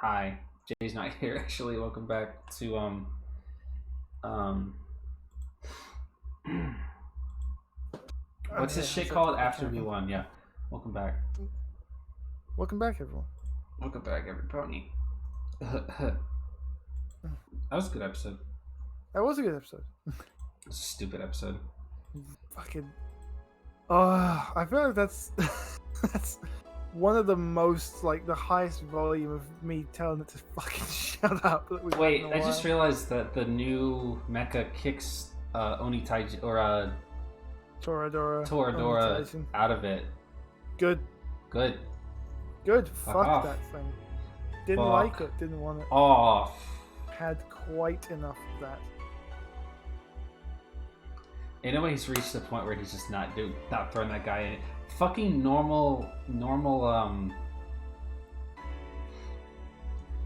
Hi, Jay's not here actually. Welcome back to what's this shit called? After V1, yeah. Welcome back. Welcome back, everyone. Welcome back, everybody. That was a good episode. That was a good episode. It's a stupid episode. Fucking. Oh, I feel like that's that's one of the most, like, the highest volume of me telling it to fucking shut up. That we've Wait, had in a I just while. realized that the new mecha kicks Oni Taiji or Toradora. Toradora Invitation. out of it. Good. Good. Fuck off. that thing. Didn't Fuck like it. Didn't want it. off. Had quite enough of that. Anyway, he's reached the point where he's just not throwing that guy in. Fucking normal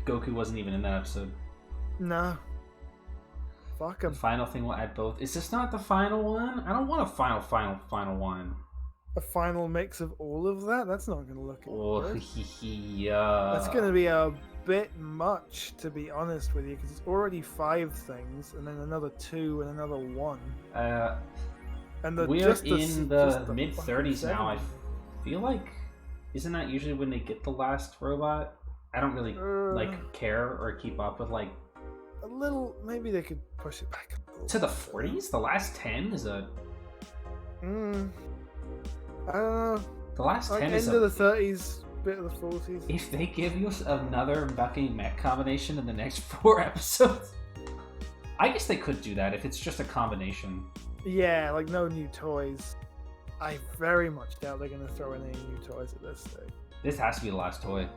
Goku wasn't even in that episode. Nah. Fuck The him. final thing will add both. Is this not the final one? I don't want a final one. A final mix of all of that? That's not gonna look Oh, good. yeah. That's gonna be a bit much, to be honest with you, because it's already 5 things, and then another 2 and another 1. And We're in the mid-30s now. I feel like, isn't that usually when they get the last robot? I don't really care or keep up with like a little. Maybe they could push it back a little to the 40s. The last 10 is a. I don't know. The last 10 Like is end of the 30s, bit of the 40s. If they give you another fucking mech combination in the next 4 episodes, I guess they could do that if it's just a combination. Yeah, like no new toys. I very much doubt they're going to throw in any new toys at this stage. This has to be the last toy.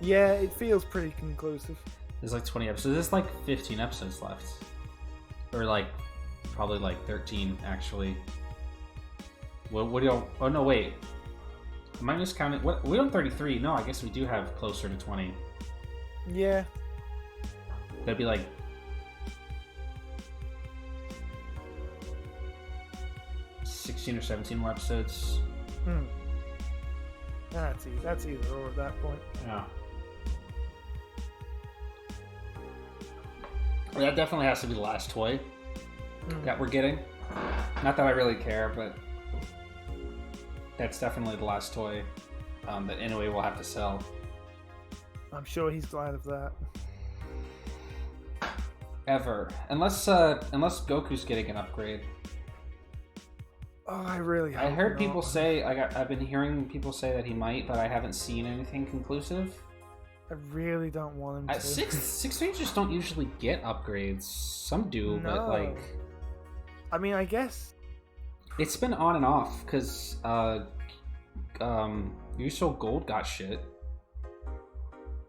Yeah, it feels pretty conclusive. There's like 20 episodes. There's like 15 episodes left. Or like, probably like 13 actually. What do you? Oh no, wait. Am I miscounting? What? We're on 33. No, I guess we do have closer to 20. Yeah. That'd be like. $16 or 17 more episodes. That's easy. That's either or at that point. Yeah. Well, that definitely has to be the last toy that we're getting. Not that I really care, but that's definitely the last toy that anyway we'll have to sell. I'm sure he's glad of that. Ever. Unless Goku's getting an upgrade. Oh, I really hope I heard not. people say, I've been hearing people say that he might, but I haven't seen anything conclusive. I really don't want him to. Six Rangers don't usually get upgrades. Some do, but No. like... I mean, I guess... It's been on and off, because Uso Gold got shit.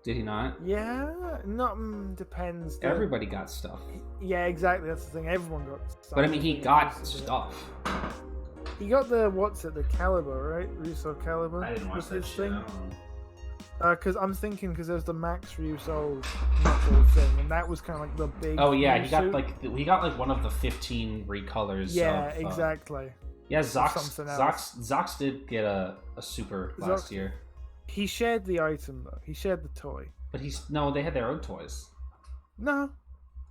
Did he not? Yeah, not depends. Everybody got stuff. Yeah, exactly. That's the thing. Everyone got stuff. But I mean, he got stuff. He got the the caliber, right? Russo caliber. I didn't watch was that his shit. thing. I don't know. Because I'm thinking, because there's the Max Russo knuckle thing, and that was kind of like the big. Oh yeah, he got suit. like one of the 15 recolors. Yeah, of, exactly. Yeah, something else. Zox did get a super last year. He shared the item though. He shared the toy. But they had their own toys. No.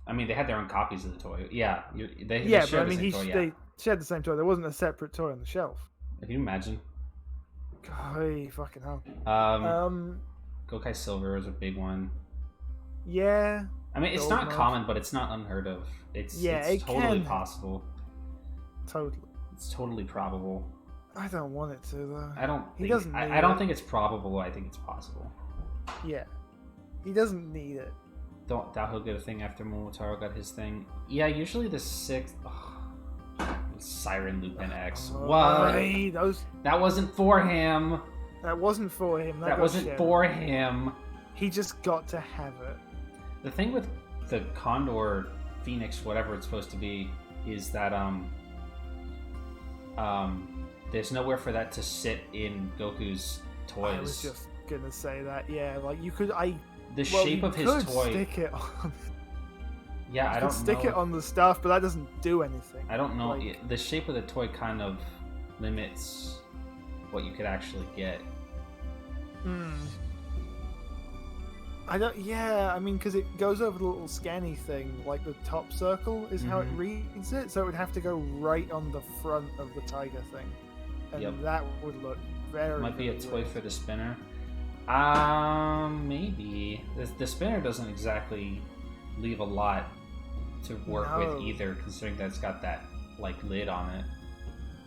I mean, they had their own copies of the toy. Yeah, they Yeah, but shared I mean, the same toy, yeah. they shared the same toy. There wasn't a separate toy on the shelf. Can you imagine? Holy fucking hell. Gokai Silver is a big one. Yeah. I mean, it's Gold not Knife. common, but it's not unheard of. It's it totally can. possible. Totally. It's totally probable. I don't want it to though. I don't. He Think, doesn't I need don't it. think it's probable. I think it's possible. Yeah. He doesn't need it. Doubt he'll get a thing after Momotaro got his thing. Yeah, usually the 6th. Siren Lupin X. What? Right, That wasn't for him. that wasn't for him. That got wasn't shared. for him. He just got to have it. The thing with the Condor Phoenix, whatever it's supposed to be, is that there's nowhere for that to sit in Goku's toys. I was just gonna say that. Yeah, like you could. The shape you of his could toy. Stick it on. Yeah, I You don't could stick know. it on the stuff, but that doesn't do anything. I don't know. Like, The shape of the toy kind of limits what you could actually get. I don't. Yeah, I mean, because it goes over the little scanny thing, like the top circle is how it reads it, so it would have to go right on the front of the tiger thing, and that would look very. Might be a toy weird. for the spinner. Maybe the spinner doesn't exactly leave a lot to work with either, considering that it's got that like lid on it.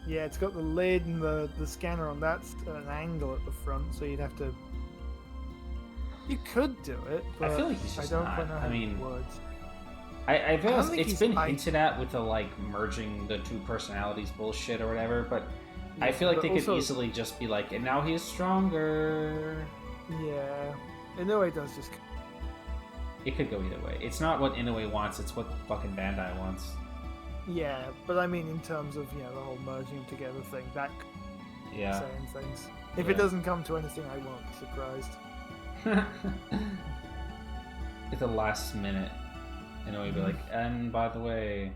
Yeah, it's got the lid and the scanner on that's an angle at the front, so you'd have to. You could do it, but I feel like he's just I don't not. quite know how it would. I feel it's been hinted at with the like merging the two personalities bullshit or whatever, but I feel like they could easily just be like, and now he is stronger. Yeah, Inoue does just. It could go either way. It's not what Inoue wants; it's what fucking Bandai wants. Yeah, but I mean, in terms of the whole merging together thing, that saying things. If it doesn't come to anything, I won't be surprised. At the last minute, Inoue be like, and by the way,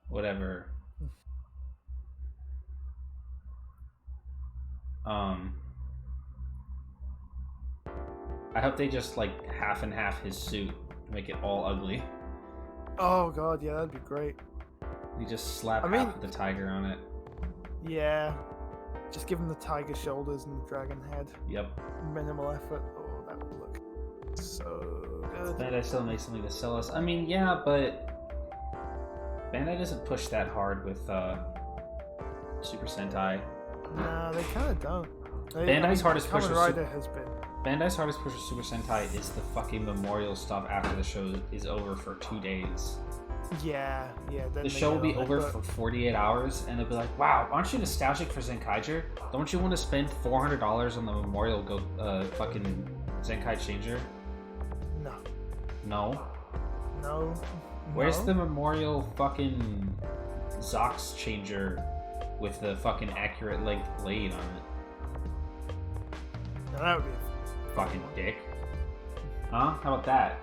whatever. I hope they just like half and half his suit to make it all ugly. Oh god, yeah, that'd be great. You just slap half of the tiger on it. Yeah. Just give him the tiger shoulders and the dragon head. Yep. Minimal effort. Oh, that would look so good. Bandai still makes something to sell us. I mean, yeah, but Bandai doesn't push that hard with Super Sentai. Nah, they kind of don't. Bandai's hardest push has been. Bandai's hardest push with Super Sentai is the fucking memorial stuff after the show is over for 2 days. Yeah. The show will be over for 48 hours, and they'll be like, "Wow, aren't you nostalgic for Zenkaiger? Don't you want to spend $400 on the memorial fucking Zenkai changer?" No. Where's the memorial fucking Zox changer with the fucking accurate length blade on it? Now, that would be fucking dick. Huh? How about that?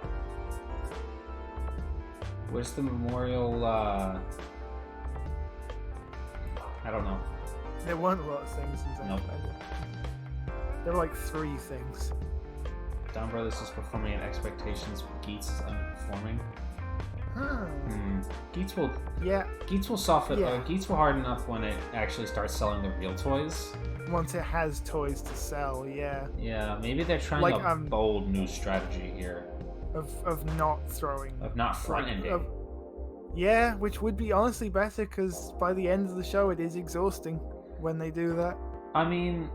Where's the memorial, I don't know. There weren't a lot of things in Zenkai. Nope. There were like 3 things. Donbrothers is performing at expectations, but Geats is underperforming. Geats will... Yeah. Geats will soften... Geats will harden up when it actually starts selling the real toys. Once it has toys to sell, yeah. Yeah, maybe they're trying a bold new strategy here. Of not throwing... Of not front-ending. Yeah, which would be honestly better, because by the end of the show it is exhausting when they do that. I mean,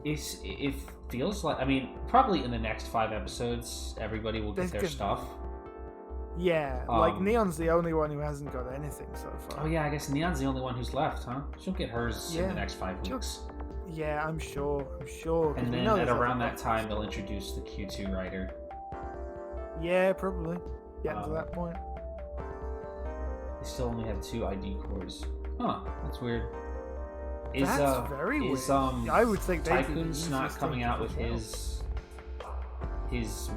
it feels like... I mean, probably in the next 5 episodes, everybody will get their stuff. Yeah, like Neon's the only one who hasn't got anything so far. Oh yeah, I guess Neon's the only one who's left, huh? She'll get hers in the next 5 weeks. Yeah, I'm sure. And then at around that time, they'll introduce the Q2 writer. Yeah, probably. Getting to that point. They still only have 2 ID cores. Huh, that's weird. That's very weird. I would think Tycoon's not coming out with his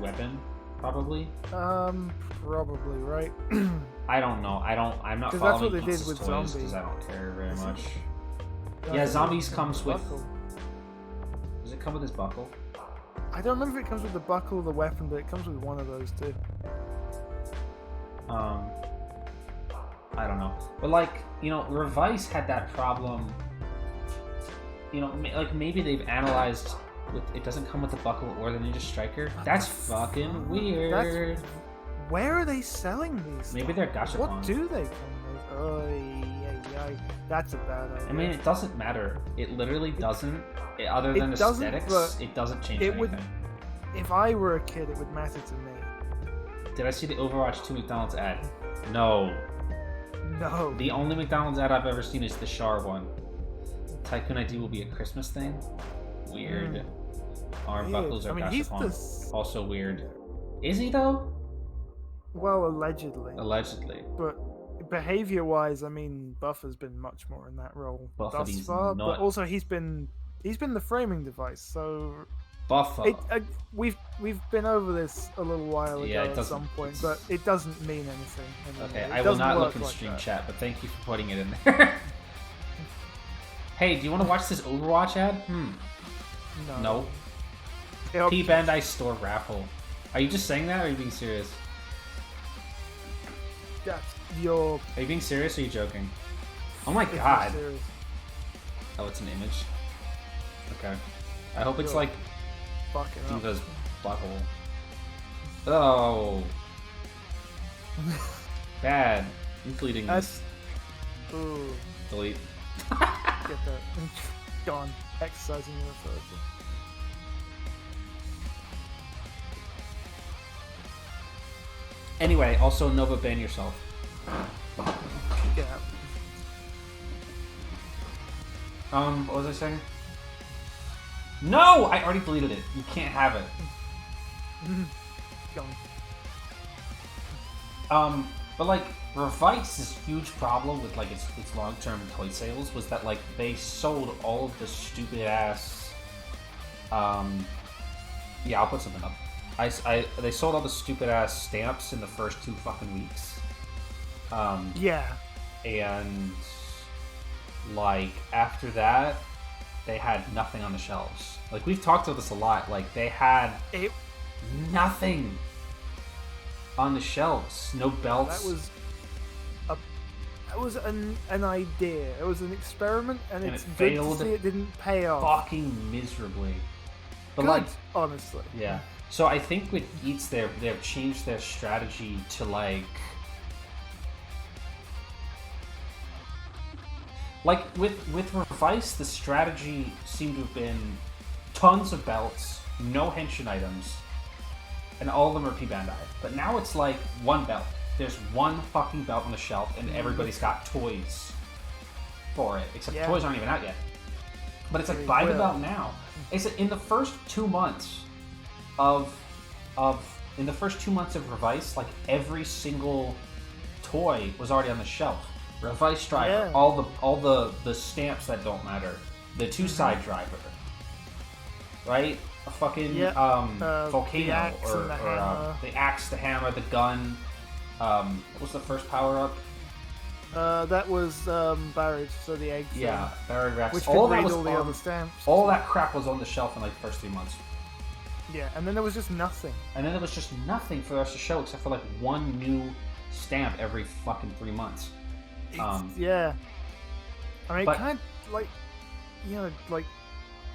weapon, probably? Probably, right? I don't know. I'm not following that's what they did Geats' with toys Zombie. because I don't care very much. Yeah, Zombies comes with... Does it come with his buckle? I don't remember if it comes with the buckle or the weapon, but it comes with one of those too. I don't know. But like, Revice had that problem. Like maybe they've analyzed with it doesn't come with the buckle or the Ninja Striker. That's fucking weird. Where are they selling these? Maybe they're gachapon. What do they come with? That's a bad idea. I mean, it doesn't matter. It literally doesn't. Other than aesthetics, it doesn't change anything. If I were a kid, it would matter to me. Did I see the Overwatch 2 McDonald's ad? No. The only McDonald's ad I've ever seen is the Char one. Tycoon ID will be a Christmas thing? Weird. Arm buckles are gachapon. Also weird. Is he though? Well, allegedly. But behavior-wise, I mean, Buffer's been much more in that role thus far. But also, he's been the framing device. So Buffer. We've been over this a little while ago at some point, but it doesn't mean anything anymore. Okay, I will not look in stream chat, but thank you for putting it in there. Hey, do you want to watch this Overwatch ad? No. P Bandai store raffle. Are you just saying that, or are you being serious? That's your. Are you being serious, or are you joking? Oh my if you're god. serious. Oh, it's an image. Okay. I hope it's You're like fucking up. Diva's butthole. Oh. Bad. I'm deleting this. That's. Ooh. Delete. Get that. Gone. Exercising your authority. Anyway, also Nova, ban yourself. Get out. What was I saying? No! I already deleted it. You can't have it. Gone. But like, Revice's huge problem with like its long-term toy sales was that like they sold all of the stupid ass. Yeah, I'll put something up. They sold all the stupid ass stamps in the first 2 fucking weeks. Yeah. And like after that, they had nothing on the shelves. Like we've talked about this a lot. Like they had nothing on the shelves. No belts. That was an idea. It was an experiment, and it's good failed. to see it didn't pay off. Fucking miserably. But Good, like, honestly. yeah. So I think with Geats, they've changed their strategy to like with Revice, the strategy seemed to have been tons of belts, no henshin items, and all of them are P Bandai. But now it's like one belt. There's one fucking belt on the shelf, and everybody's got toys for it. Except the toys aren't even out yet. But it's like, buy the belt now. It's in the first 2 months of Revice, like every single toy was already on the shelf. Revice driver, all the stamps that don't matter, the two-side driver, right? A fucking volcano, or the axe, the hammer, the gun. What was the first power-up? That was Barrage, so the egg. Yeah, Barrage racks. Which all could that read was all the other stamps. All that crap was on the shelf in like the first 3 months. Yeah, and then there was just nothing. And then there was just nothing for the rest of the show except for like one new stamp every fucking 3 months. Yeah. I mean, it kind of, like, you know, like,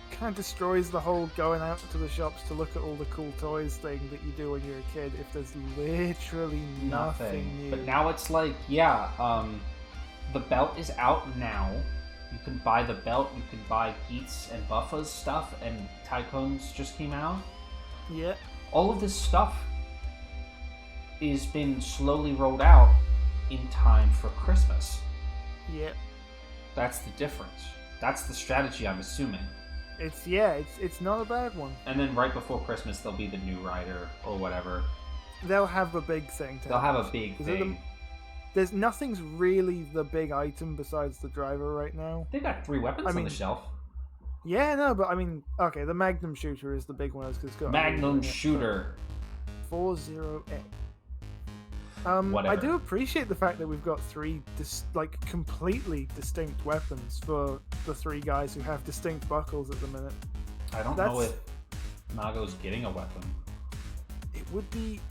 kind of destroys the whole going out to the shops to look at all the cool toys thing that you do when you're a kid if there's literally nothing new. But now it's like, the belt is out now. You can buy the belt, you can buy Geats and Buffa's stuff, and Tycoon's just came out. Yeah. All of this stuff is been slowly rolled out in time for Christmas. Yeah. That's the difference. That's the strategy, I'm assuming. It's not a bad one. And then right before Christmas, there'll be the new rider or whatever. They'll have a big thing. They'll have a big thing. There's nothing's really the big item besides the driver right now. They've got 3 weapons on the shelf. Yeah, no, but I mean, okay, the Magnum Shooter is the big one. It's got Magnum Shooter. 40X. Whatever. I do appreciate the fact that we've got 3 completely distinct weapons for the 3 guys who have distinct buckles at the minute. I don't know if Nago's getting a weapon. It would be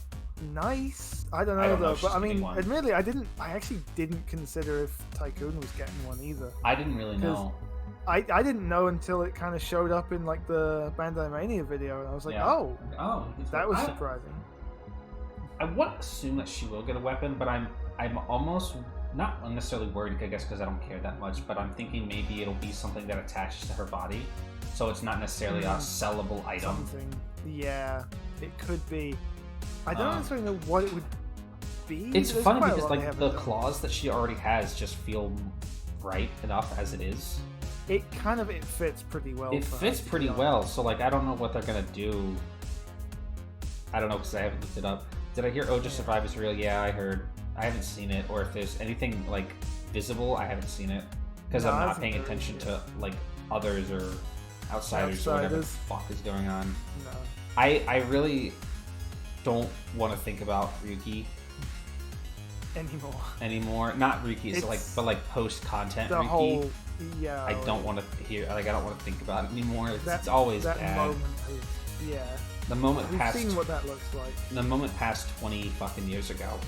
nice. I don't know though, but I mean, admittedly, I actually didn't consider if Tycoon was getting one either. I didn't really know. I didn't know until it kind of showed up in like the Bandai Mania video, and I was like, oh, that was surprising. I would assume that she will get a weapon, but I'm almost not necessarily worried, I guess, because I don't care that much. But I'm thinking maybe it'll be something that attaches to her body, so it's not necessarily a sellable item. Yeah, it could be. I don't necessarily know what it would be. It's funny because like the claws that she already has just feel right enough as it is. It fits pretty well. It fits pretty well, so like I don't know what they're gonna do. I don't know because I haven't looked it up. Did I hear Oja Survive is real? Yeah, I heard. I haven't seen it, or if there's anything like visible, I haven't seen it because I'm not paying attention to like others or outsiders or whatever the fuck is going on. No. I really don't want to think about Ryuki anymore. Not Ryuki, but like post content Ryuki. Whole, I don't want to hear. Like I don't want to think about it anymore. It's always that bad. Moment Yeah. The moment We've passed. seen what that looks like. The moment passed 20 fucking years ago.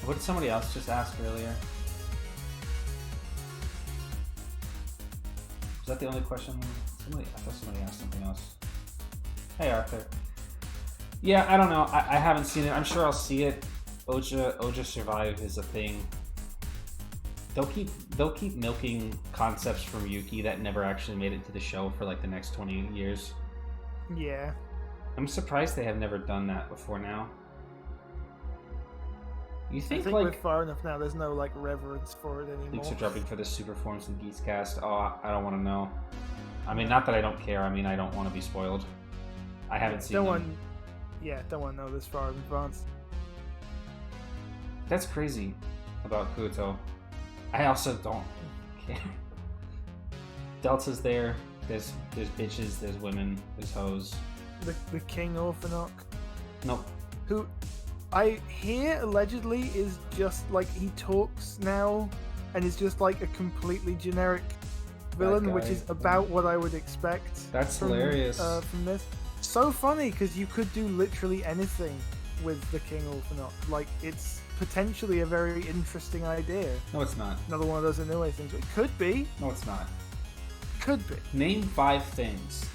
What did somebody else just ask earlier? Was that the only question? I thought somebody asked something else. Hey, Arthur. Yeah, I don't know. I haven't seen it. I'm sure I'll see it. Oja Survive is a thing. They'll keep milking concepts from Yuki that never actually made it to the show for like the next 20 years. Yeah. I'm surprised they have never done that before now. You think, I think like we're far enough now. There's no like reverence for it anymore. leaks are dropping for the super forms in Geats cast? Oh, I don't want to know. I mean, not that I don't care. I mean, I don't want to be spoiled. I haven't seen them. Don't want to know this far in advance. That's crazy about Kuto. I also don't care. Delta's there. There's bitches. There's women. There's hoes. The King Orphanok. Nope. Who I hear allegedly is just like he talks now and is just like a completely generic villain, which is about what I would expect. That's hilarious. From this. So funny because you could do literally anything with the King Orphanok. Like, it's potentially a very interesting idea. No, it's not. Another one of those anime things. It could be. No, it's not. Could be. Name 5 things.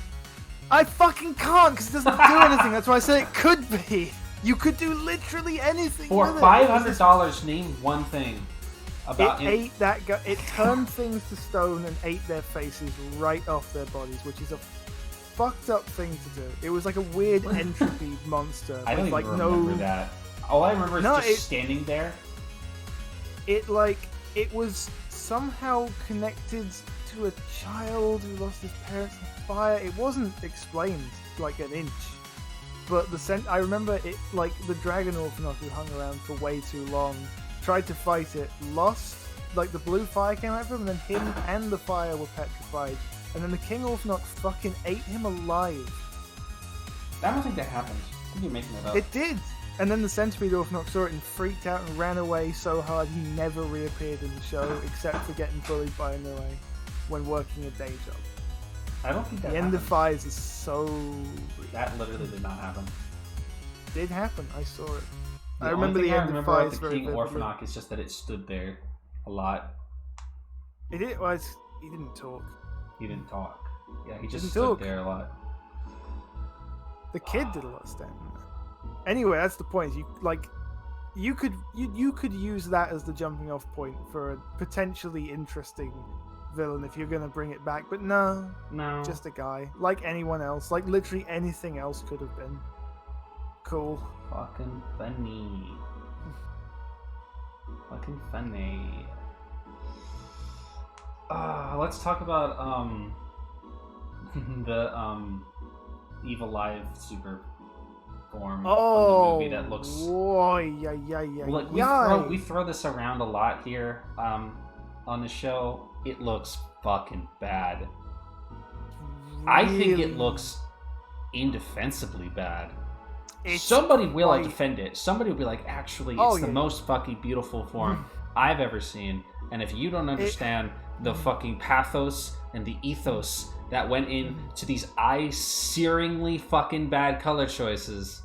I fucking can't because it doesn't do anything. That's why I say it could be. You could do literally anything For with it. $500, name one thing about it. Ate that guy. It turned things to stone and ate their faces right off their bodies, which is a fucked up thing to do. It was like a weird entropy monster. I don't like even remember that. All I remember is just standing there. It was somehow connected to a child who lost his parents in fire. It wasn't explained like an inch. But I remember it, like, the Dragon Orphanok who hung around for way too long, tried to fight it, lost, like, the blue fire came out of him, and then him and the fire were petrified. And then the King Orphanok fucking ate him alive. I don't think that happened. I think you're making it up. It did! And then the Centipede Orphanok saw it and freaked out and ran away so hard he never reappeared in the show, except for getting bullied by Inoue when working a day job. I don't think that The happened. end of fires is so... That literally did not happen. Did happen. I saw it. The I remember only the thing end I of remember fires about the very King vividly. Orphanok is just that it stood there a lot. He didn't talk. He didn't talk. Yeah, he just Didn't stood talk. there a lot. The kid did a lot of standing there. Anyway, that's the point. You could use that as the jumping off point for a potentially interesting villain if you're gonna bring it back, but no, just a guy like anyone else. Like literally anything else could have been cool. Fucking funny. Fucking funny. Let's talk about the Evil Live super form from the movie that looks. We throw this around a lot here on the show. It looks fucking bad. Really? I think it looks indefensibly bad. Somebody will defend it. Somebody will be like, actually, it's the most fucking beautiful form I've ever seen. And if you don't understand the fucking pathos and the ethos that went into these eye-searingly fucking bad color choices,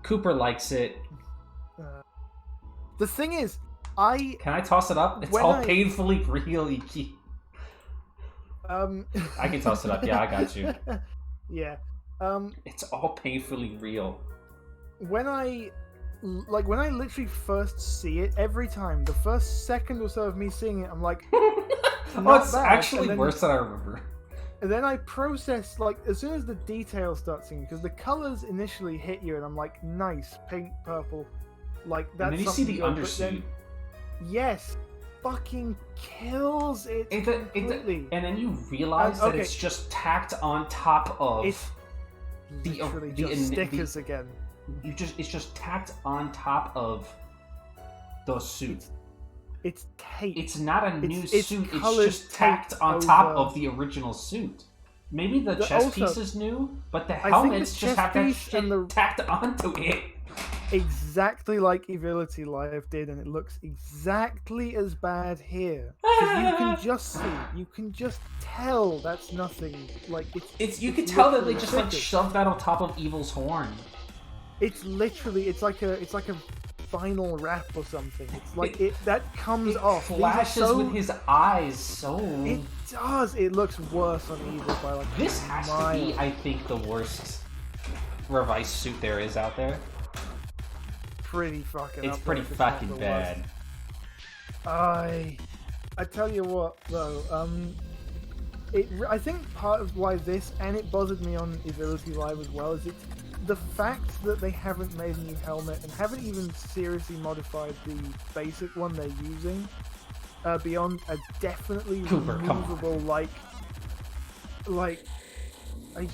Cooper likes it. The thing is, Can I toss it up? It's all painfully real, Iki. I can toss it up. Yeah, I got you. Yeah. It's all painfully real. When I literally first see it, every time, the first second or so of me seeing it, I'm like, it's actually worse than I remember. And then I process, like, as soon as the details start seeing, because the colors initially hit you, and I'm like, nice, pink, purple, like, that's and then you see the good, undersuit. Yes, fucking kills it completely. And then you realize that it's just tacked on top of it's literally just stickers again. It's just tacked on top of the suit. It's tape. It's not a new suit. It's just tacked on over. top of the original suit. Maybe the chest piece is new, but the helmets just have that shit tacked onto it. exactly like Evility Live did, and it looks exactly as bad here. 'Cause you can just see, you can just tell that's nothing. Like You it's could tell that they literally just like fixes. shoved that on top of Evil's horn. It's literally, it's like a vinyl wrap or something. It's like that comes off. Flashes with his eyes so. It does. It looks worse on Evil by like. This has to be, I think, the worst Revice suit there is out there. Pretty fucking. It's pretty fucking bad. I tell you what though, I think part of why this, and it bothered me on Evility Live as well, is it's the fact that they haven't made a new helmet and haven't even seriously modified the basic one they're using beyond a definitely Cooper, removable like a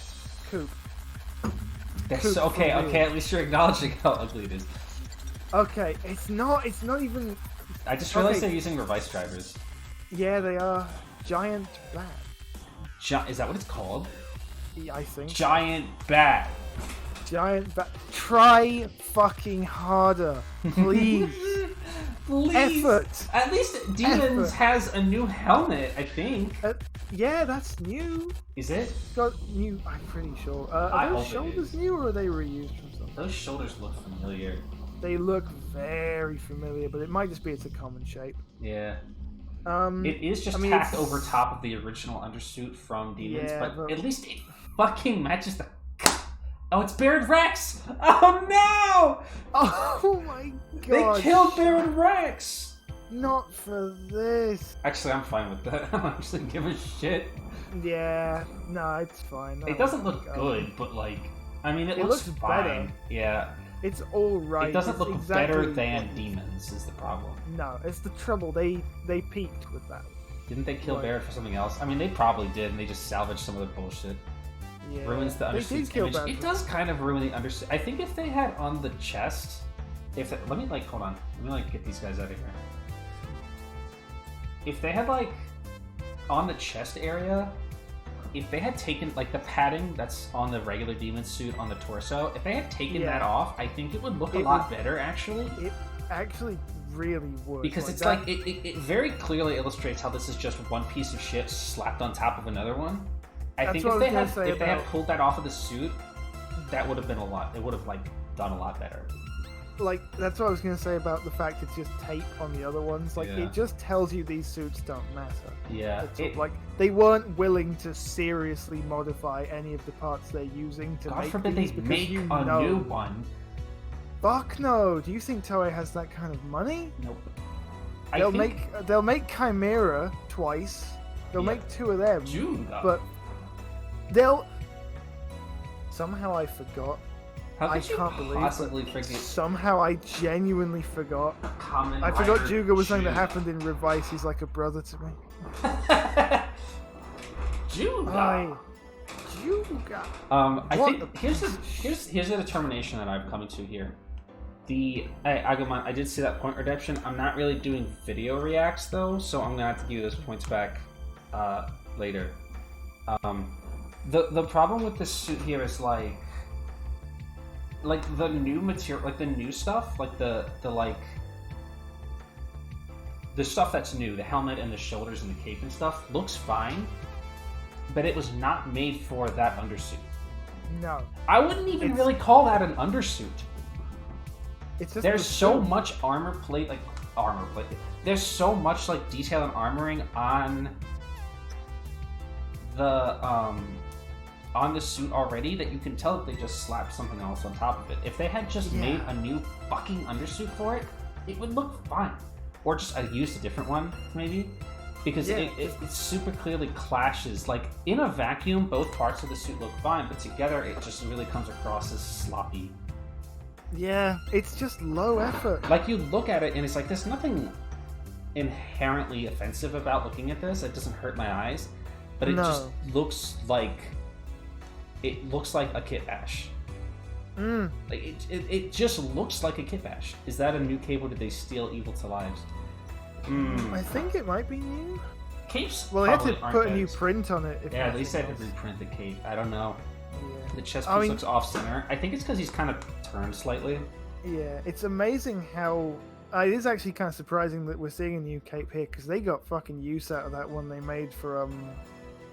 Coop. That's okay. At least you're acknowledging how ugly it is. Okay, it's not even. I just realized they're using Revice drivers. Yeah, they are. Giant Bat. Is that what it's called? Yeah, I think. Giant Bat. Giant Bat. Try fucking harder, please. Please. Effort. At least Demons has a new helmet, I think. Yeah, that's new. Is it? It's got new. I'm pretty sure. Are those shoulders new, or are they reused from something? Those shoulders look familiar. They look very familiar, but it might just be it's a common shape. Yeah. It is just tacked over top of the original undersuit from Demons, but at least it fucking matches the. Oh, it's Baron Rex! Oh no! Oh my god! They killed Baron Rex! Not for this. Actually, I'm fine with that. I don't actually give a shit. Yeah, no, it's fine. It doesn't look good, but like, I mean, it looks fine. Better. Yeah. It's all right. It doesn't look better than Demons, is the problem. No, it's the trouble. They peaked with that. Didn't they kill Barrett for something else? I mean, they probably did, and they just salvaged some of the bullshit. Yeah. Ruins the undersuit's image. It does kind of ruin the undersuit. I think if they had on the chest, let me hold on. Let me get these guys out of here. If they had on the chest area, if they had taken the padding that's on the regular demon suit on the torso, if they had taken that off, I think it would look a lot better actually. It actually really would. Because it's it very clearly illustrates how this is just one piece of shit slapped on top of another one. I think if they had pulled that off of the suit, that would have been a lot. It would have done a lot better. That's what I was gonna say about the fact it's just tape on the other ones. It just tells you these suits don't matter. Yeah. They weren't willing to seriously modify any of the parts they're using to God make forbid these they make a new one. Fuck no! Do you think Toei has that kind of money? Nope. They'll make Chimera twice. They'll make two of them. But they'll. Somehow I forgot. I can't believe forget? Somehow I genuinely forgot. I forgot Juga was something that happened in Revice. He's like a brother to me. Juga. Juga. I think here's the determination that I'm coming to here. Agumon, I did see that point redemption. I'm not really doing video reacts though, so I'm gonna have to give you those points back later. The problem with this suit here is the new material, the new stuff, the stuff that's new, the helmet and the shoulders and the cape and stuff looks fine, but it was not made for that undersuit. No. I wouldn't even really call that an undersuit. It's just there's so much armor plate. There's so much detail and armoring on the suit already that you can tell that they just slapped something else on top of it. If they had just made a new fucking undersuit for it, it would look fine. Or just used a different one, maybe. Because it super clearly clashes. In a vacuum, both parts of the suit look fine, but together it just really comes across as sloppy. Yeah, it's just low effort. You look at it and it's there's nothing inherently offensive about looking at this. It doesn't hurt my eyes. But it just looks like a kit bash. It just looks like a kit bash. Is that a new cape or did they steal Evil to Lives? I think it might be new. Capes? Well, they had to put a new print on it. Yeah, they said to reprint the cape. I don't know. Yeah. The chest piece looks off center. I think it's because he's kind of turned slightly. Yeah, it's amazing how. It is actually kind of surprising that we're seeing a new cape here because they got fucking use out of that one they made for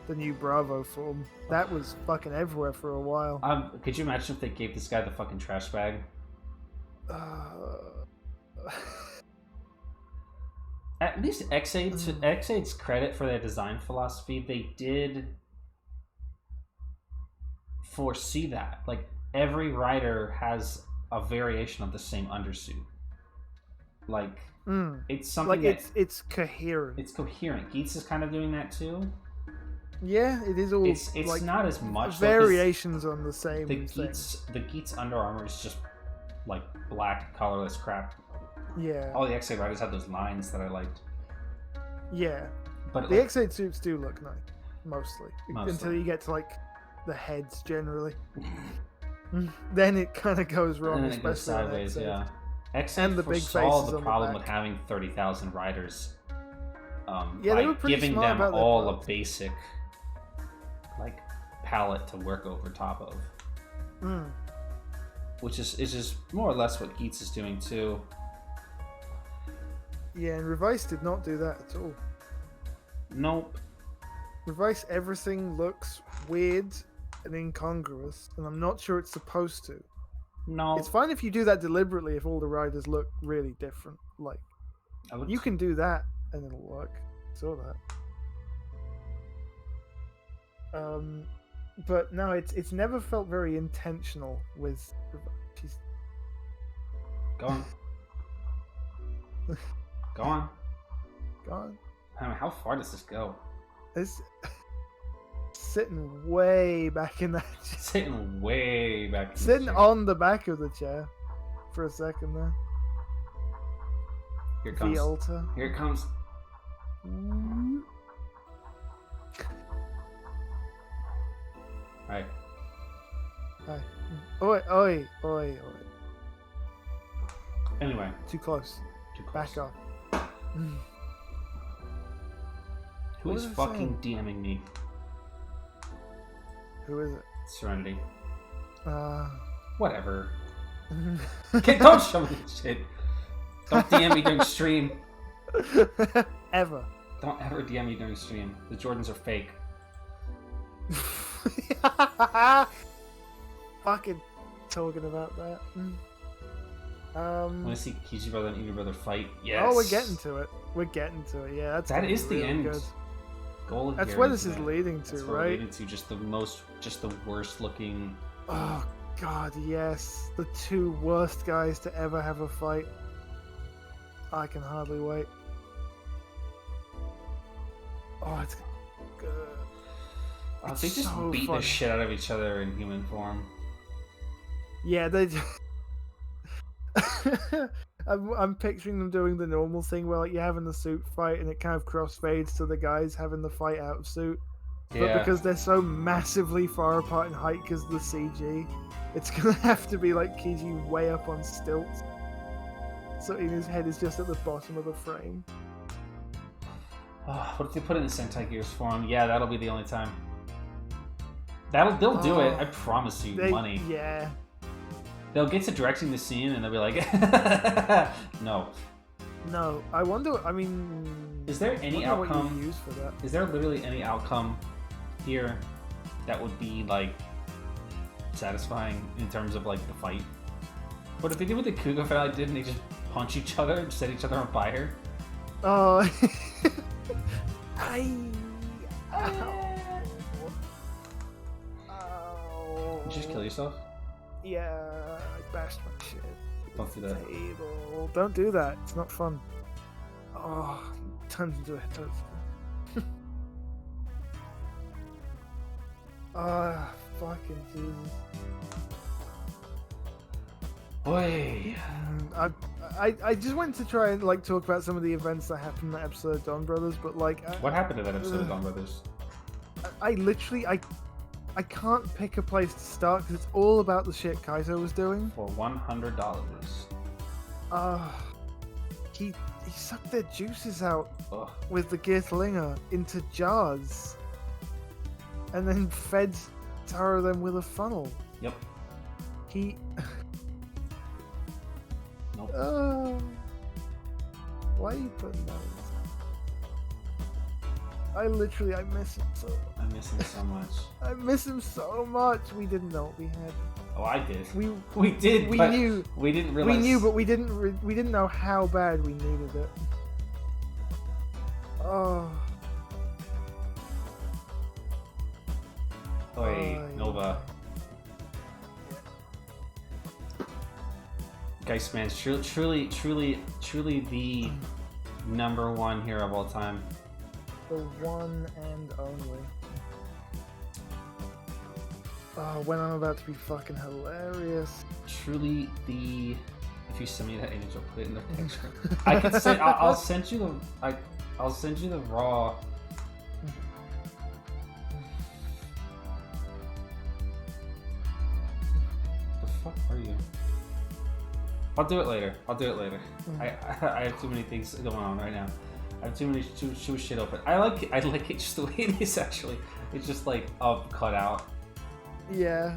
the new Bravo form. That was fucking everywhere for a while. Could you imagine if they gave this guy the fucking trash bag? At least X8's credit for their design philosophy, they did foresee that. Like, every rider has a variation of the same undersuit. Like, it's something like it's coherent. It's coherent. Geats is kind of doing that too. Yeah, it is all. It's like, not as much variations on the same. The Geats Under Armour is just like black colorless crap. Yeah. All the X8 riders had those lines that I liked. Yeah, but the X8 suits do look nice, mostly until you get to like the heads generally. Then it kind of goes wrong, and then it goes sideways. Yeah. X8 and the big foresaw faces the on problem the with having 30,000 riders. Yeah, by they were pretty giving smart them about their all a parts. basic like palette to work over top of. Which is just more or less what Geats is doing too. Yeah, and Revice did not do that at all. Nope. Revice, everything looks weird and incongruous, and I'm not sure it's supposed to. No. It's fine if you do that deliberately if all the riders look really different. Like, you can do that and it'll work. Saw that. But no, it's never felt very intentional with. Go on. Go on. Go on. I mean, how far does this go? It's sitting way back in that chair. Sitting way back in Sitting the chair. on the back of the chair for a second there. Here it comes. Alta. Here it comes. Hi. Hi. Oi, oi, oi, oi. Anyway. Too close. Too close. Back off. Who is fucking DMing me? Who is it? Serenity. Whatever. Okay, don't show me this shit. Don't DM me during stream. Ever. Don't ever DM me during stream. The Jordans are fake. Fucking talking about that. I want to see Kishi brother and Inu brother fight. Yes. Oh, we're getting to it. We're getting to it. Yeah, that is the really end good. goal. That's where this is leading to, That's right? Leading to just the worst looking. Oh God, yes, the two worst guys to ever have a fight. I can hardly wait. Oh, it's good. They just so beat fun. the shit out of each other in human form. Yeah, they. I'm picturing them doing the normal thing where like you're having the suit fight and it kind of crossfades to the guys having the fight out of suit. But Yeah. because they're so massively far apart in height because of the CG, it's gonna have to be like Kiji way up on stilts. So his head is just at the bottom of the frame. Oh, what if they put it in Sentai Gears form? Yeah, that'll be the only time. They'll do it. I promise you, money. Yeah. They'll get to directing the scene and they'll be like, no. No, I wonder. I mean, Is there any outcome? What you use for that? Is there literally any outcome here that would be like satisfying in terms of like the fight? What if they did what the Kuga fight did and they just punch each other and set each other on fire? Oh. Ow. Did you just kill yourself? Yeah, I bashed my shit. Don't do that. Table. Don't do that. It's not fun. Oh, turns into a toast. Ah, fucking Jesus. Boy. I just wanted to try and like talk about some of the events that happened in that episode of Donbrothers, but like What happened to that episode of Donbrothers? I literally I can't pick a place to start because it's all about the shit Kaito was doing. For $100. He sucked their juices out Ugh. with the Geertlinger into jars, and then fed Taro them with a funnel. Yep. He Oh, why are you putting those? I miss him so. I miss him so much. I miss him so much. We didn't know what we had. Oh, I did. We did. We but knew. We didn't realize. We knew, but we didn't know how bad we needed it. Oh. Oi, Nova. Geist Man's truly the number one hero of all time. The one and only. Oh, when I'm about to be fucking hilarious. Truly the. If you send me that image, I'll put it in the picture. I could say I'll send you the I'll send you the raw. The fuck are you? I'll do it later. I have too many things going on right now. I have too much shit open. I like it just the way it is. Actually, it's just like cut out. Yeah.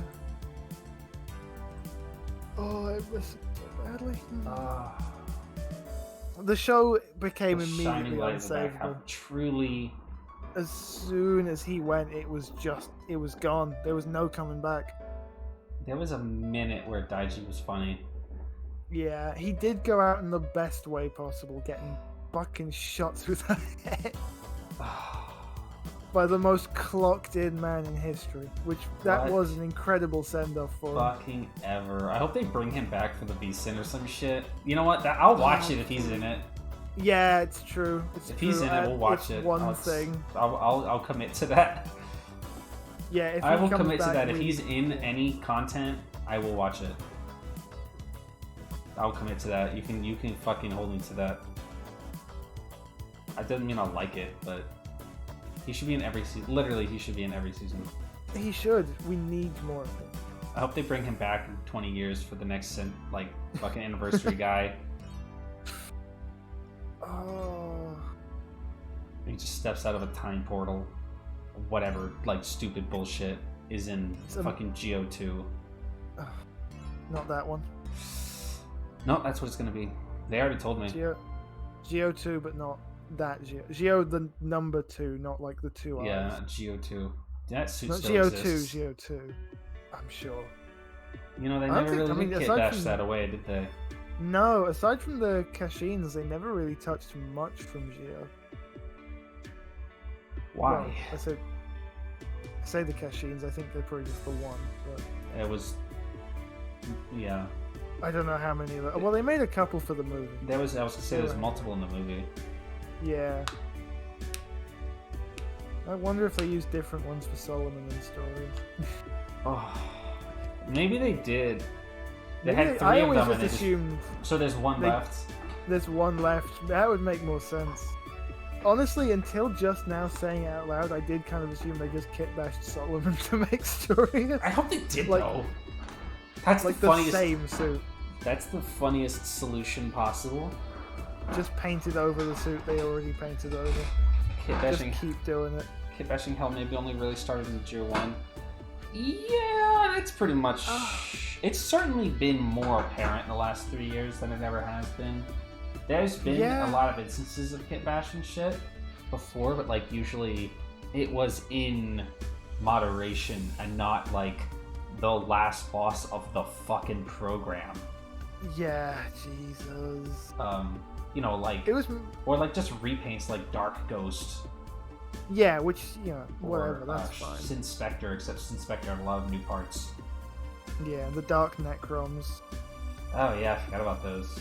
Oh, I miss it so badly. The show became immediately unsavable. Truly. As soon as he went, it was gone. There was no coming back. There was a minute where Daiji was funny. Yeah, he did go out in the best way possible, getting fucking shot through the head by the most clocked-in man in history. That was an incredible send-off for him. Fucking ever. I hope they bring him back for the V-Sin or some shit. You know what? I'll watch it if he's in it. Yeah, it's true. If he's in it, we'll watch it. One thing. I'll commit to that. Yeah, if I will commit to that. If he's in any content, I will watch it. I'll commit to that. You can fucking hold me to that. I didn't mean I like it, but he should be in every season. Literally, he should be in every season. He should. We need more of him. I hope they bring him back in 20 years for the next fucking anniversary guy. Oh. He just steps out of a time portal. Whatever, stupid bullshit is in fucking Geo2. Not that one. No, that's what it's gonna be. They already told me. Geo2, but not that Geo. Geo the number 2, not like the 2 Yeah, R's. Geo2. That suit not still Geo2, exists. Geo2. I'm sure. You know, they never really did kit bash that away, did they? No, aside from the Kashins, they never really touched much from Geo. Why? Well, I say the Kashins, I think they're probably just the one, but it was. Yeah. I don't know how many. Well, they made a couple for the movie. I was gonna say there's multiple in the movie. Yeah. I wonder if they used different ones for Solomon and stories. Oh, maybe they did. They Maybe had 3 of them, just assumed. So there's one left. There's one left. That would make more sense. Honestly, until just now saying it out loud, I did kind of assume they just kit bashed Solomon to make stories. I hope they did though. That's the funniest. Same suit. That's the funniest solution possible. Just painted over the suit they already painted over. Kit bashing. Just keep doing it. Kit bashing hell maybe only really started in Tier 1. Yeah, that's pretty much. It's certainly been more apparent in the last 3 years than it ever has been. There's been a lot of instances of kit bashing shit before, but usually it was in moderation and not the last boss of the fucking program. Yeah, Jesus. It was, or just repaints like Dark Ghost. Yeah, which whatever, that's fine. Sin Spectre, except Sin Spectre had a lot of new parts. Yeah, the Dark Necroms. Oh yeah, I forgot about those.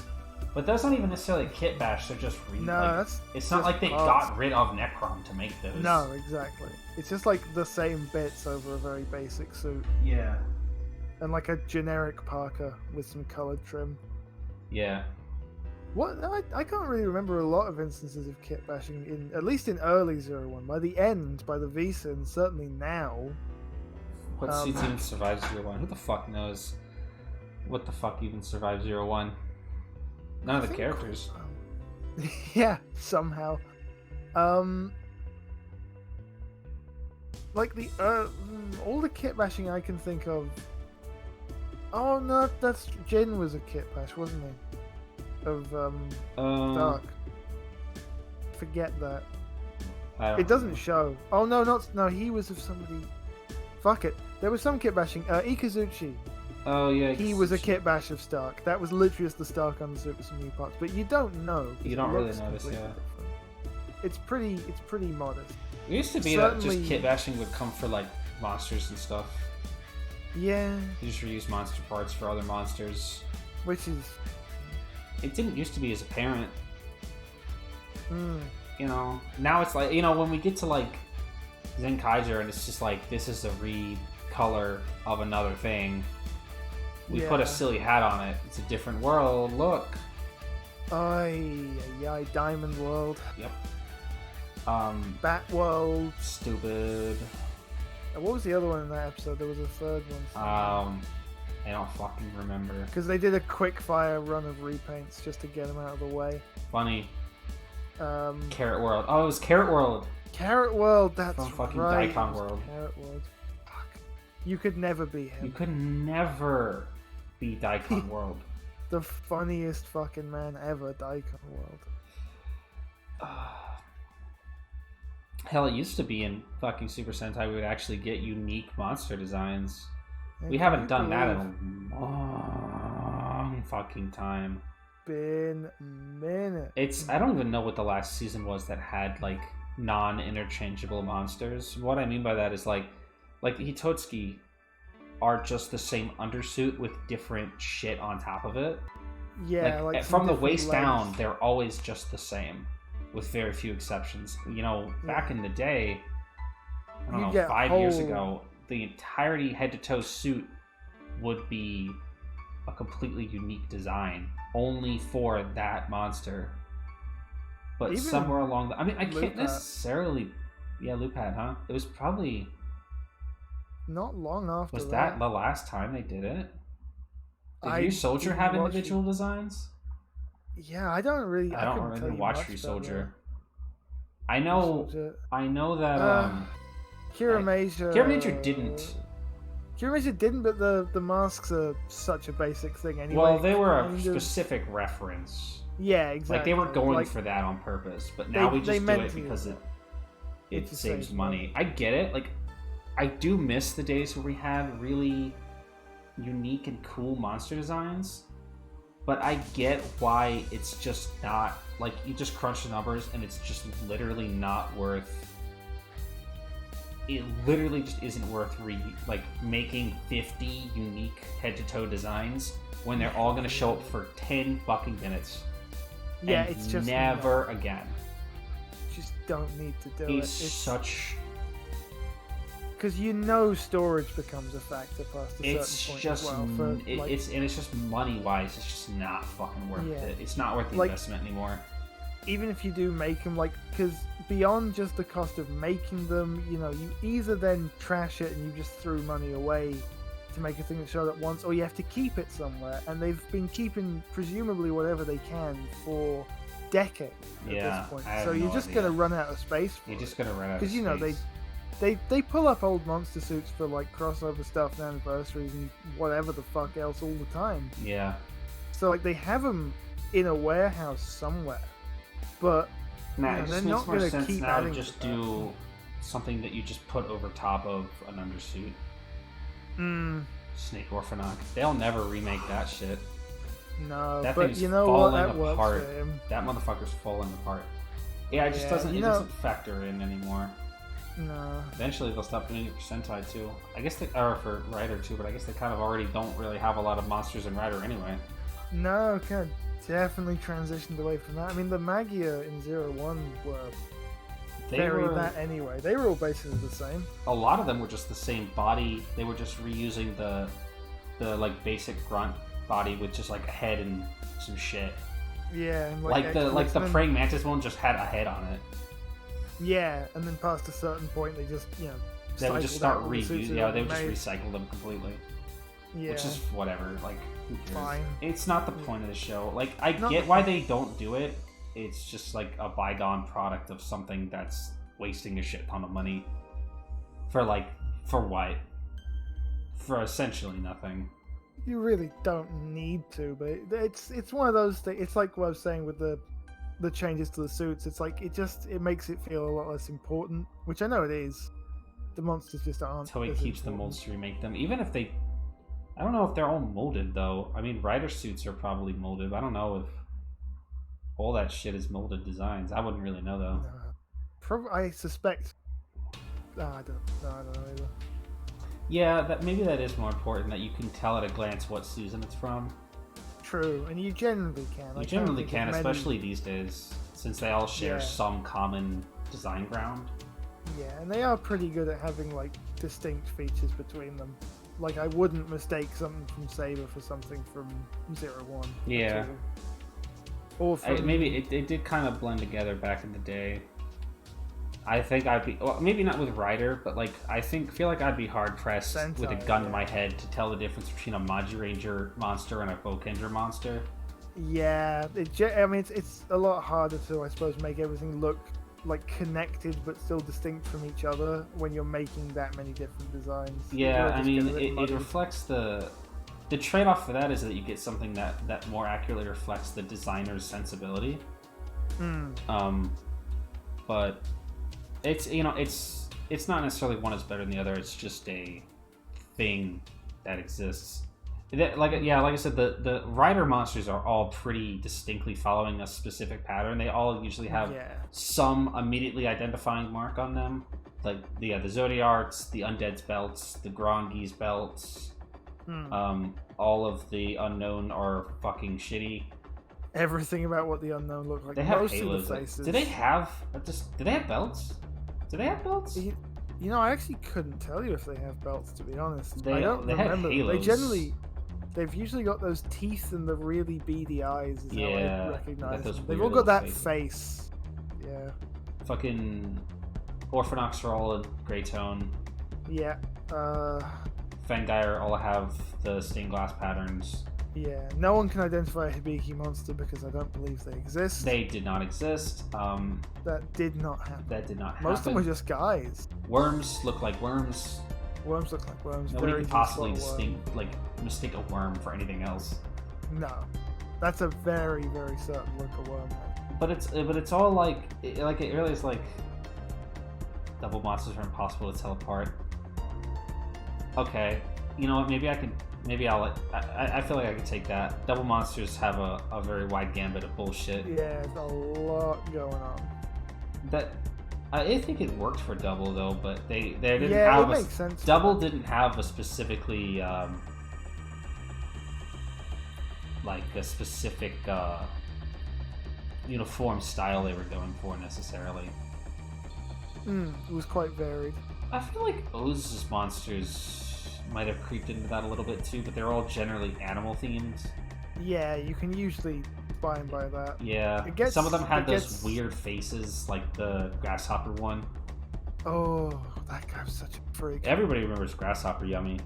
But those aren't even necessarily kit bash; they're just it's not like they got rid of Necrom to make those. No, exactly. It's just the same bits over a very basic suit. Yeah. And a generic parka with some colored trim. Yeah. What? I can't really remember a lot of instances of kit bashing, at least in early 01. By the end, by the V-Sin, certainly now. What suits even survives 01? Who the fuck knows? What the fuck even survives 01? None of the characters. Yeah, somehow. All the kit bashing I can think of. Oh no, Jin was a kit bash, wasn't he? of Stark? Forget that. It doesn't show. Oh no, he was of somebody. Fuck it. There was some kit bashing. Ikazuchi. Oh yeah. He was a kit bash of Stark. That was literally just the Stark on the suit with some new parts. But you don't know. You don't really notice, yeah. Different. It's pretty modest. It used to be that just kit bashing would come for like monsters and stuff. Yeah. You just reuse monster parts for other monsters. Which is. It didn't used to be as apparent. Mm. You know, now it's like, you know, when we get to like Zenkaiser and it's just like, this is a recolor of another thing. We put a silly hat on it. It's a different world. Look. Yeah, Diamond World. Yep. Bat World. Stupid. What was the other one in that episode? There was a third one. I don't fucking remember. Because they did a quick fire run of repaints just to get them out of the way. Funny. Carrot World. Oh, it was Carrot World. Carrot World, that's from fucking right. Daikon World. Carrot World. Fuck. You could never be him. You could never be Daikon World. The funniest fucking man ever, Daikon World. Hell, it used to be in fucking Super Sentai we would actually get unique monster designs. We haven't done that in a long fucking time. Been a minute. I don't even know what the last season was that had like non-interchangeable monsters. What I mean by that is like the Hitotsuki are just the same undersuit with different shit on top of it. Yeah, like from the waist down, they're always just the same, with very few exceptions. You know, back in the day, I don't know, 5 years ago, the entirety head-to-toe suit would be a completely unique design, only for that monster. But even somewhere along the... I mean, I can't necessarily... Yeah, Lupat, huh? It was probably... Not long after Was that the last time they did it? Did Ryu Soldier have individual designs? Yeah, I don't really watch Ryu Soldier. I know that Kira Major didn't. Kira Major didn't, but the masks are such a basic thing anyway. Well, they were a specific reference. Yeah, exactly. Like they were going for that on purpose, but now we just do it because it saves money. I get it. Like, I do miss the days where we had really unique and cool monster designs, but I get why it's just not, like, you just crunch the numbers and it's just literally not worth, it literally just isn't worth making 50 unique head-to-toe designs when they're all going to show up for 10 fucking minutes. Yeah, and it's just never again. Just don't need to do it. It's such... Because storage becomes a factor past a certain point as well. It's just money-wise, it's just not fucking worth it. It's not worth the investment anymore. Even if you do make them, because beyond just the cost of making them, you either then trash it and you just threw money away to make a thing that showed up once, or you have to keep it somewhere. And they've been keeping, presumably, whatever they can for decades at this point. So you're just going to run out of space for You're just going to run out of space. Because, They pull up old monster suits for crossover stuff and anniversaries and whatever the fuck else all the time. Yeah. So they have them in a warehouse somewhere, but it just makes more sense now to just do something that you just put over top of an undersuit. Snake Orphanok. They'll never remake that shit. No, that but thing's what? That falling works apart. for him. That motherfucker's falling apart. Yeah, it just doesn't. It doesn't factor in anymore. No. Eventually they'll stop doing it for Sentai too. I guess or for Rider too, but I guess they kind of already don't really have a lot of monsters in Rider anyway. No, kind of definitely transitioned away from that. I mean, the Magia in 01 were that anyway. They were all basically the same. A lot of them were just the same body. They were just reusing the basic grunt body with just a head and some shit. Yeah, and the praying mantis one just had a head on it. Yeah, and then past a certain point, they just, they would just start reusing. Yeah, they would just recycle them completely. Yeah. Which is whatever. Who cares? Fine. It's not the point of the show. I get why they don't do it. It's just a bygone product of something that's wasting a shit ton of money. For what? For essentially nothing. You really don't need to, but it's one of those things. It's like what I was saying with the changes to the suits. It's like it makes it feel a lot less important, which I know it is. The monsters just aren't. That's how he keeps the molds to remake them, even if they. I don't know if they're all molded though. I mean, rider suits are probably molded. I don't know if all that shit is molded designs. I wouldn't really know though. I suspect. I don't know either. Yeah, maybe that is more important, that you can tell at a glance what season it's from. True, and you generally can. You generally can, especially these days, since they all share some common design ground. Yeah, and they are pretty good at having like distinct features between them. Like, I wouldn't mistake something from Saber for something from 01. Yeah. Or from... maybe it did kind of blend together back in the day. I think I'd be, well, maybe not with Rider, but like feel like I'd be hard pressed with a gun to my head to tell the difference between a Magi Ranger monster and a Bowkender monster. Yeah, I mean it's a lot harder to, I suppose, make everything look like connected but still distinct from each other when you're making that many different designs. Yeah, I mean it reflects the trade-off for that is that you get something that more accurately reflects the designer's sensibility. But it's it's not necessarily one is better than the other. It's just a thing that exists. Like I said, the rider monsters are all pretty distinctly following a specific pattern. They all usually have some immediately identifying mark on them. Like the Zodiarts, the Undead's belts, the Grongi's belts. All of the unknown are fucking shitty. Everything about what the unknown look like. They have halos. Do they have belts? Do they have belts? You know, I actually couldn't tell you if they have belts, to be honest. I don't remember. They've usually got those teeth and the really beady eyes. Is how I recognize them. They've all got that face. Yeah. Fucking Orphanox are all in gray tone. Yeah. Fangire all have the stained glass patterns. Yeah, no one can identify a Hibiki monster because I don't believe they exist. They did not exist. That did not happen. Most of them were just guys. Worms look like worms. Worms look like worms. Nobody could possibly mistake a worm for anything else. No, that's a very, very certain look of worm. But it's all like it really is like double monsters are impossible to tell apart. Okay, you know what? Maybe I feel like I can take that. Double monsters have a very wide gambit of bullshit. Yeah, there's a lot going on. I think it worked for Double though, but they didn't have. Yeah, it makes sense. Double didn't have a specifically uniform style they were going for necessarily. It was quite varied. I feel like O's monsters might have creeped into that a little bit too, but they're all generally animal themed. Yeah, you can usually by that. Yeah, some of them had those weird faces, like the Grasshopper one. Oh, that guy was such a freak. Everybody remembers Grasshopper Yummy.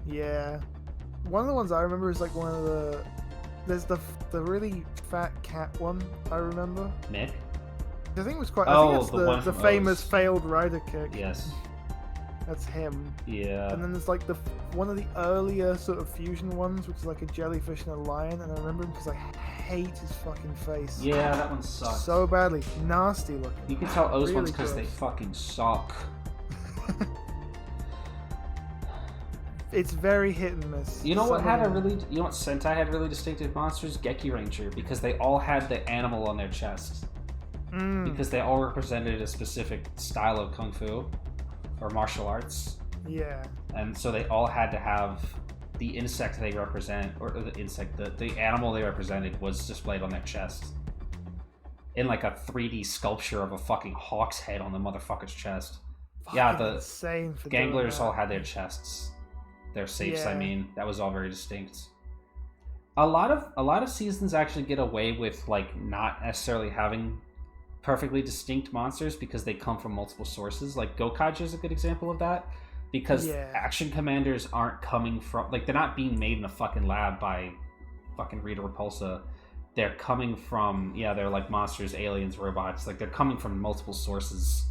Yeah, one of the ones I remember is like one of the. There's the really fat cat one I remember. Mick. I think it was quite. I think it's the famous O's. Failed rider kick. Yes. That's him. Yeah. And then there's like one of the earlier sort of fusion ones, which is like a jellyfish and a lion, and I remember him because I hate his fucking face. Yeah, that one sucks. So badly. Nasty looking. You can tell O's really ones because they fucking suck. It's very hit and miss. You know what Sentai had really distinctive monsters? Geki Ranger, because they all had the animal on their chest. Because they all represented a specific style of kung fu or martial arts. Yeah. And so they all had to have the insect they represent, or the animal they represented was displayed on their chest. In like a 3D sculpture of a fucking hawk's head on the motherfucker's chest. Yeah, the Ganglers all had their chests. Their safes, I mean. That was all very distinct. A lot of seasons actually get away with like not necessarily having perfectly distinct monsters because they come from multiple sources. Like Gokaiger is a good example of that, because action commanders aren't coming from, like, they're not being made in a fucking lab by fucking Rita Repulsa. They're coming from, they're like monsters, aliens, robots. Like, they're coming from multiple sources.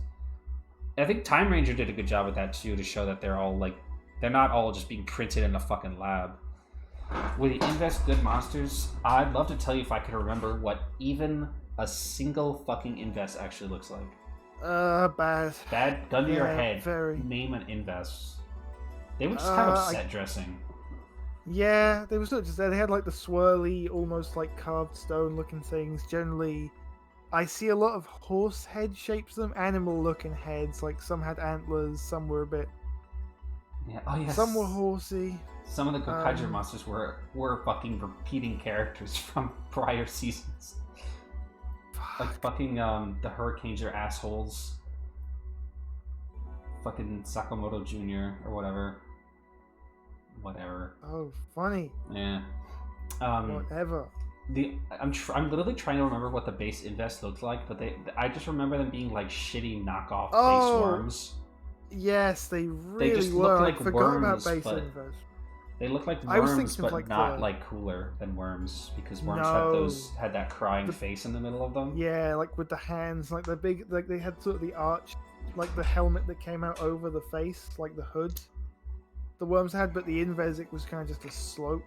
I think Time Ranger did a good job with that too, to show that they're all like, they're not all just being printed in a fucking lab. Will you invest good monsters? I'd love to tell you if I could remember what even a single fucking invest actually looks like. Bad. Bad? Gun to your head. Very. Name an invest. They were just kind of set dressing. Yeah, they were sort of just there. They had like the swirly, almost like carved stone looking things. Generally, I see a lot of horse head shapes to them, animal looking heads. Like some had antlers, some were a bit. Yeah. Oh yes. Some were horsey. Some of the Gokaiger monsters were fucking repeating characters from prior seasons. Like fucking the Hurricanes are assholes. Fucking Sakamoto Jr. or whatever. Whatever. Oh, funny. Yeah. Whatever. I'm literally trying to remember what the base invest looked like, but I just remember them being like shitty knockoff base worms. Yes, they really they just were. Look like I forgot worms, about base but invest. they look like worms, but like not like cooler than worms because worms had that crying face in the middle of them. Yeah, like with the hands, like the big, like they had sort of the arch, like the helmet that came out over the face, like the hood. The worms had, but the Inves was kind of just a slope.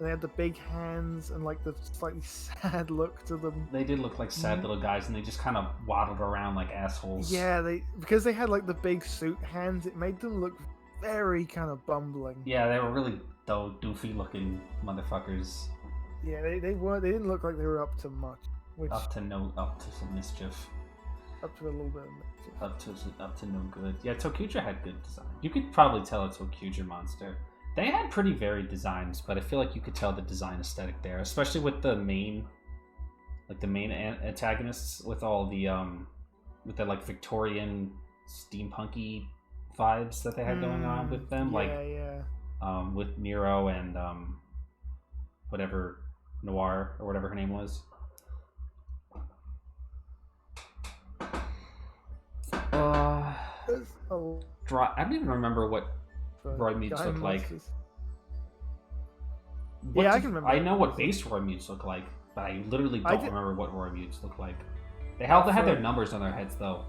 And they had the big hands and like the slightly sad look to them. They did look like sad little guys, and they just kind of waddled around like assholes. Yeah, because they had like the big suit hands, it made them look very kind of bumbling. Yeah, they were really doofy looking motherfuckers. Yeah, they didn't look like they were up to much. Up to some mischief. Up to a little bit of mischief. Up to no good. Yeah, Tokuja had good design. You could probably tell a Tokuja monster. They had pretty varied designs, but I feel like you could tell the design aesthetic there, especially with the main antagonists with all the with the like Victorian steampunky vibes that they had going on with them, with Nero and whatever Noir or whatever her name was. I don't even remember what Roy Mutes look like. I can remember. I know what base Roy Mutes look like, but I literally don't remember what Roy Mutes look like. They had their numbers on their heads though.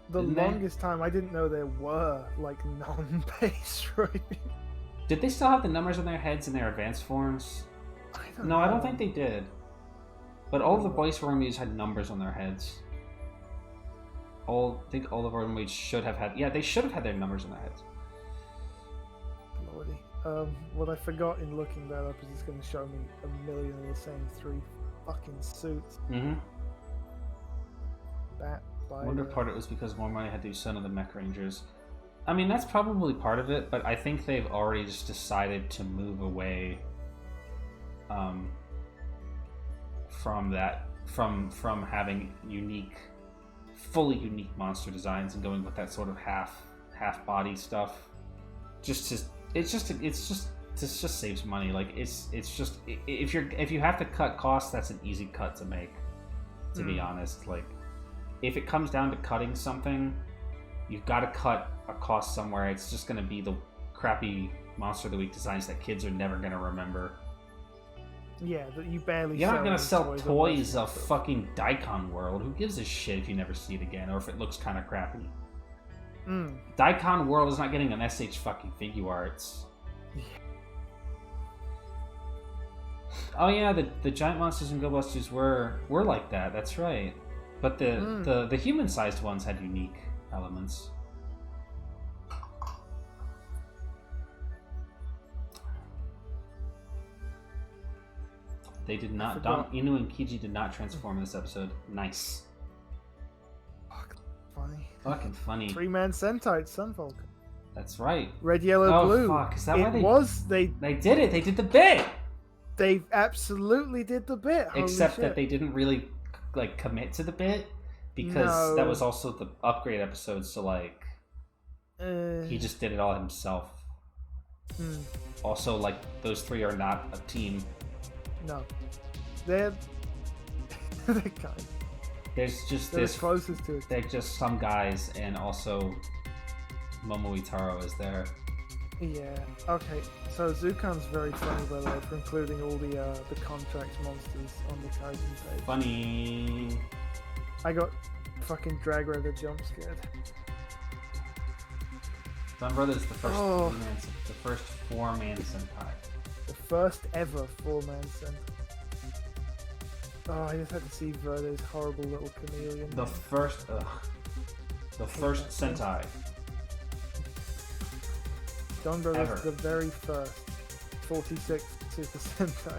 The longest time I didn't know there were like non-base Roy Mutes. Did they still have the numbers on their heads in their advanced forms? I don't think they did. But all of the base Roy Mutes had numbers on their heads. I think all of our mates should have had. Yeah, they should have had their numbers on their heads. Lordy. What I forgot in looking that up is it's going to show me a million of the same 3 fucking suits. Mm-hmm. Bat, I wonder if part of it was because more money had to do Son of the Mech Rangers. I mean, that's probably part of it, but I think they've already just decided to move away from that, from having fully unique monster designs and going with that sort of half body stuff. It just saves money. Like it's just if you have to cut costs, that's an easy cut to make. To be honest, like if it comes down to cutting something, you've got to cut a cost somewhere. It's just going to be the crappy Monster of the Week designs that kids are never going to remember. Yeah, that you barely. You're not gonna sell toys of fucking Daikon World. Who gives a shit if you never see it again, or if it looks kind of crappy? Daikon World is not getting an SH fucking Figure Arts. Yeah. Oh yeah, the giant monsters in Go Busters were like that. That's right. But the human-sized ones had unique elements. They did not. Inu and Kiji did not transform in this episode. Nice. Fucking funny. 3-man Sentai Sunfolk. That's right. Red, yellow, blue. Fuck. Is that why they did it? They did the bit. They absolutely did the bit. Except that they didn't really like commit to the bit because that was also the upgrade episode. So like, he just did it all himself. Also, like those 3 are not a team. No, they're kind. There's just they're closest to it. They're just some guys, and also Momo Itaro is there. Yeah. Okay. So Zukon's very funny, by the way, for including all the contract monsters on the Kaizen page. Funny. I got fucking drag racer jump scared. Donbrothers is the first 4-man Sentai. The first ever 4-man center. Oh, I just had to see Verde's horrible little chameleon. The first Sentai. Donbrothers, the very first 46 Super Sentai.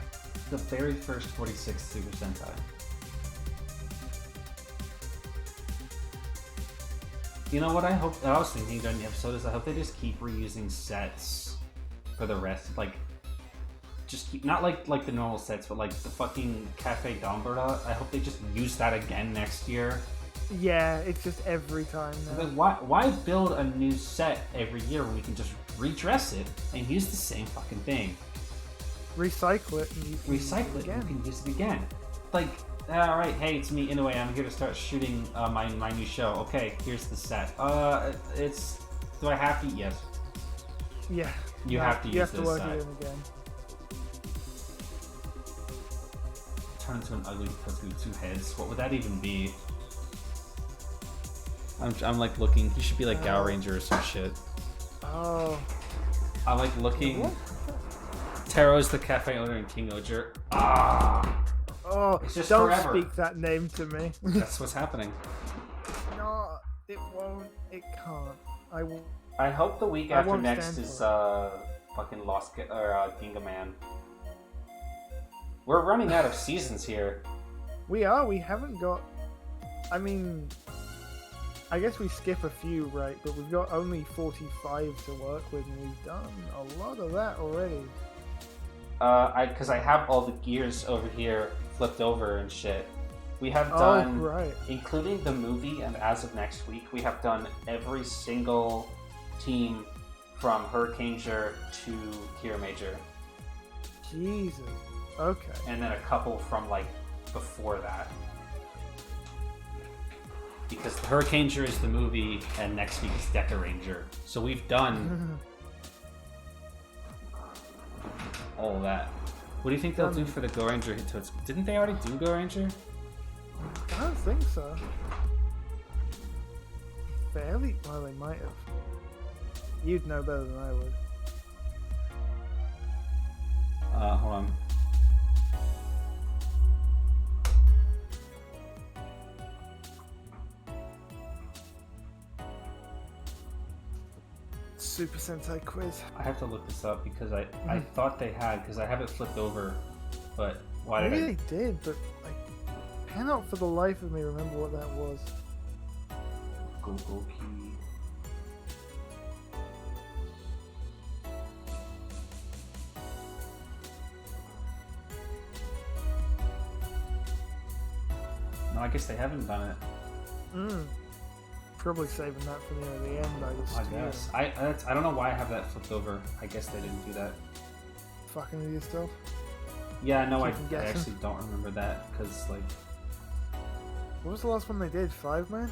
The very first 46 Super Sentai. You know what I was thinking during the episode is I hope they just keep reusing sets for the rest. Like, just keep, not like the normal sets, but like the fucking Cafe Donbrothers. I hope they just use that again next year. Yeah, it's just every time now. Like, why build a new set every year when we can just redress it and use the same fucking thing? Recycle it. And Recycle it and you can use it again. Like, alright, hey, it's me, Inoue. I'm here to start shooting my new show. Okay, here's the set. Do I have to? Yes. Yeah. You have to use this set. You have to work it in again. Turn into an ugly pussy with 2 heads. What would that even be? I'm like looking. He should be like Gao Ranger or some shit. Oh. I'm like looking. What? Taro's the cafe owner and King Oger. Ah. Oh, it's just don't forever. speak that name to me. That's what's happening. No, it won't. It can't. I will. I hope the week after next is fucking Lost or Ginga Man. We're running out of seasons here. We are. We haven't got. I mean, I guess we skip a few, right? But we've got only 45 to work with, and we've done a lot of that already. Because I have all the gears over here flipped over and shit. We have done, right. Including the movie, and as of next week, we have done every single team from Hurricaneger to Kira Major. Jesus. Okay. And then a couple from like before that. Because the Hurricaneger is the movie, and next week is Deca Ranger. So we've done all of that. What do you think they'll do for the Go Ranger Hitotsu? Didn't they already do Go Ranger? I don't think so. Fairly? Well, they might have. You'd know better than I would. Hold on. Super Sentai quiz. I have to look this up because I thought they had, because I have it flipped over, but why did Maybe they did, but I cannot for the life of me remember what that was. Google key. No, I guess they haven't done it. Probably saving that for near the end, I guess. I guess. I don't know why I have that flipped over. I guess they didn't do that. Fucking with your stuff? Yeah, no, I actually don't remember that, because, like... What was the last one they did? 5-man?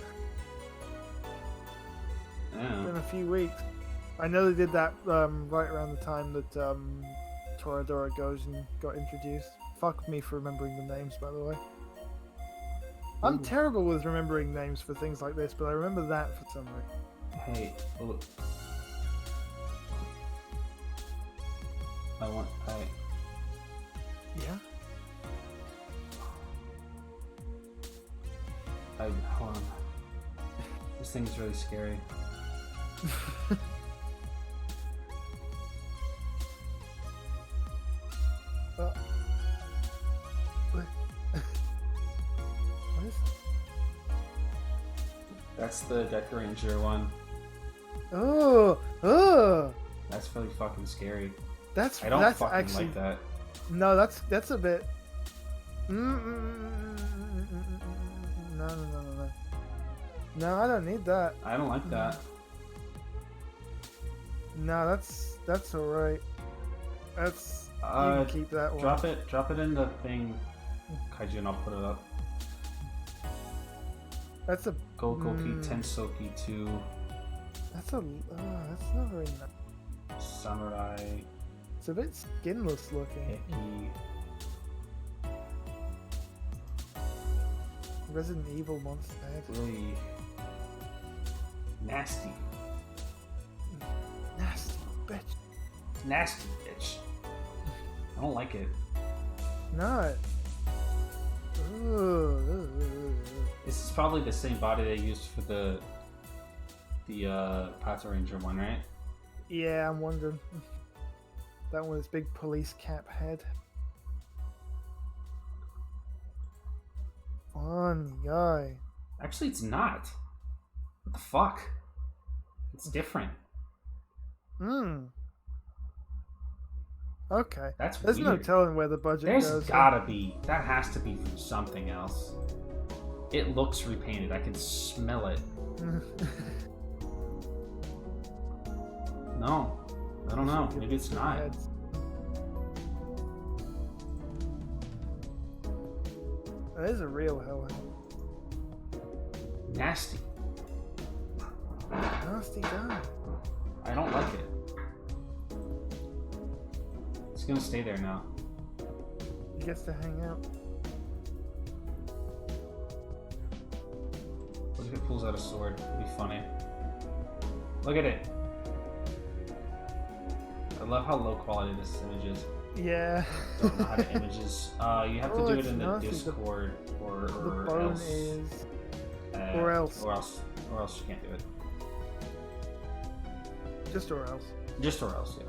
I don't know. It's been a few weeks. I know they did that right around the time that Toradora Gozen got introduced. Fuck me for remembering the names, by the way. I'm terrible with remembering names for things like this, but I remember that for some reason. Hey, look. Yeah? Hold on. This thing's really scary. What is that? That's the Deca Ranger one. Oh! That's really fucking scary. That's I don't fucking actually, like that. No, that's a bit. No. No, I don't need that. I don't like that. No, that's alright. That's you can keep that one. Drop it in the thing, Kaiju, and I'll put it up. That's a Gokoki Tensoki 2. That's not very nice. Samurai. It's a bit skinless looking. Eki. Resident Evil monster head. Really nasty. Nasty bitch. Nasty bitch. I don't like it. No. This is probably the same body they used for the Pato Ranger one, right? Yeah, I'm wondering. That one with its big police cap head. Fun guy. Actually, it's not. What the fuck? It's different. Okay. There's no telling where the budget There's goes. gotta be. That has to be from something else. It looks repainted. I can smell it. No. I don't know. Maybe it's not. That is a real hellhound. Nasty. Nasty guy. I don't like it. It's gonna stay there now. He gets to hang out. What if it pulls out a sword? It'd be funny. Look at it. I love how low quality this image is. Yeah. Don't know how to images. You have to do it in the nasty. Discord or The bone else. is. Or else you can't do it. Just or else. Just or else, yeah.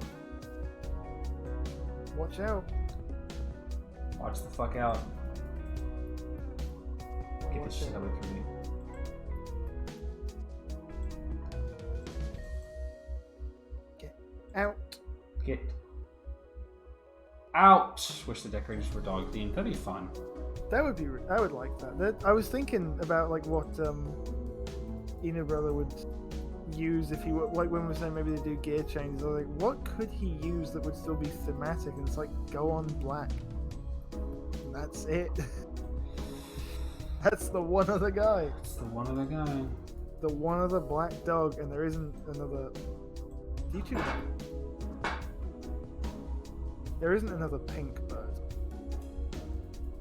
Watch out. Watch the fuck out. Get Watch this shit out. away from me. Get out. Get out! Wish the decorators were dog themed. That'd be fun. That would be. I would like that. I was thinking about like what Eno Brother would use if he were, like when we were saying maybe they do gear changes. I was like, what could he use that would still be thematic? And it's like go on black. And that's it. That's the one other guy. It's the one other guy. The one other black dog, and there isn't another. YouTube. There isn't another pink bird.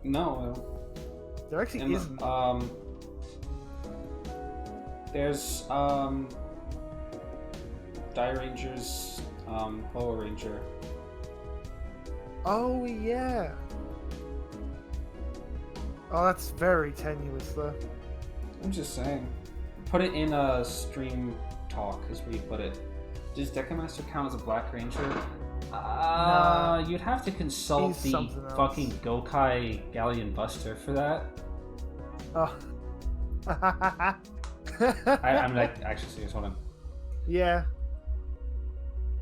No. There actually isn't. There's Dire Ranger's Power Ranger. Oh yeah. Oh, that's very tenuous though. I'm just saying. Put it in a stream talk is where you put it. Does Deckamaster count as a Black Ranger? No. You'd have to consult He's the something else. fucking Gokai Galleon Buster for that. Oh. I'm like actually serious. Hold on. Yeah.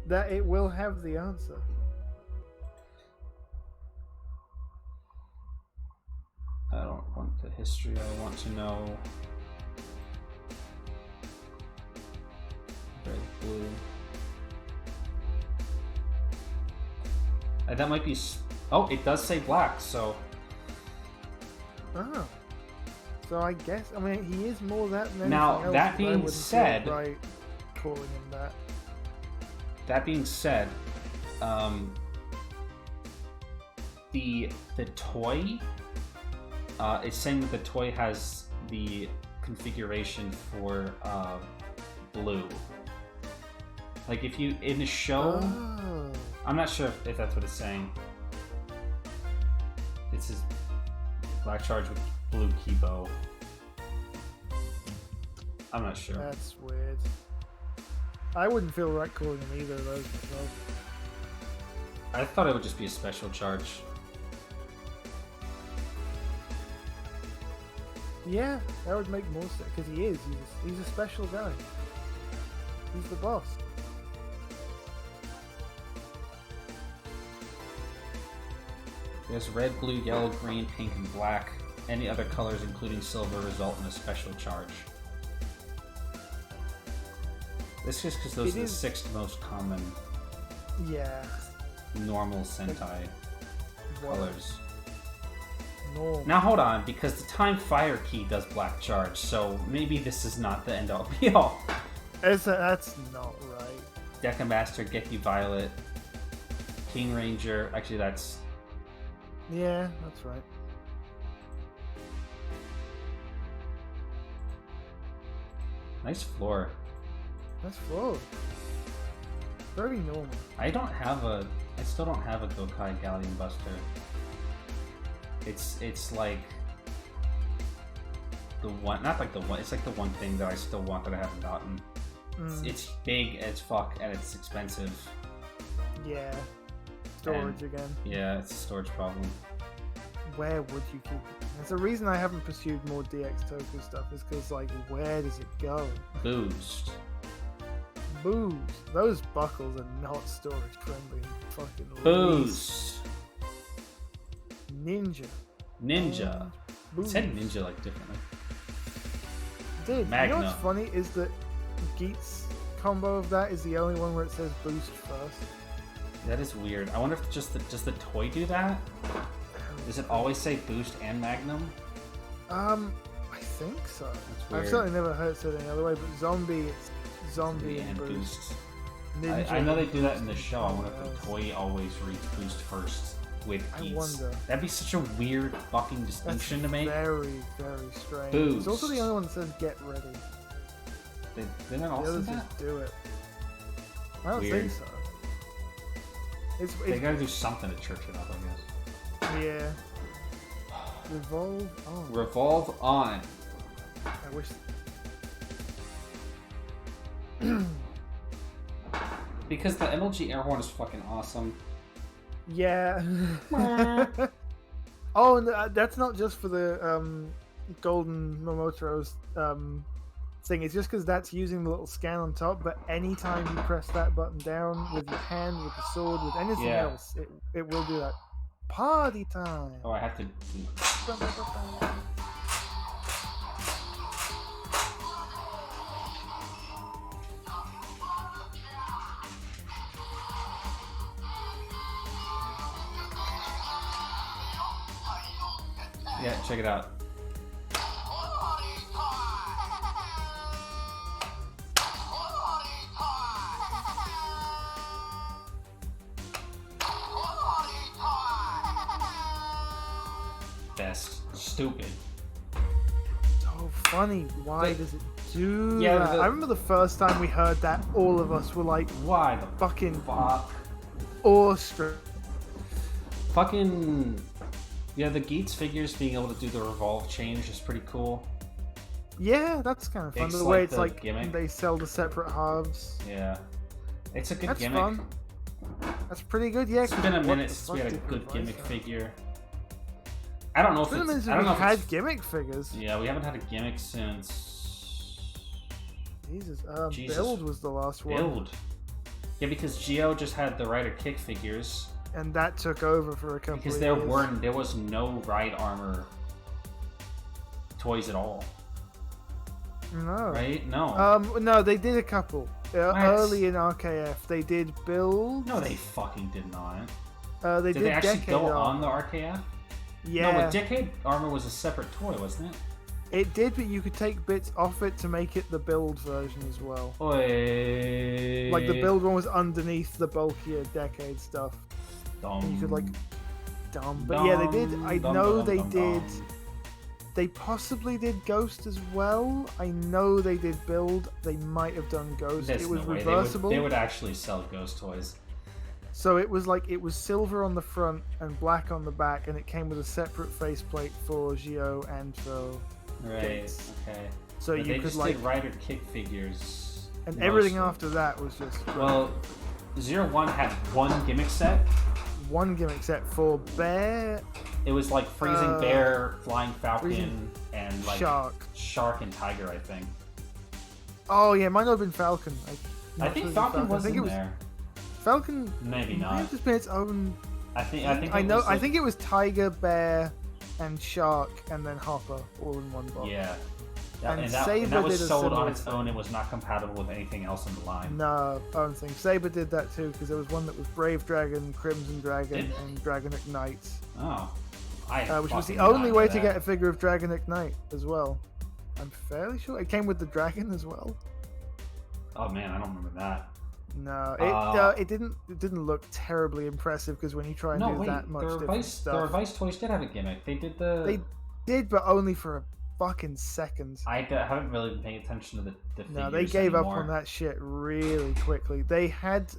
That it will have the answer. I don't want the history. I want to know. Red, blue. That might be. Oh, it does say black. So. Oh. So I guess he is more that than Now, anything else, that but I being wouldn't feel said- right calling him that. That being said, the toy is saying that the toy has the configuration for blue. Like if you in the show, Oh. I'm not sure if that's what it's saying. It says black charge with blue keybow. I'm not sure. That's weird. I wouldn't feel right calling him either of those myself. I thought it would just be a special charge. Yeah, that would make more sense because he is. He's a special guy. He's the boss. There's red, blue, yellow, green, pink, and black. Any other colors, including silver, result in a special charge. This is because those It are the is- 6th most common Yeah. normal Sentai colors. No. Now hold on, because the Time Fire Key does black charge, so maybe this is not the end-all be-all. That's not right. Deckamaster, Geki Violet, King Ranger. Actually, that's Yeah, that's right. nice floor. That's flow. Very normal. I still don't have a Gokai Galleon Buster. It's like the one, not like the one. It's like the one thing that I still want that I haven't gotten. It's big as fuck and it's expensive. Yeah. Storage again. Yeah, it's a storage problem. Where would you keep it? There's a reason I haven't pursued more DX Toku stuff is because, like, where does it go? Boost. Those buckles are not storage friendly. Fucking Boost. Ninja. It said ninja like differently. Dude, Magnum. you know what's funny is that Geats combo of that is the only one where it says boost first. That is weird. I wonder if does the toy do that? Does it always say boost and magnum? I think so. That's weird. I've certainly never heard it said any other way, but zombie, it's zombie and boost. I know they do that in the show. I wonder if the toy always reads boost first with Geats. I wonder. That'd be such a weird fucking distinction to make. Very, very strange. Boost. It's also the only one that says get ready. They're not all The others that? just do it. I don't Weird. think so. They gotta do something to church it up, I guess. Yeah. Revolve on. Revolve on. I wish. Because the MLG Airhorn is fucking awesome. Yeah. Oh, and that's not just for the Golden Momotaro's thing. It's just because that's using the little scan on top. But anytime you press that button down with your hand, with the sword, with anything else, it will do that. Party time. Oh, I have to. Yeah, check it out. Best. Stupid. So funny. Why does it do Yeah, that? I remember the first time we heard that, all of us were like, why the fucking fuck? awestruck. Fucking. Yeah, the Geats figures being able to do the revolve change is pretty cool. Yeah, that's kind of fun. It's The way like it's the like gimmick. they sell the separate halves. Yeah. It's a good That's gimmick. fun. That's pretty good. Yeah. It's been a what minute the since fuck we had a did good Revice gimmick have? figure. I don't know if It's been a minute it's. since I don't we know if had it's, gimmick figures. Yeah, we haven't had a gimmick since. Jesus. Jesus. Build was the last one. Build. Yeah, because Geo just had the Rider Kick figures. And that took over for a couple Because of there years. was no Ride Armor toys at all. No. Right? No. No, they did a couple. What? Early in RKF, they did build. No, they fucking did not. They Did did they actually Decade go Armor. on the RKF? Yeah. No, but Decade Armor was a separate toy, wasn't it? It did, but you could take bits off it to make it the build version as well. Oy. Like the build one was underneath the bulkier Decade stuff. And you could like dumb. But yeah, they did. I know they did. They possibly did Ghost as well. I know they did Build. They might have done Ghost. There's it was no way. reversible. They would actually sell Ghost toys. So it was like, it was silver on the front and black on the back, and it came with a separate faceplate for Geo and for Right. Gates. Okay. So But you they could just like, did Rider Kick figures. and everything mostly. after that was just Well, 01 had one gimmick set. one gimmick set for Bear, It was like Freezing Bear, Flying Falcon, Freezing and like Shark. and Tiger, I think. Oh yeah, might not have been Falcon. I think Falcon was I think in it was there. Falcon. Maybe Might not. have just been its own. I think. I think it was Tiger, Bear, and Shark, and then Hopper all in one box. Yeah. And that Saber was did a sold on similar its thing. own. It was not compatible with anything else in the line. No, I don't think Saber did that too, because there was one that was Brave Dragon, Crimson Dragon, Did they? and Dragon Ignite, Oh. which was the fucking only not way know to that. get a figure of Dragon Ignite as well. I'm fairly sure it came with the dragon as well. Oh man, I don't remember that. No, it didn't look terribly impressive, because when you try and No, do wait. that much The different Revice stuff, toys did have a gimmick. They did the. they did, but only for a fucking seconds. I haven't really been paying attention to the figures No, they gave anymore. up on that shit really quickly. They had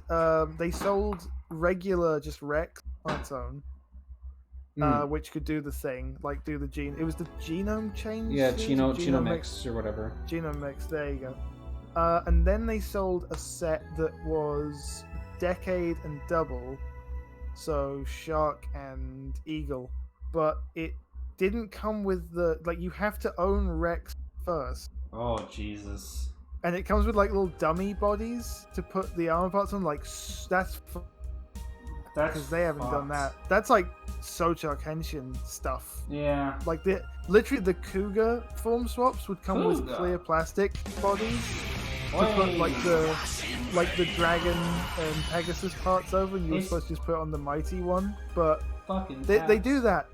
they sold regular just Rex on its own, which could do the thing, like do the gene. It was the genome change. Yeah, genome mix or whatever. Genome mix. There you go. And then they sold a set that was Decade and Double, so Shark and Eagle, but it didn't come with the you have to own Rex first. Oh Jesus! And it comes with like little dummy bodies to put the armor parts on. Like that's because they haven't done that. That's like Sochak Henshin stuff. Yeah. Like literally the Cougar form swaps would come with clear plastic bodies to put like the dragon and Pegasus parts over, and you were supposed to just put it on the mighty one. But they do that.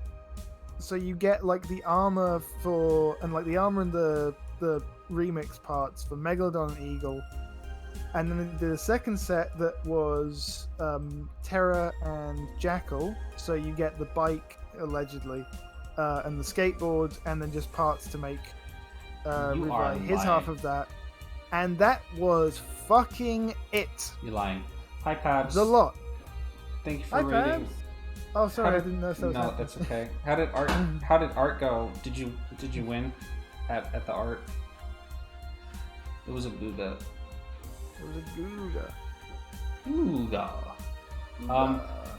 So you get like the armor the armor and the remix parts for Megalodon and Eagle, and then they did a second set that was Terra and Jackal. So you get the bike allegedly, and the skateboard, and then just parts to make his half of that, and that was fucking it. You're lying. Hi Pabs. The lot. Thank you for reading. Pabs. Oh, sorry, I didn't know. No, that's okay. How did art go? Did you win at the art? It was a Googa. It was a Googa.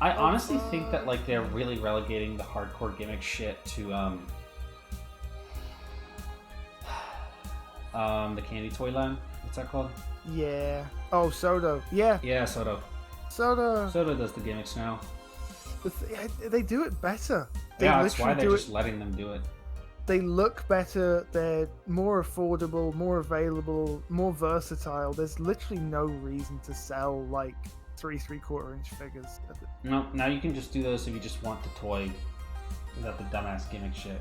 I honestly think that like they're really relegating the hardcore gimmick shit to the candy toy line. What's that called? Yeah. Oh, Soto. Yeah. Yeah, Soto. Soto does the gimmicks now. They do it better. That's why they're just letting them do it. They look better. They're more affordable, more available, more versatile. There's literally no reason to sell like 3/4 inch figures. No, now you can just do those if you just want the toy without the dumbass gimmick shit.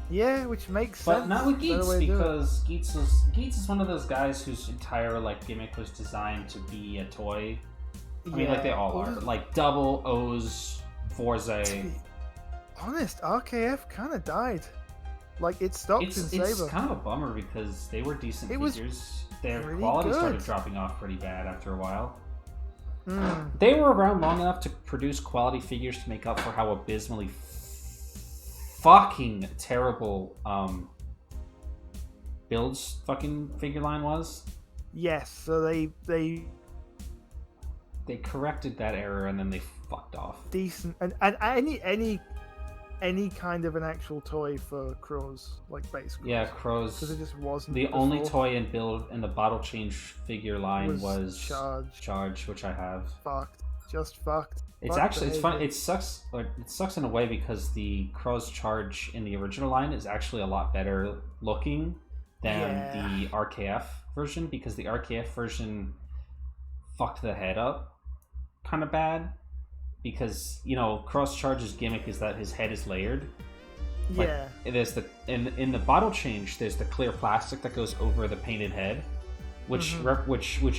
Yeah, which makes sense. But not with Geats, because Geats is one of those guys whose entire like gimmick was designed to be a toy. I mean, like they all are. Like Double, O's, Forza. To be honest, RKF kind of died. Like it stopped in Saber. It's kind of a bummer because they were decent figures. Their quality started dropping off pretty bad after a while. They were around long enough to produce quality figures to make up for how abysmally fucking terrible Build's fucking figure line was. Yes, so they corrected that error and then they fucked off. Decent and any kind of an actual toy for Crows, like base Crows. Yeah, Crows. Because it just wasn't. The only toy in Build in the bottle change figure line was Charge, which I have. Just fucked. It's actually it's fun. It sucks. Like it sucks in a way because the Crows Charge in the original line is actually a lot better looking than the RKF version, because the RKF version fucked the head up kind of bad. Because, you know, Cross Charge's gimmick is that his head is layered. Like, there's in the bottle change, there's the clear plastic that goes over the painted head, which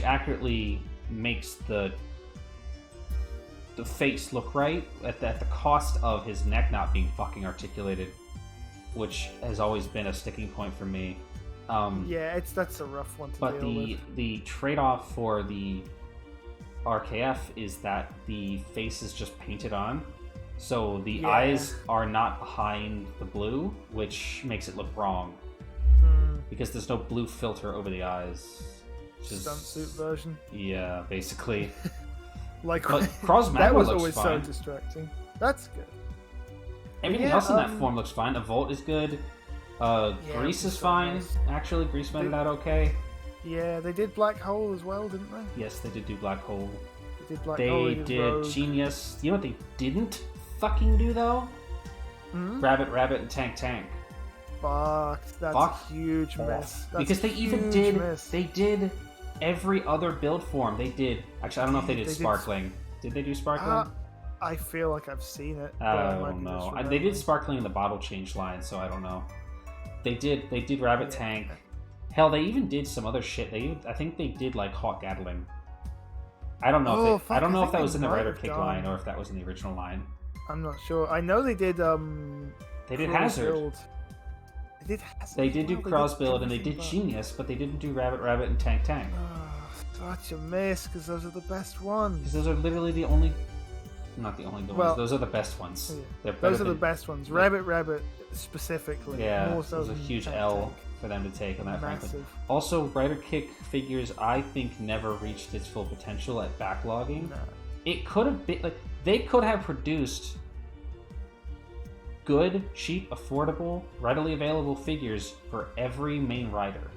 accurately makes the face look right at the cost of his neck not being fucking articulated, which has always been a sticking point for me. That's a rough one to deal with. But the trade-off for the RKF is that the face is just painted on, so the eyes are not behind the blue, which makes it look wrong because there's no blue filter over the eyes. Stunt suit version. Yeah, basically. But Cross Magma that was looks always fine. so distracting. That's good. Everything else in that form looks fine. Volt is good. Grease is fine. Nice. Actually, Grease made it out okay. Yeah, they did Black Hole as well, didn't they? Yes, they did do Black Hole. They did Rogue. Genius. You know what they didn't fucking do, though? Rabbit, and Tank. Fuck, that's a huge mess. Because they did every other build form. They did... Actually, I don't know if they did Sparkling. Did they do Sparkling? I feel like I've seen it. I don't know. They did Sparkling in the bottle change line, so I don't know. They did Rabbit Tank. Hell, they even did some other shit. I think they did like Hawk Gatling. I don't know if that was in the Rider Kick line or if that was in the original line. I'm not sure. I know they did. They did Hazard. They did do cross build and they did Genius, but they didn't do Rabbit Rabbit and Tank Tank. Such a miss, because those are the best ones. Because those are literally the only... Not the only ones, those are the best ones. Yeah. Those are the best ones. Rabbit Rabbit specifically. Yeah, more so it was a huge L for them to take on that, Massive. frankly. Also, Rider Kick figures, I think, never reached its full potential at backlogging. No. It could have been... like, they could have produced good, cheap, affordable, readily available figures for every main rider.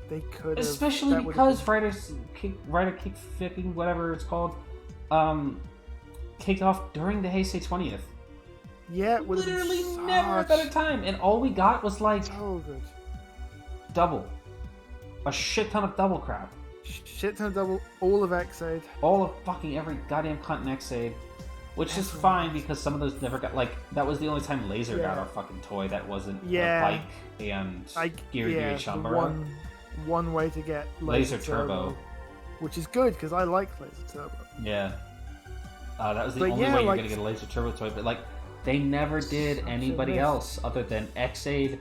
They could have. Especially because Rider Kick ficking, whatever it's called, kicked off during the Heisei 20th. Yeah, it would literally never a better time, and all we got was like so good. Double, a shit ton of double crap. Shit ton of double, all of X-Aid. All of fucking every goddamn cunt in X-Aid. Which is fine because some of those never got, like, that was the only time Laser got a fucking toy that wasn't a bike and Geary Chambara. One way to get Laser Turbo. Which is good because I like Laser Turbo. Yeah. That was the only way you're going to get a Laser Turbo toy, but, like, they never did anybody else other than X-Aid,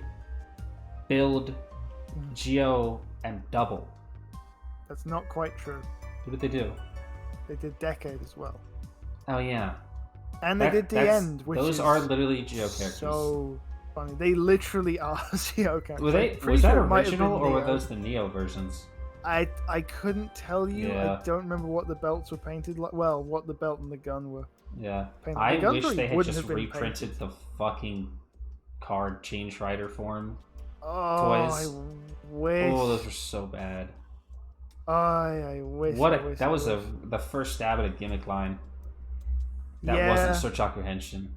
Build, Geo, and Double. That's not quite true. What did they do? They did Decade as well. Oh, yeah. And they did The End, which those are literally Geo characters. So funny. They literally are Geo characters. Was that original, or were those the Neo versions? I couldn't tell you. Yeah. I don't remember what the belts were painted like. Well, what the belt and the gun were. Yeah. Painted. I wish they had just reprinted the fucking card Change Rider form toys. I wish. Oh, those were so bad. I wish. That was the first stab at a gimmick line. That wasn't Sochaku Henshin.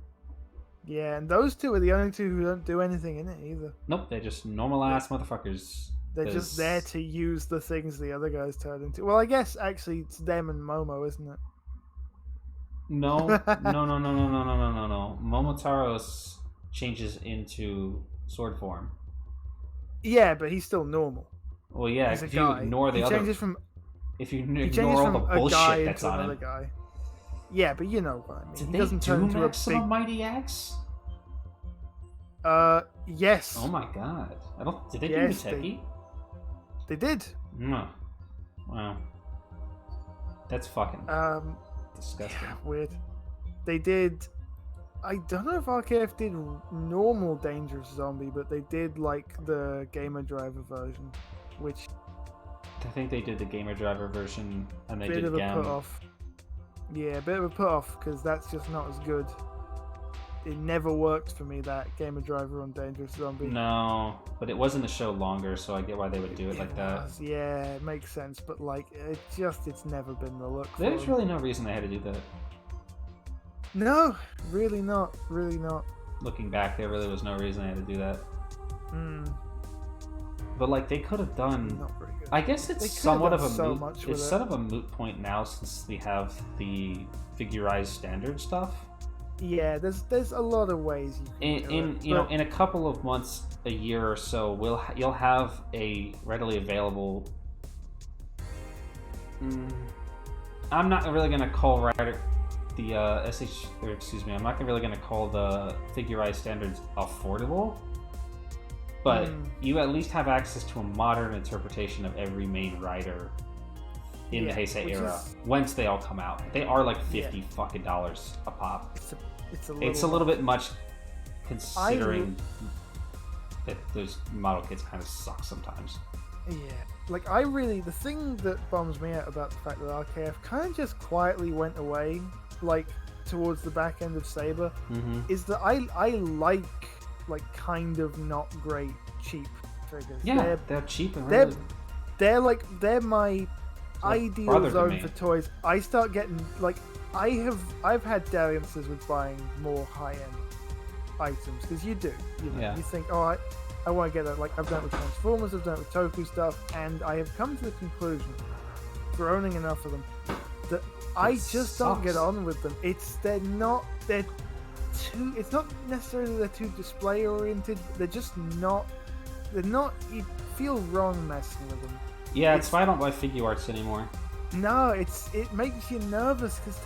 Yeah, and those two are the only two who don't do anything in it either. Nope, they're just normal ass motherfuckers. They're just there to use the things the other guys turn into. Well, I guess actually it's them and Momo, isn't it? No. Momotaro changes into sword form. Yeah, but he's still normal. Well, yeah, if you ignore the other... If you ignore all the bullshit that's on him. Guy. Yeah, but you know what I mean. Did they do Maximum Mighty Axe? Yes. Oh my god. Did they do Muteki? They did. No. Wow. That's fucking disgusting. Yeah, weird. They did... I don't know if RKF did normal Dangerous Zombie, but they did like the Gamer Driver version, which... I think they did the Gamer Driver version, and they did Bit of a Gem. put-off. Yeah, a bit of a put-off, because that's just not as good. It never worked for me, that Gamer Driver on Dangerous Zombie. No, but it was in the show longer, so I get why they would do it like that. Yeah, it makes sense, but like, it's never been the look for There's really no reason they had to do that. No, really not. Looking back, there really was no reason they had to do that. But like, they could have done... Not very good. I guess it's somewhat of a moot... It's sort of a moot point now since we have the figurized standard stuff. Yeah, there's a lot of ways you can do it. In a couple of months, a year or so, you'll have a readily available... I'm not really going to call Rider... I'm not really going to call the figurized standards affordable, but you at least have access to a modern interpretation of every main rider in the Heisei era. Once they all come out, they are like $50 fucking dollars a pop. It's a little bit much, considering that those model kits kind of suck sometimes. Yeah, like the thing that bums me out about the fact that RKF kind of just quietly went away, like towards the back end of Saber, is that I like kind of not great cheap figures. Yeah, they're cheap and really... they're my ideal zone for toys. I start getting like I've had dalliances with buying more high end items because you think, oh, I want to get that. Like I've done it with Transformers, I've done it with Toku stuff, and I have come to the conclusion, for owning enough of them, that I just don't get on with them. It's not necessarily they're too display oriented. They're not. You feel wrong messing with them. Yeah, it's why I don't buy figure arts anymore. No, it makes you nervous because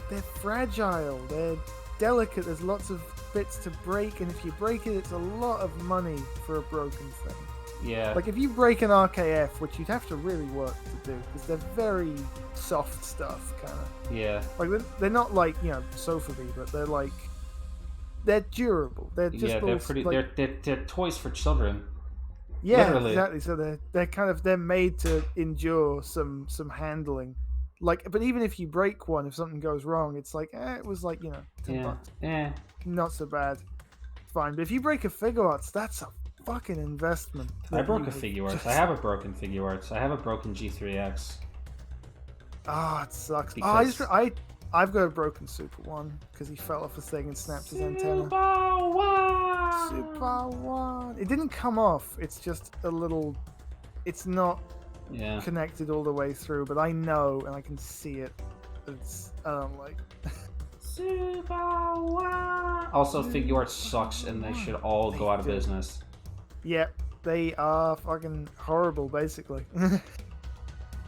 they're fragile. They're delicate. There's lots of bits to break, and if you break it, it's a lot of money for a broken thing. Yeah. Like, if you break an RKF, which you'd have to really work to do, because they're very soft stuff, kind of. Yeah. Like, they're not like, sofa-y, but they're durable. They're just they're pretty. Like, they're toys for children. Yeah, literally. Exactly. So they're made to endure some handling. Like, but even if you break one, if something goes wrong, it's like, it was like, $10. Yeah. Not so bad. Fine. But if you break a Figure Arts, that's a fucking investment. I broke a Figure Arts. I have a broken Figure Arts. I have a broken G3X. It sucks. Because... I've got a broken Super One because he fell off a thing and snapped his antenna. Super One. It didn't come off. It's just a little. It's not connected all the way through, but I know and I can see it. I don't like. Super One. Also, Figure Arts sucks, and they should all go out of business. Yep, they are fucking horrible, basically.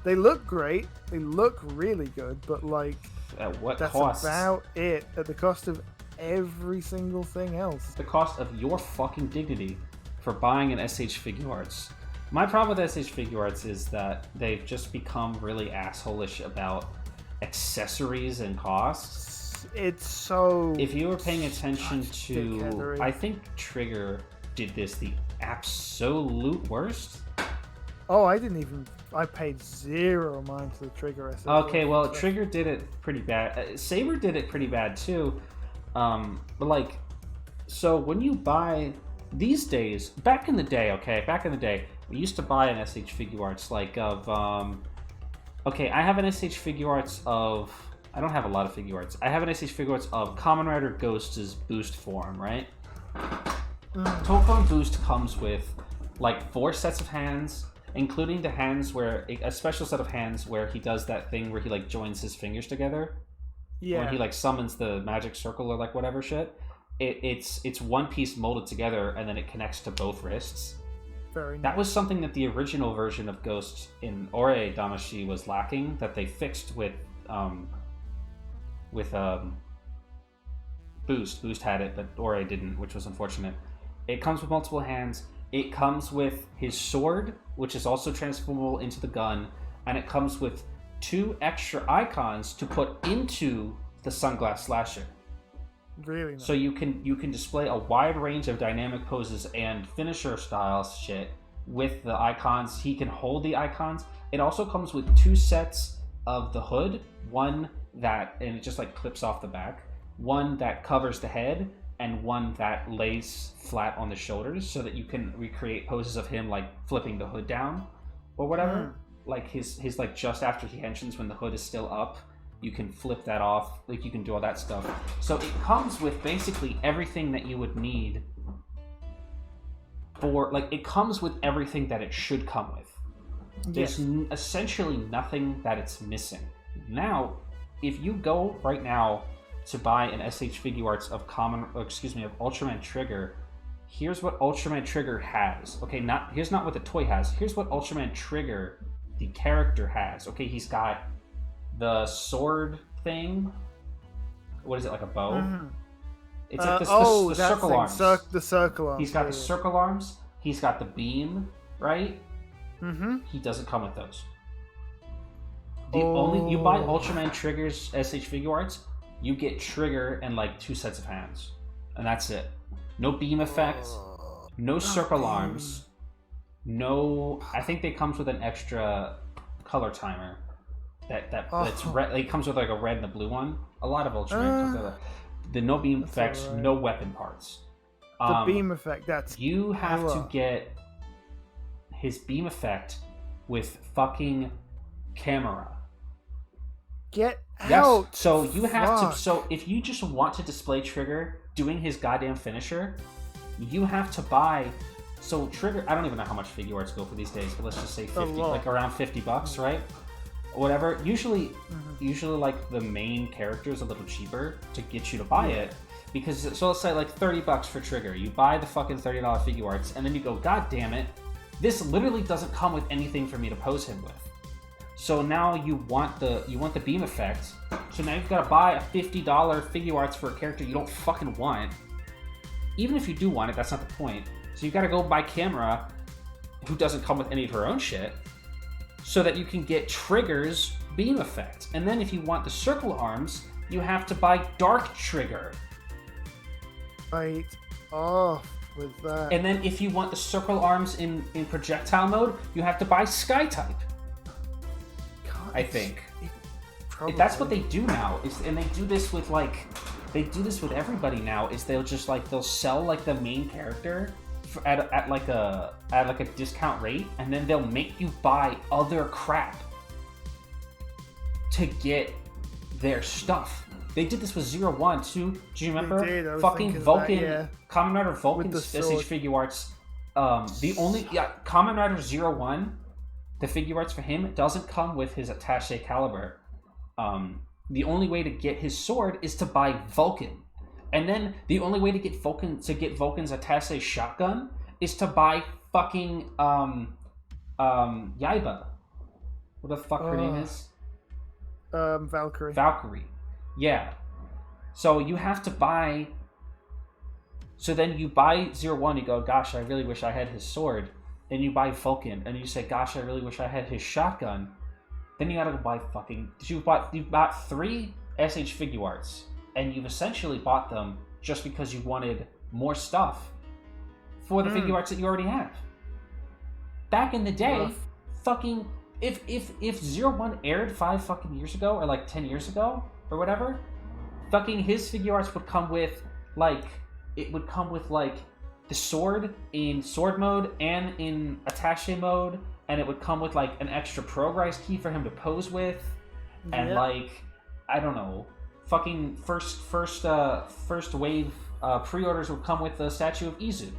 They look great. They look really good, but like. At what that's cost? That's about it. At the cost of every single thing else. The cost of your fucking dignity for buying an SH Figure Arts. My problem with SH Figure Arts is that they've just become really assholish about accessories and costs. It's so... If you were paying attention to... I think Trigger did this the absolute worst. Oh, I paid zero mind to the Trigger SH. Okay, well, Trigger did it pretty bad. Saber did it pretty bad too. But like, so when you buy these days, back in the day, we used to buy an SH Figure Arts like of, okay, I have an SH Figure Arts of, I don't have a lot of Figure Arts. I have an SH Figure Arts of Kamen Rider Ghost's boost form, right? Token Boost comes with like 4 sets of hands, including the hands where, a special set of hands where he does that thing where he like joins his fingers together. Yeah. When he like summons the magic circle or like whatever shit. It's one piece molded together and then it connects to both wrists. Very nice. That was something that the original version of Ghost in Ore Damashi was lacking, that they fixed with Boost. Boost had it, but Ore didn't, which was unfortunate. It comes with multiple hands. It comes with his sword, which is also transformable into the gun, and it comes with 2 extra icons to put into the Sunglass Slasher. Really nice. So you can display a wide range of dynamic poses and finisher style shit with the icons. He can hold the icons. It also comes with 2 sets of the hood, one that, and it just like clips off the back, one that covers the head, and one that lays flat on the shoulders so that you can recreate poses of him like flipping the hood down or whatever. Like his like just after he henshins when the hood is still up, you can flip that off, like you can do all that stuff. So it comes with basically everything that you would need for, like, it comes with everything that it should come with. Yes. There's essentially nothing that it's missing. Now, if you go right now to buy an SH Figure Arts of Ultraman Trigger, here's what Ultraman Trigger has. Okay, here's not what the toy has. Here's what Ultraman Trigger, the character, has. Okay, he's got the sword thing. What is it, like a bow? Mm-hmm. It's like the circle arms. The circle arms. He's got the circle arms. He's got the beam, right? Mm-hmm. He doesn't come with those. You buy Ultraman Trigger's SH Figure Arts, you get Trigger and like 2 sets of hands, and that's it. No beam effect, no circle arms, no. I think they comes with an extra color timer. That's red. It comes with like a red and a blue one. A lot of Ultraman comes with that. The no beam effects, right. No weapon parts. The beam effect. You have to get his beam effect with fucking camera. Get out. Yes. So you have to. So if you just want to display Trigger doing his goddamn finisher, you have to buy. So Trigger, I don't even know how much Figure Arts go for these days, but let's just say 50, like around $50, right? Whatever. Usually like the main character is a little cheaper to get you to buy it, because so let's say like $30 for Trigger. You buy the fucking $30 Figure Arts, and then you go, God damn it, this literally doesn't come with anything for me to pose him with. So now you want the beam effect. So now you've got to buy a $50 Figure Arts for a character you don't fucking want. even if you do want it, that's not the point. So you got to go buy Camera, who doesn't come with any of her own shit, so that you can get Trigger's beam effect. And then if you want the circle arms, you have to buy Dark Trigger. Right. Oh, with that. And then if you want the circle arms in projectile mode, you have to buy Sky type. God, I think. Probably. That's what they do now. And they do this with everybody now. Is they'll sell like the main character at like a discount rate, and then they'll make you buy other crap to get their stuff. They did this with 0-1 too. Do you remember? They did. Fucking Vulcan, that, yeah. Kamen Rider Vulcan's SH figure arts. Kamen Rider 0-1, the figure arts for him doesn't come with his attaché caliber. The only way to get his sword is to buy Vulcan, and then the only way to get Vulcan's attaché shotgun is to buy fucking Yaiba. What the fuck her name is? Valkyrie. Valkyrie. Yeah. So you have to buy. So then you buy 0-1, you go, gosh, I really wish I had his sword. Then you buy Vulcan, and you say, gosh, I really wish I had his shotgun. Then you gotta go buy fucking. You bought 3 SH figure arts, and you've essentially bought them just because you wanted more stuff for the figure arts that you already have. Back in the day, fucking if 0-1 aired 5 fucking years ago, or like 10 years ago, or whatever, fucking his figure arts would come with like the sword in sword mode and in attaché mode, and it would come with like an extra progress key for him to pose with, and like I don't know, fucking first wave pre-orders would come with the statue of Izu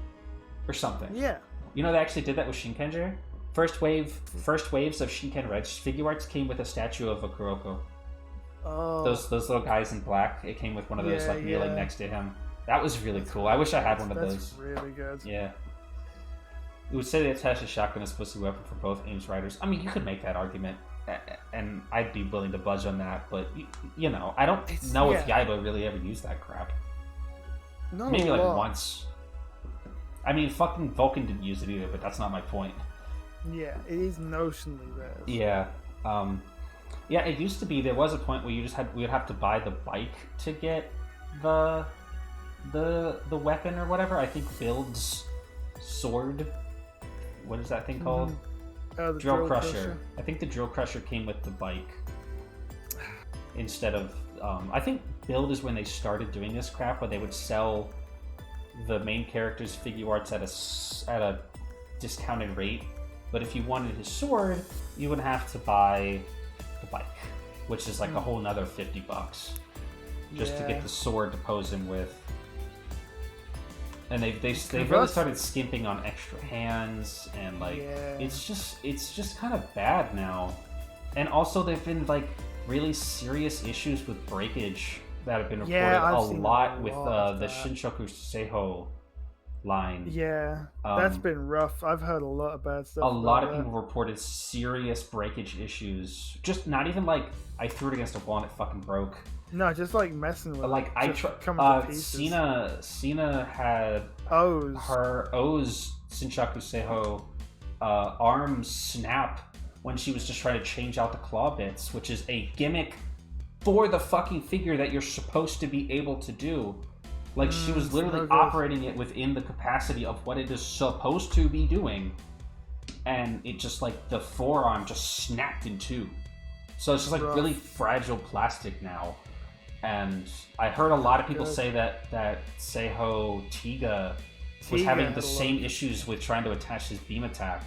or something. Yeah. You know they actually did that with Shinkenger. First waves of Shinken Red figure arts came with a statue of a Kuroko. Oh. Those little guys in black. It came with one of those kneeling next to him. That was really cool. I wish I had one of those. That's really good. Yeah. It would say the attaché shotgun is supposed to be a weapon for both Ames riders. I mean, you could make that argument, and I'd be willing to budge on that. But you know, I don't know if Yaiba really ever used that crap. Maybe like once. I mean, fucking Vulcan didn't use it either, but that's not my point. Yeah, it is notionally there. Yeah. Yeah, it used to be. There was a point where we would have to buy the bike to get the weapon or whatever. I think Build's sword. What is that thing called? The Drill Crusher. I think the Drill Crusher came with the bike instead of. I think Build is when they started doing this crap, where they would sell the main character's figure arts at a discounted rate. But if you wanted his sword, you would have to buy the bike, which is like a whole nother $50 just to get the sword to pose him with. And they really started skimping on extra hands, and like it's just kind of bad now. And also there've been like really serious issues with breakage that have been reported a lot with the Shinshoku Seiho line. Yeah, that's been rough. I've heard a lot of bad stuff. A lot of people reported serious breakage issues. Just not even like I threw it against a wall and it fucking broke. No, just like messing with like it. Cena had O's Shinshoku Seiho arm snap when she was just trying to change out the claw bits, which is a gimmick for the fucking figure that you're supposed to be able to do. Like, she was literally operating it within the capacity of what it is supposed to be doing. And it just, like, the forearm just snapped in two. So it's just, like, really fragile plastic now. And I heard a lot of people say that Seiho Tiga was having the same issues with trying to attach his beam attack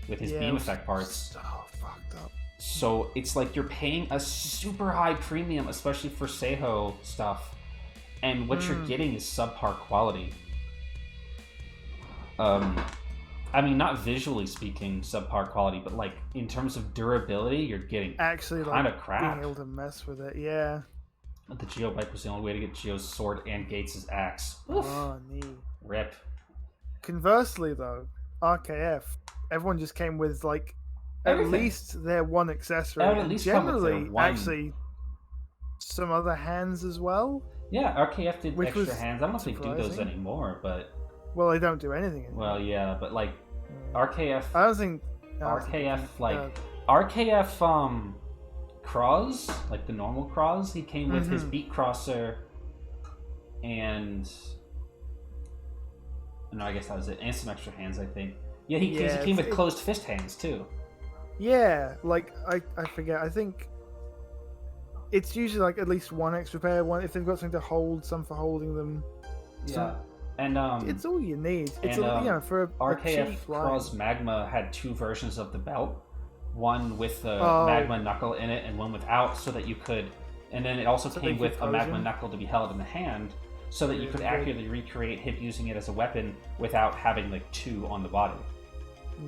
with his beam effect parts. So fucked up. So it's like you're paying a super high premium, especially for Seiho stuff. And what you're getting is subpar quality. I mean, not visually speaking, subpar quality, but like in terms of durability, you're getting actually kind of crap. Being able to mess with it, yeah. The Geo bike was the only way to get Geo's sword and Gates' axe. Oof. Oh, neat. Rip. Conversely, though, RKF, everyone just came with like at least their one accessory. At least generally, come with their one. actually, some other hands as well. Yeah, RKF did Which extra was hands. I don't know if they do those surprising. anymore, but Well, they don't do anything anymore. well, yeah, but like RKF, I don't think RKF Cross, like the normal Cross, he came with his beat crosser, and no, I guess that was it, and some extra hands, I think. Yeah, he came with closed fist hands too. Yeah, like I forget. I think it's usually like at least one extra pair. One if they've got something to hold, some for holding them. Yeah, and it's all you need. It's and, for RKF a cheap Cross line. Magma had two versions of the belt, one with the magma knuckle in it and one without, so that you could. And then it also came with a magma knuckle to be held in the hand, so that you could accurately recreate him using it as a weapon without having like two on the body.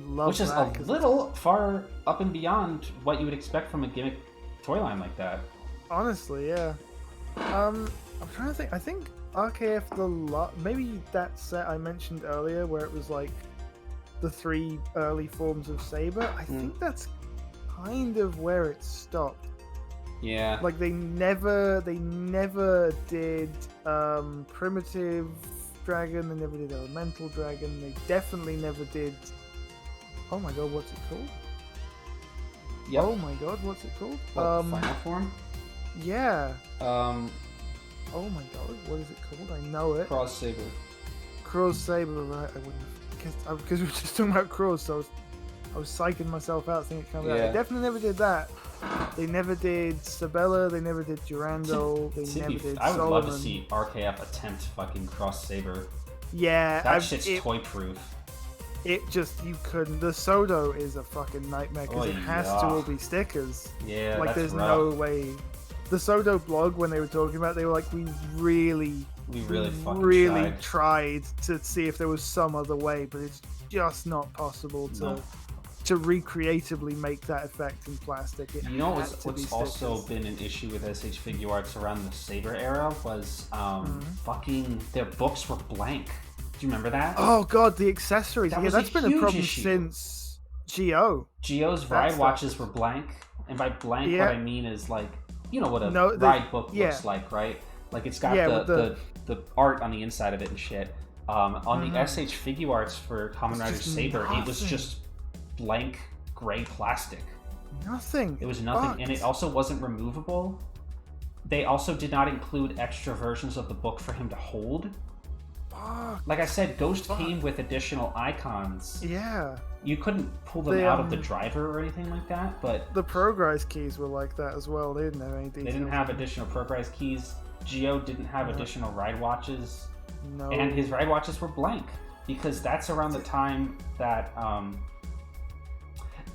Which is a little far up and beyond what you would expect from a gimmick toy line like that. Honestly, yeah. I'm trying to think. I think RKF maybe that set I mentioned earlier, where it was like the 3 early forms of Saber. I think that's kind of where it stopped. Yeah. Like they never did primitive dragon. They never did elemental dragon. They definitely never did. Oh my god, what's it called? Yep. Oh my god, what's it called? Final form? Yeah. Oh my god, what is it called? I know it. Cross Saber. Cross Saber, right? I wouldn't because we were just talking about Cross, so I was psyching myself out thinking it came out. They definitely never did that. They never did Sabella, they never did Durandal, they never did I would Solomon. love to see RKF attempt fucking Cross Saber. Yeah. That shit's toy proof. It just, you couldn't. The Sodo is a fucking nightmare because it has to all be stickers. Yeah, like that's there's rough. no way. The Sodo blog, when they were talking about it, they were like, we really tried to see if there was some other way, but it's just not possible to recreatively make that effect in plastic. You know what's also been an issue with SH Figure Arts around the Saber era was fucking their books were blank. Do you remember that? Oh god, the accessories. That's been a problem since Geo. Geo's ride watches were blank, and by blank what I mean is like, you know what a ride book looks like, right? Like it's got the art on the inside of it and shit. On the SH Figure Arts for Kamen Rider Saber, it was just blank gray plastic. Nothing. It was nothing, and it also wasn't removable. They also did not include extra versions of the book for him to hold. Like I said, Ghost came with additional icons. Yeah. You couldn't pull them out of the driver or anything like that, but... The Progrise keys were like that as well. They didn't have any details. They didn't have additional Progrise keys. Geo didn't have additional ride watches. No. And his ride watches were blank, because that's around the time that...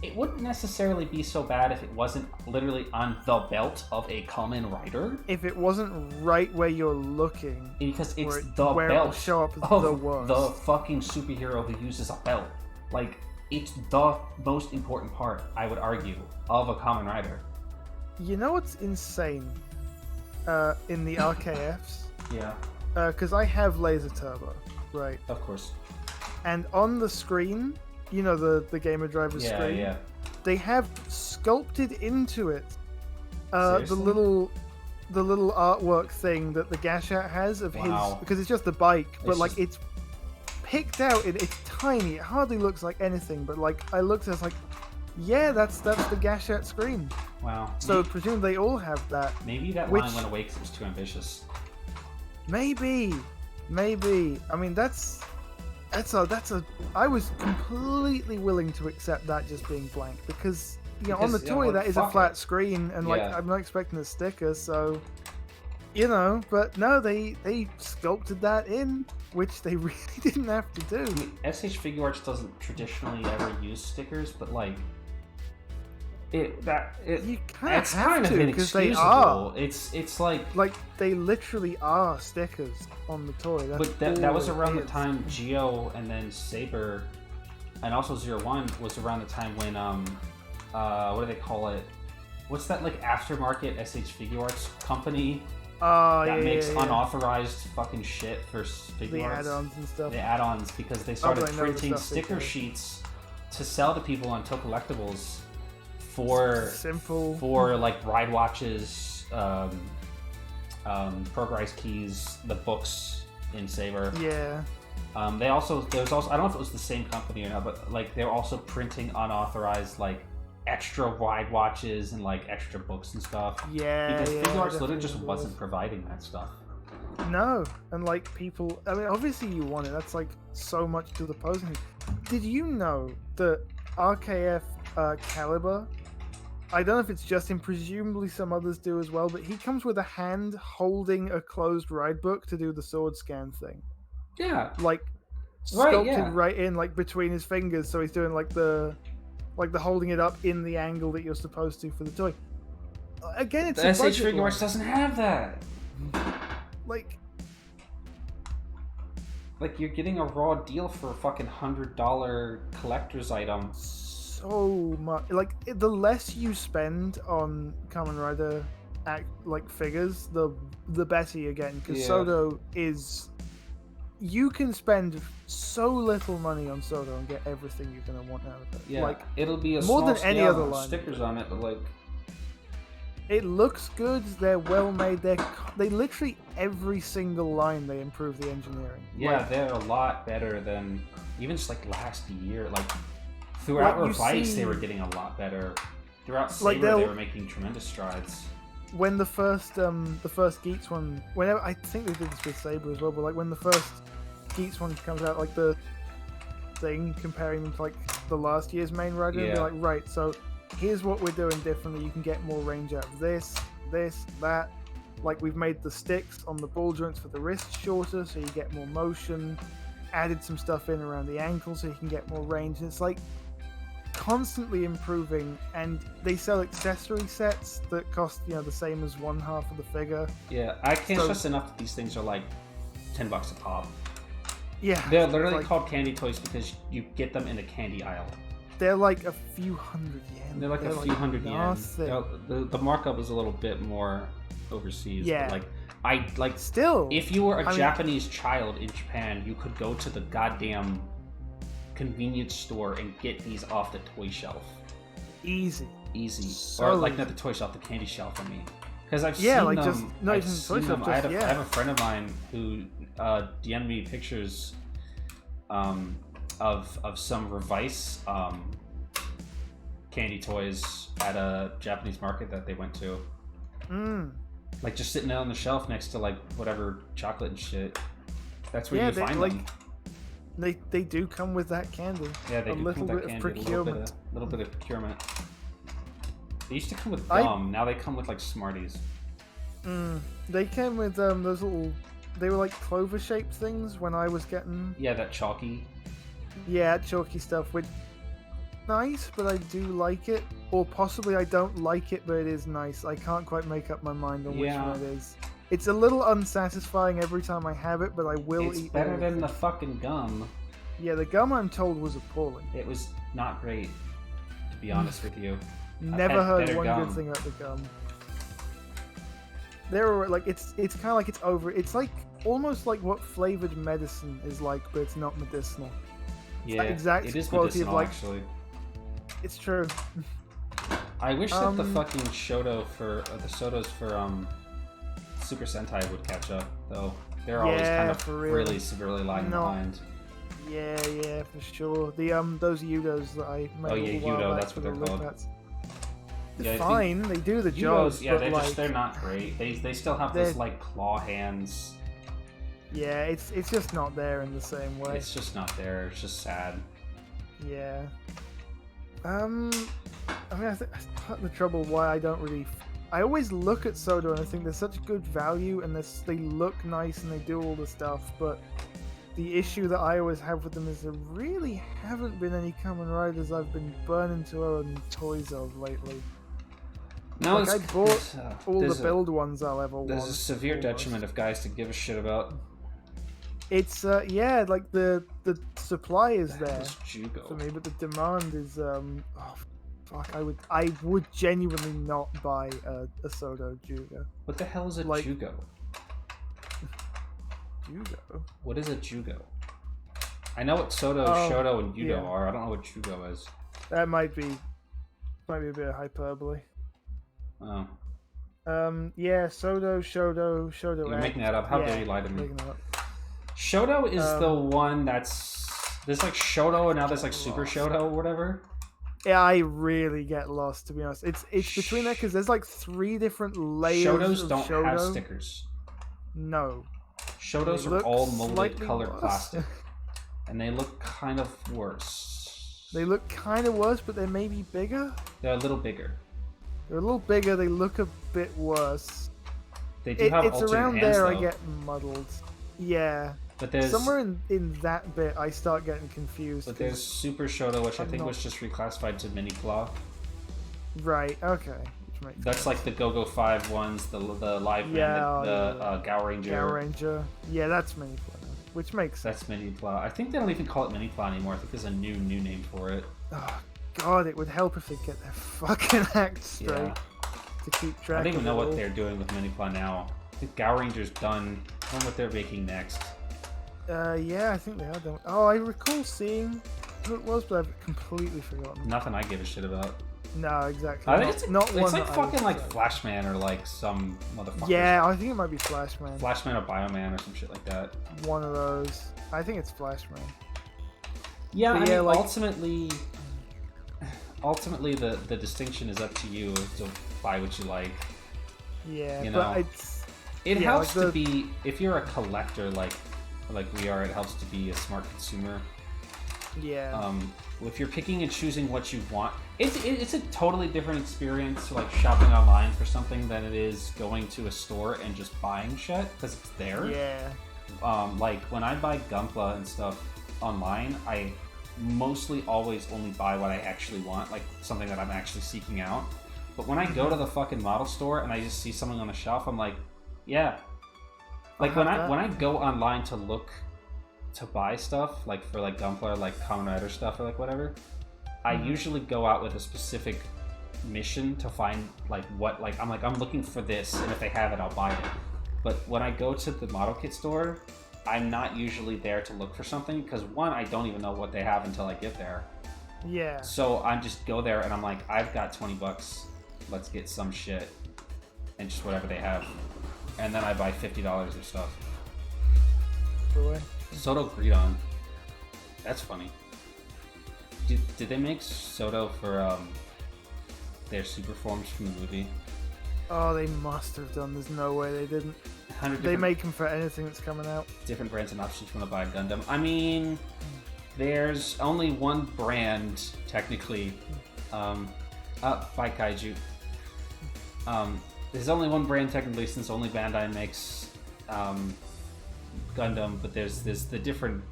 it wouldn't necessarily be so bad if it wasn't literally on the belt of a Kamen Rider. If it wasn't right where you're looking. Because it's where the where belt it'll show up of the worst. The fucking superhero who uses a belt. Like, it's the most important part, I would argue, of a Kamen Rider. You know what's insane? In the RKFs? Yeah. Because I have Laser Turbo, right? Of course. And on the screen... You know, the Gamer Driver screen? Yeah. They have sculpted into it the little artwork thing that the Gashat has of his, because it's just the bike, but it's picked out. It's tiny. It hardly looks like anything. But like I looked, at it, I was like, yeah, that's the Gashat screen. Wow. So presumably they all have that. Maybe that line went away because it was too ambitious. Maybe. I mean, that's a. I was completely willing to accept that just being blank because on the toy that is a flat screen and I'm not expecting a sticker, so But no, they sculpted that in, which they really didn't have to do. I mean, SH Figure Arts doesn't traditionally ever use stickers, but you kind of have kind to of because they are. It's like they literally are stickers on the toy. But that was around the time Geo and then Saber, and also 01 was around the time when what do they call it? What's that aftermarket SH Figure Arts company that makes unauthorized fucking shit for Figure Arts? The add-ons and stuff. The add-ons because they started printing sticker sheets to sell to people on Progrise keys, the books in Saber. Yeah. There's also I don't know if it was the same company or not, but like they're also printing unauthorized like extra wide watches and like extra books and stuff. Yeah. Because yeah, Figure Arts literally just wasn't was. providing that stuff. No, and like people, I mean, obviously you want it. That's like so much to the posing. Did you know that RKF Caliber? I don't know if it's just him. Presumably some others do as well. But he comes with a hand holding a closed ride book to do the sword scan thing. Yeah. Like sculpted right in, like between his fingers. So he's doing like the holding it up in the angle that you're supposed to for the toy. Again, it's the a SH budget Figure one. Arts doesn't have that. Like you're getting a raw deal for a fucking $100 collector's item. So much. Like the less you spend on Kamen Rider figures, the better you're getting. Because Sodo is, you can spend so little money on Sodo and get everything you're gonna want out of it. Yeah, like it'll be a more small than any scale other with line. stickers on it, but like. It looks good. They're well made. They literally every single line they improve the engineering. Yeah, they're a lot better than even just like last year. Like throughout Revice, they were getting a lot better. Throughout Saber, they were making tremendous strides. When the first Geats one, whenever I think they did this with Saber as well, but like when the first Geats one comes out, like the thing comparing them to like the last year's main rider, and they're like, right, so here's what we're doing differently. You can get more range out of this, that. Like we've made the sticks on the ball joints for the wrist shorter, so you get more motion. Added some stuff in around the ankle, so you can get more range. And it's like constantly improving. And they sell accessory sets that cost the same as one half of the figure. Yeah, I can't stress enough that these things are like $10 a pop. Yeah, they're literally called candy toys because you get them in the candy aisle. They're like a few hundred yen. They're like a few hundred yen. The markup is a little bit more overseas. Yeah. But I still. If you were a Japanese child in Japan, you could go to the goddamn convenience store and get these off the toy shelf. Easy. So or like not the toy shelf, the candy shelf. I mean, because I've seen like them. just not even seen toy them. shelf. I have a friend of mine who DM'd me pictures. Of some Revice candy toys at a Japanese market that they went to. Like just sitting out on the shelf next to like whatever chocolate and shit. That's where you find them. They do come with that candy. Yeah, they do come with that candy. Procurement. A little bit of procurement. They used to come with gum. Now they come with like Smarties. They came with those little. They were like clover shaped things when I was getting. Yeah, that chalky. Yeah, chalky stuff, which nice, but I do like it. Or possibly I don't like it, but it is nice. I can't quite make up my mind on which one it is. It's a little unsatisfying every time I have it, but I will eat it. It's better than the fucking gum. Yeah, the gum I'm told was appalling. It was not great, to be honest with you. Never heard one good thing about the gum. There are like it's kind of like it's over. It's like almost like what flavored medicine is like, but it's not medicinal. Yeah, exact it is quality of like. Actually, it's true. I wish that the fucking Shoto for the Sotos for Super Sentai would catch up, though. They're always kind of really severely lagging behind. Yeah, for sure. The those Yudos that I made. Oh yeah, Yudo. That's what they're called. They're fine. They do the job. Yeah, they're not great. They still have this like claw hands. Yeah, it's just not there in the same way. It's just not there. It's just sad. Yeah. I mean, I think that's part of the trouble why I don't really. I always look at Sodo and I think they're such good value and they look nice and they do all the stuff, but the issue that I always have with them is there really haven't been any Kamen Riders I've been burning to own toys of lately. No, like I bought all the build ones I'll ever want. There's a severe detriment of guys to give a shit about. It's like the supply is there for me, but the demand is I would genuinely not buy a Sodo Juga. What the hell is a Jugo? Jugo? What is a Jugo? I know what Sodo, Shoto, and Yudo are. I don't know what Jugo is. That might be a bit of hyperbole. Oh. Yeah, Shodo, You're X. making that up. How yeah, dare you lie to me? making that up. Shodo is the one that's... There's like Shoto, and now there's like Super Lost. Shoto or whatever. Yeah, I really get lost, to be honest. It's between there because there's like 3 different layers Shotos of don't Shoto. have stickers. No. Shotos They are look all molded slightly colored worse. plastic. And they look kind of worse. They look kind of worse, but they're maybe bigger. They're a little bigger. They're a little bigger. They look a bit worse. They do have It's alternate around hands, there though. I get muddled. Yeah. But there's Somewhere in that bit I start getting confused. But there's Super Shoto, which I think not- was just reclassified to Mini Claw. Right, okay. Which makes That's sense. like the Go-Go 5 ones, the live Yeah, band, the Gao Ranger. Power Ranger. Yeah, that's mini player. Which makes sense. That's Mini Claw. I think they don't even call it Mini Claw anymore. I think there's a new name for it. Oh, God, it would help if they get their fucking act straight Yeah. to keep track I don't even of know it what all. they're doing with Mini Claw now. I think Gao Ranger's done. I don't know what they're making next. Yeah, I think they are done. Oh, I recall seeing who it was, but I've completely forgotten. Nothing I give a shit about. No, exactly. I think it's not it's one like that I fucking would like say. Flashman or like some motherfucker. Yeah, I think it might be Flashman. Flashman or Bioman or some shit like that. One of those. I think it's Flashman. Yeah, But I yeah, mean, like- ultimately the distinction is up to you to buy what you like. Yeah, You but know. it's It Yeah, helps like to be, if you're a collector like we are, it helps to be a smart consumer. yeah. If you're picking and choosing what you want, it's a totally different experience like shopping online for something than it is going to a store and just buying shit because it's there. Yeah. Like when I buy Gunpla and stuff online, I mostly always only buy what I actually want, like something that I'm actually seeking out. But when I go to the fucking model store and I just see something on the shelf, I'm like, yeah. Like when I go online to look to buy stuff, like for like Gunpla or like Kamen Rider stuff or like whatever, I usually go out with a specific mission to find like what, like I'm looking for this, and if they have it, I'll buy it. But when I go to the model kit store, I'm not usually there to look for something because one, I don't even know what they have until I get there. Yeah. So I just go there and I'm like, I've got $20, let's get some shit, and just whatever they have, and then I buy $50 of stuff. Boy. Soto Greedon, that's funny. Did they make Soto for their super forms from the movie? Oh, they must have done. There's no way they didn't. 100 They different, make them for anything that's coming out. different brands and options from the buy Gundam. I mean, there's only one brand technically. By Kaiju. There's only one brand technically, since only Bandai makes Gundam, but there's the different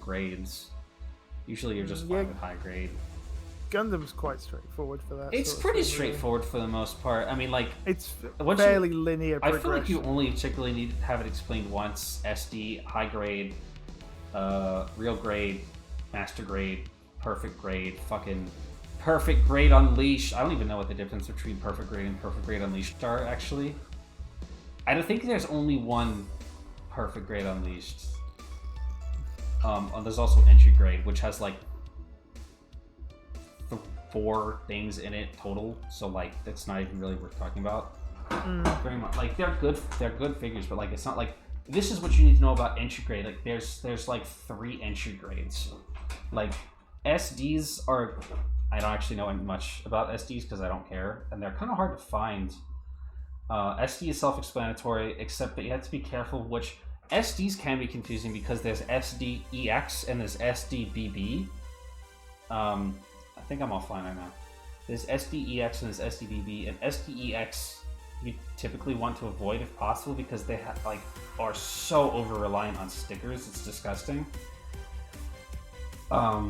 grades. Usually you're just fine with high grade. Gundam's quite straightforward for that. It's sort of pretty thing, really. straightforward for the most part. I mean, like, It's Once you- fairly linear I progression. feel like you only particularly need to have it explained once. SD, high grade, real grade, master grade, perfect grade, fucking perfect grade unleashed. I don't even know what the difference between perfect grade and perfect grade unleashed are, actually. I don't think there's only one perfect grade unleashed. There's also entry grade, which has like 4 things in it total, so like that's not even really worth talking about. Very much like they're good figures, but like it's not like this is what you need to know about entry grade. Like there's like 3 entry grades. Like SDs are, I don't actually know much about SDs because I don't care, and they're kind of hard to find. SD is self-explanatory, except that you have to be careful which SDs can be confusing because there's SDEX and there's SDBB. I think I'm offline right now. There's SDEX and there's SDBB, and SDEX you typically want to avoid if possible because they are so over reliant on stickers. It's disgusting. But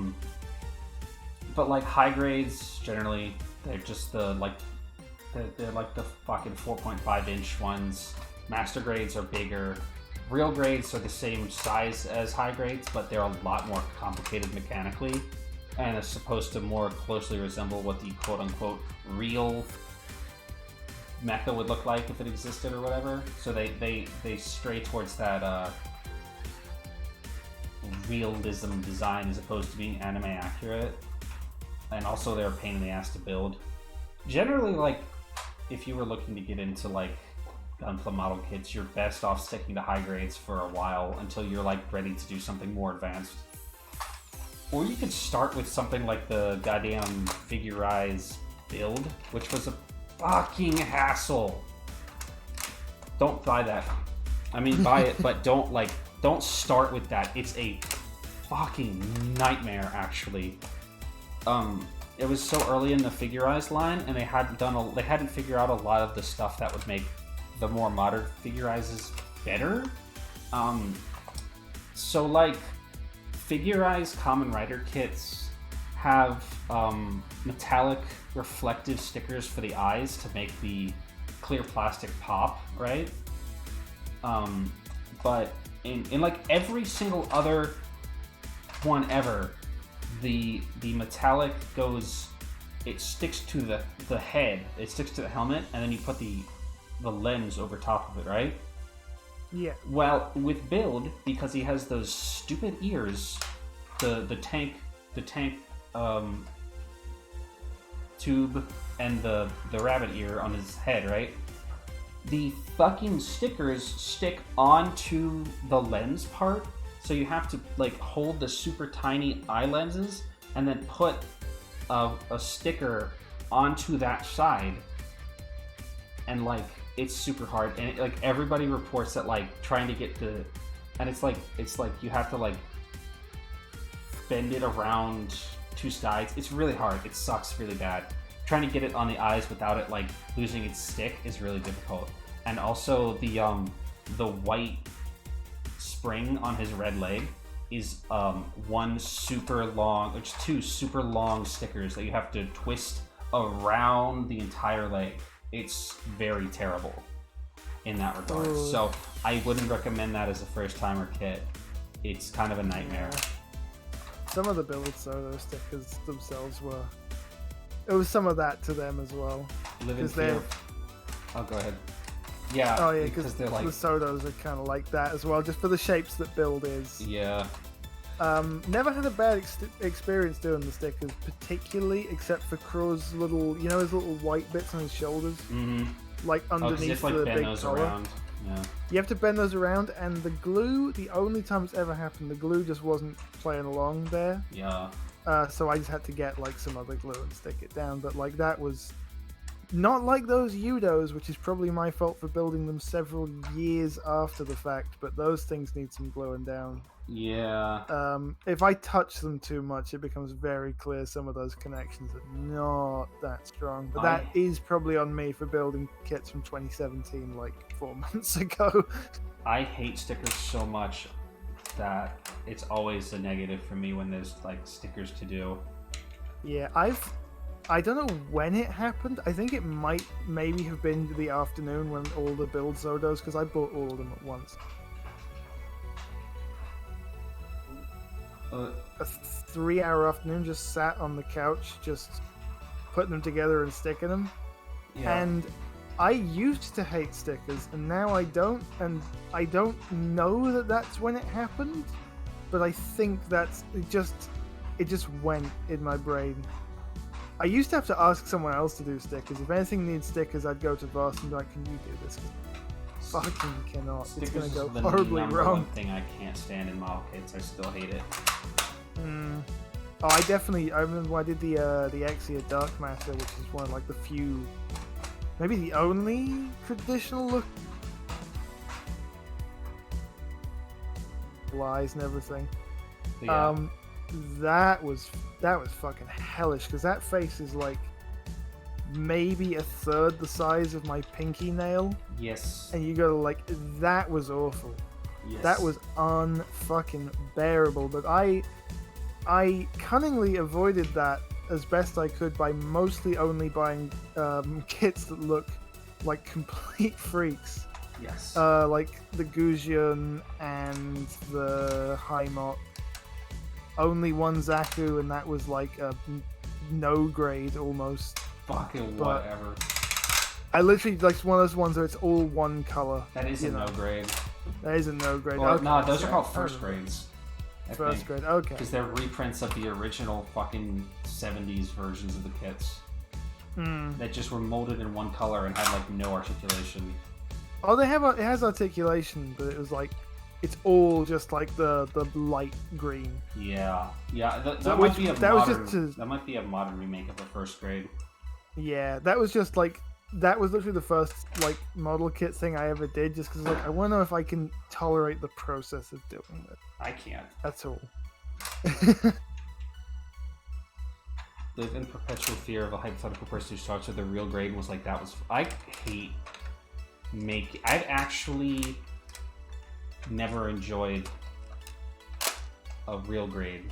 like high grades generally they're just they're like the fucking 4.5 inch ones. Master grades are bigger. Real grades are the same size as high grades, but they're a lot more complicated mechanically, and it's supposed to more closely resemble what the quote-unquote real mecha would look like if it existed or whatever. So they stray towards that realism design as opposed to being anime accurate, and also they're a pain in the ass to build. generally, like, if you were looking to get into, like, Gunpla model kits, you're best off sticking to high grades for a while until you're, like, ready to do something more advanced. Or you could start with something like the goddamn Figurize build, which was a fucking hassle. Don't buy that. I mean, buy it, but don't start with that. It's a fucking nightmare, actually. It was so early in the Figurize line, and they hadn't figured out a lot of the stuff that would make the more modern Figurizes better. So like, Figurize Kamen Rider kits have metallic reflective stickers for the eyes to make the clear plastic pop, right? But in like every single other one ever, the metallic goes, it sticks to the head, it sticks to the helmet, and then you put the lens over top of it, right? Yeah. Well, with Build, because he has those stupid ears, the tank tube and the rabbit ear on his head, right? The fucking stickers stick onto the lens part, so you have to like hold the super tiny eye lenses and then put a sticker onto that side, and like it's super hard, and like everybody reports that like trying to get the, and it's like you have to like bend it around two sides. It's really hard. It sucks really bad. Trying to get it on the eyes without it like losing its stick is really difficult. And also the white spring on his red leg is one super long, which two super long stickers that you have to twist around the entire leg. It's very terrible in that regard. Oh. So I wouldn't recommend that as a first timer kit. It's kind of a nightmare. Some of the Build Solo stickers themselves were. It was some of that to them as well. Live in fear. Oh, go ahead. Yeah. Oh yeah, because they're like, the Sodos are kind of like that as well, just for the shapes that Build is. Yeah. Never had a bad experience doing the stickers, particularly except for Crow's little, you know, his little white bits on his shoulders, like underneath like the bend big those collar. around. Yeah. You have to bend those around, and the glue, the only time it's ever happened, the glue just wasn't playing along there. Yeah. So I just had to get like some other glue and stick it down. But like that was not like those Udos, which is probably my fault for building them several years after the fact. But those things need some gluing down. Yeah. If I touch them too much, it becomes very clear some of those connections are not that strong. But that is probably on me for building kits from 2017, like 4 months ago. I hate stickers so much that it's always a negative for me when there's like stickers to do. Yeah, I don't know when it happened. I think it might maybe have been the afternoon when all the Build Zodos, because I bought all of them at once. A 3-hour afternoon, just sat on the couch, just putting them together and sticking them. Yeah. And I used to hate stickers, and now I don't. And I don't know that that's when it happened, but I think that's it. Just went in my brain. I used to have to ask someone else to do stickers. If anything needs stickers, I'd go to Voss and be like, "Can you do this?" Fucking cannot. Stickers it's gonna go is the horribly number wrong. one thing I can't stand in model kits. I still hate it. Oh, I remember when I did the Exia Dark Master, which is one of like the few, maybe the only traditional look lies and everything. Yeah. That was fucking hellish, because that face is like maybe a third the size of my pinky nail. Yes. And you go like, that was awful. Yes. That was unfucking bearable. But I cunningly avoided that as best I could by mostly only buying kits that look like complete freaks. Yes. Like the Gujun and the Haimot. Only one Zaku, and that was like a no grade almost. Fucking but whatever. I literally like one of those ones where it's all one color. That is a no grade. That is a no grade. Well, okay, no, those are called I first remember. grades. First grade, okay. Because they're reprints of the original fucking 70s versions of the kits. that just were molded in one color and had like no articulation. Oh, it has articulation, but it was like it's all just like the light green. Yeah. That might be a modern remake of the first grade. Yeah, that was just like that was literally the first like model kit thing I ever did, just because like I want to know if I can tolerate the process of doing it. I can't. That's all. Live in perpetual fear of a hypothetical person who starts with a real grade and was like, that was... I hate I've actually never enjoyed a real grade.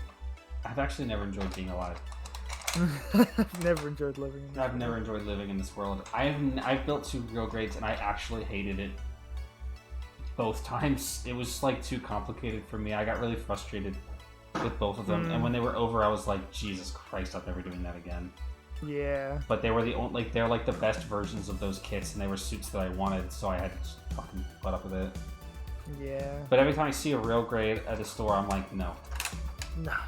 I've actually never enjoyed being alive. I've never enjoyed living in this I've never enjoyed living in this world. I've built 2 real grades and I actually hated it both times. It was like too complicated for me. I got really frustrated with both of them, and when they were over, I was like, Jesus Christ, I'm never doing that again. Yeah. But they were they're like the best versions of those kits, and they were suits that I wanted, so I had to fucking put up with it. Yeah. But every time I see a real grade at a store, I'm like, no. Nah.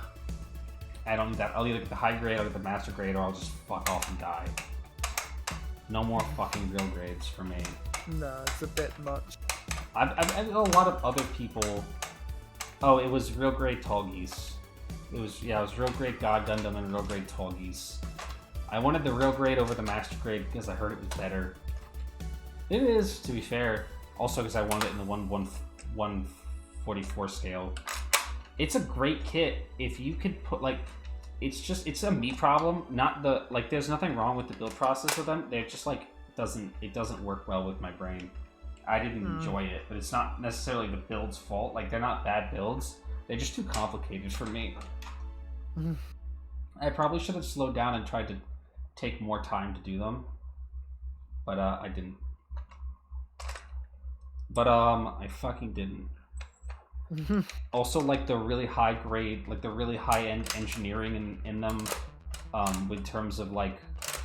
I don't need that. I'll either get the high grade, I'll get the master grade, or I'll just fuck off and die. No more fucking real grades for me. No, it's a bit much. I've a lot of other people... Oh, it was real grade Tall Geese. It was real grade God Gundam and real grade Tall Geese. I wanted the real grade over the master grade because I heard it was better. It is, to be fair. Also because I wanted it in the 1/144 scale. It's a great kit if you could put like... It's a me problem, not the... Like, there's nothing wrong with the build process of them. They're just like... It doesn't work well with my brain. I didn't enjoy it, but it's not necessarily the build's fault. Like, they're not bad builds. They're just too complicated for me. I probably should have slowed down and tried to take more time to do them. But, I didn't. But, I fucking didn't. Also, like, the really high grade, like, the really high-end engineering in them, in terms of, like,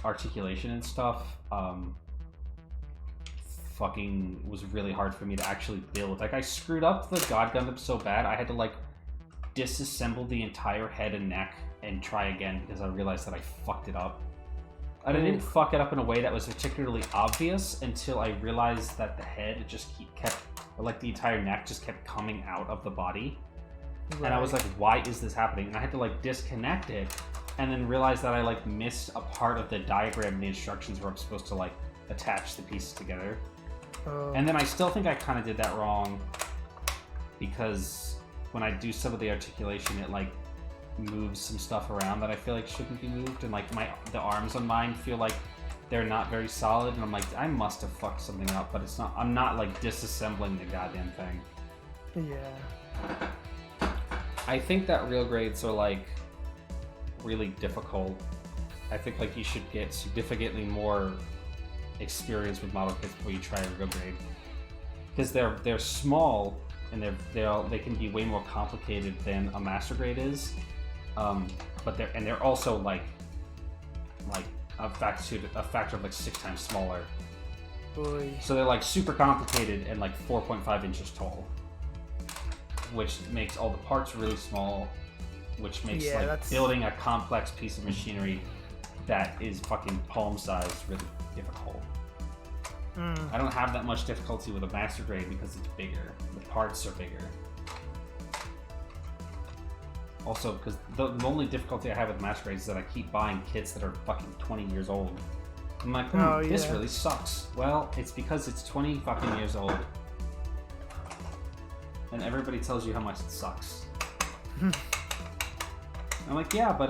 articulation and stuff, fucking was really hard for me to actually build. Like, I screwed up the God Gundam so bad, I had to, like, disassemble the entire head and neck and try again because I realized that I fucked it up. And I didn't fuck it up in a way that was particularly obvious until I realized that the head just kept, or like the entire neck just kept coming out of the body. Right. And I was like, why is this happening? And I had to, like, disconnect it and then realize that I, like, missed a part of the diagram and the instructions where I'm supposed to, like, attach the pieces together. And then I still think I kind of did that wrong because when I do some of the articulation, it like moves some stuff around that I feel like shouldn't be moved, and like the arms on mine feel like they're not very solid, and I'm like, I must have fucked something up, but it's not. I'm not like disassembling the goddamn thing. Yeah. I think that real grades are like really difficult. I think like you should get significantly more experience with model kits before you try a real grade, because they're small and they can be way more complicated than a master grade is, but they're also like a factor of like 6 times smaller. Boy. So they're like super complicated and like 4.5 inches tall, which makes all the parts really small, which makes building a complex piece of machinery that is fucking palm sized really difficult. I don't have that much difficulty with a master grade because it's bigger. The parts are bigger. Also, because the only difficulty I have with master grades is that I keep buying kits that are fucking 20 years old. I'm like, this really sucks. Well, it's because it's 20 fucking years old. And everybody tells you how much it sucks. I'm like, yeah, but...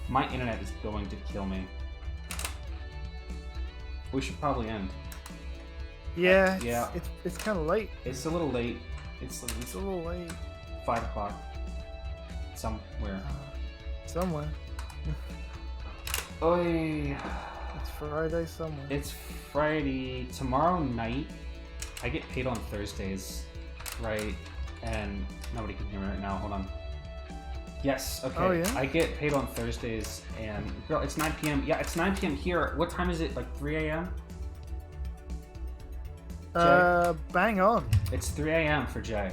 My internet is going to kill me. We should probably end. Yeah, yeah. It's kind of late. It's a little late. It's a little late. 5 o'clock. Somewhere. Somewhere. Oy. It's Friday somewhere. It's Friday. Tomorrow night, I get paid on Thursdays, right? And nobody can hear me right now. Hold on. Yes, okay. Oh, yeah? I get paid on Thursdays, and girl, it's 9 p.m. Yeah, it's 9 p.m. here. What time is it? Like 3 a.m.? Bang on. It's 3 a.m. for Jay.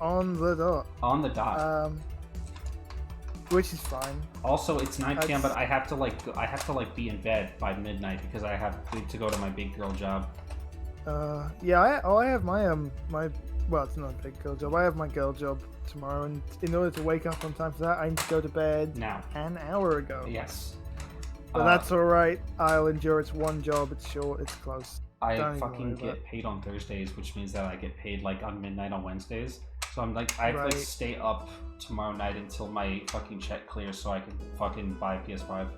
On the dot. On the dot. which is fine. Also, it's 9 p.m., but I have to be in bed by midnight because I have to go to my big girl job. Yeah, I have my well, it's not a big girl job. I have my girl job tomorrow, and in order to wake up on time for that, I need to go to bed now an hour ago. Yes. But that's alright. I'll endure. It's one job. It's short. It's close. I fucking get paid on Thursdays, which means that I get paid like on midnight on Wednesdays. So I'm like, I have to like stay up tomorrow night until my fucking check clears so I can fucking buy a PS5.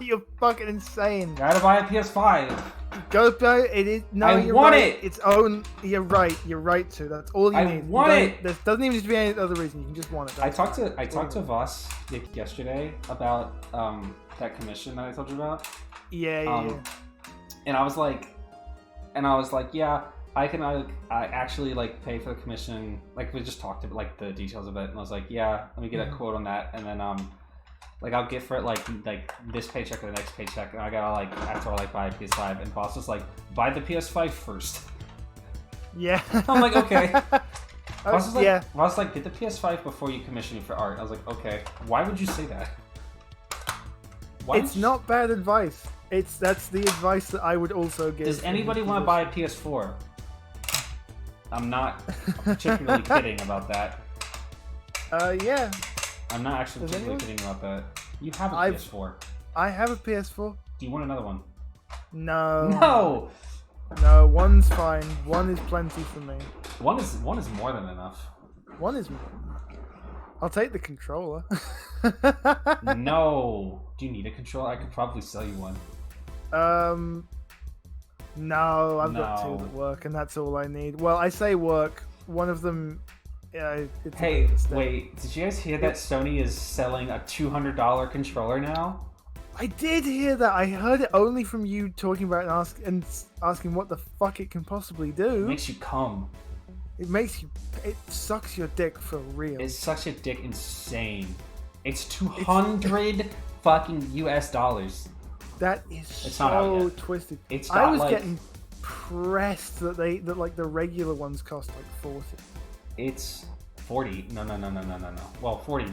You're fucking insane. Gotta buy a PS5. Go buy it. Is I want it. It's own. You're right. You're right too. That's all you need. I want it. There doesn't even need to be any other reason. You can just want it. I talked to Voss yesterday about that commission that I told you about. Yeah. And I was like, yeah, I can I actually like pay for the commission. Like we just talked about like the details of it, and I was like, yeah, let me get a quote on that, and then like I'll get for it like this paycheck or the next paycheck, and I gotta like after I like buy a PS5, and Boss was like, buy the PS5 first. Yeah. I'm like, okay. Boss was like, get the PS5 before you commission me for art. I was like, okay. Why would you say that? It's not bad advice. That's the advice that I would also give. Does anybody want to buy a PS4? I'm not particularly kidding about that. Yeah. I'm not actually particularly kidding about that. You have a PS4. I have a PS4. Do you want another one? No. No, one's fine. One is plenty for me. One is more than enough. One is more. I'll take the controller. No. Do you need a controller? I could probably sell you one. No, I've got two that work, and that's all I need. Well, I say work. One of them. Hey, wait! Did you guys hear that Sony is selling a $200 controller now? I did hear that. I heard it only from you talking about it and asking what the fuck it can possibly do. It makes you come. It sucks your dick for real. It sucks your dick insane. It's 200 fucking US dollars. That is so twisted. I was getting pressed that the regular ones cost like 40. It's 40. No. Well, 40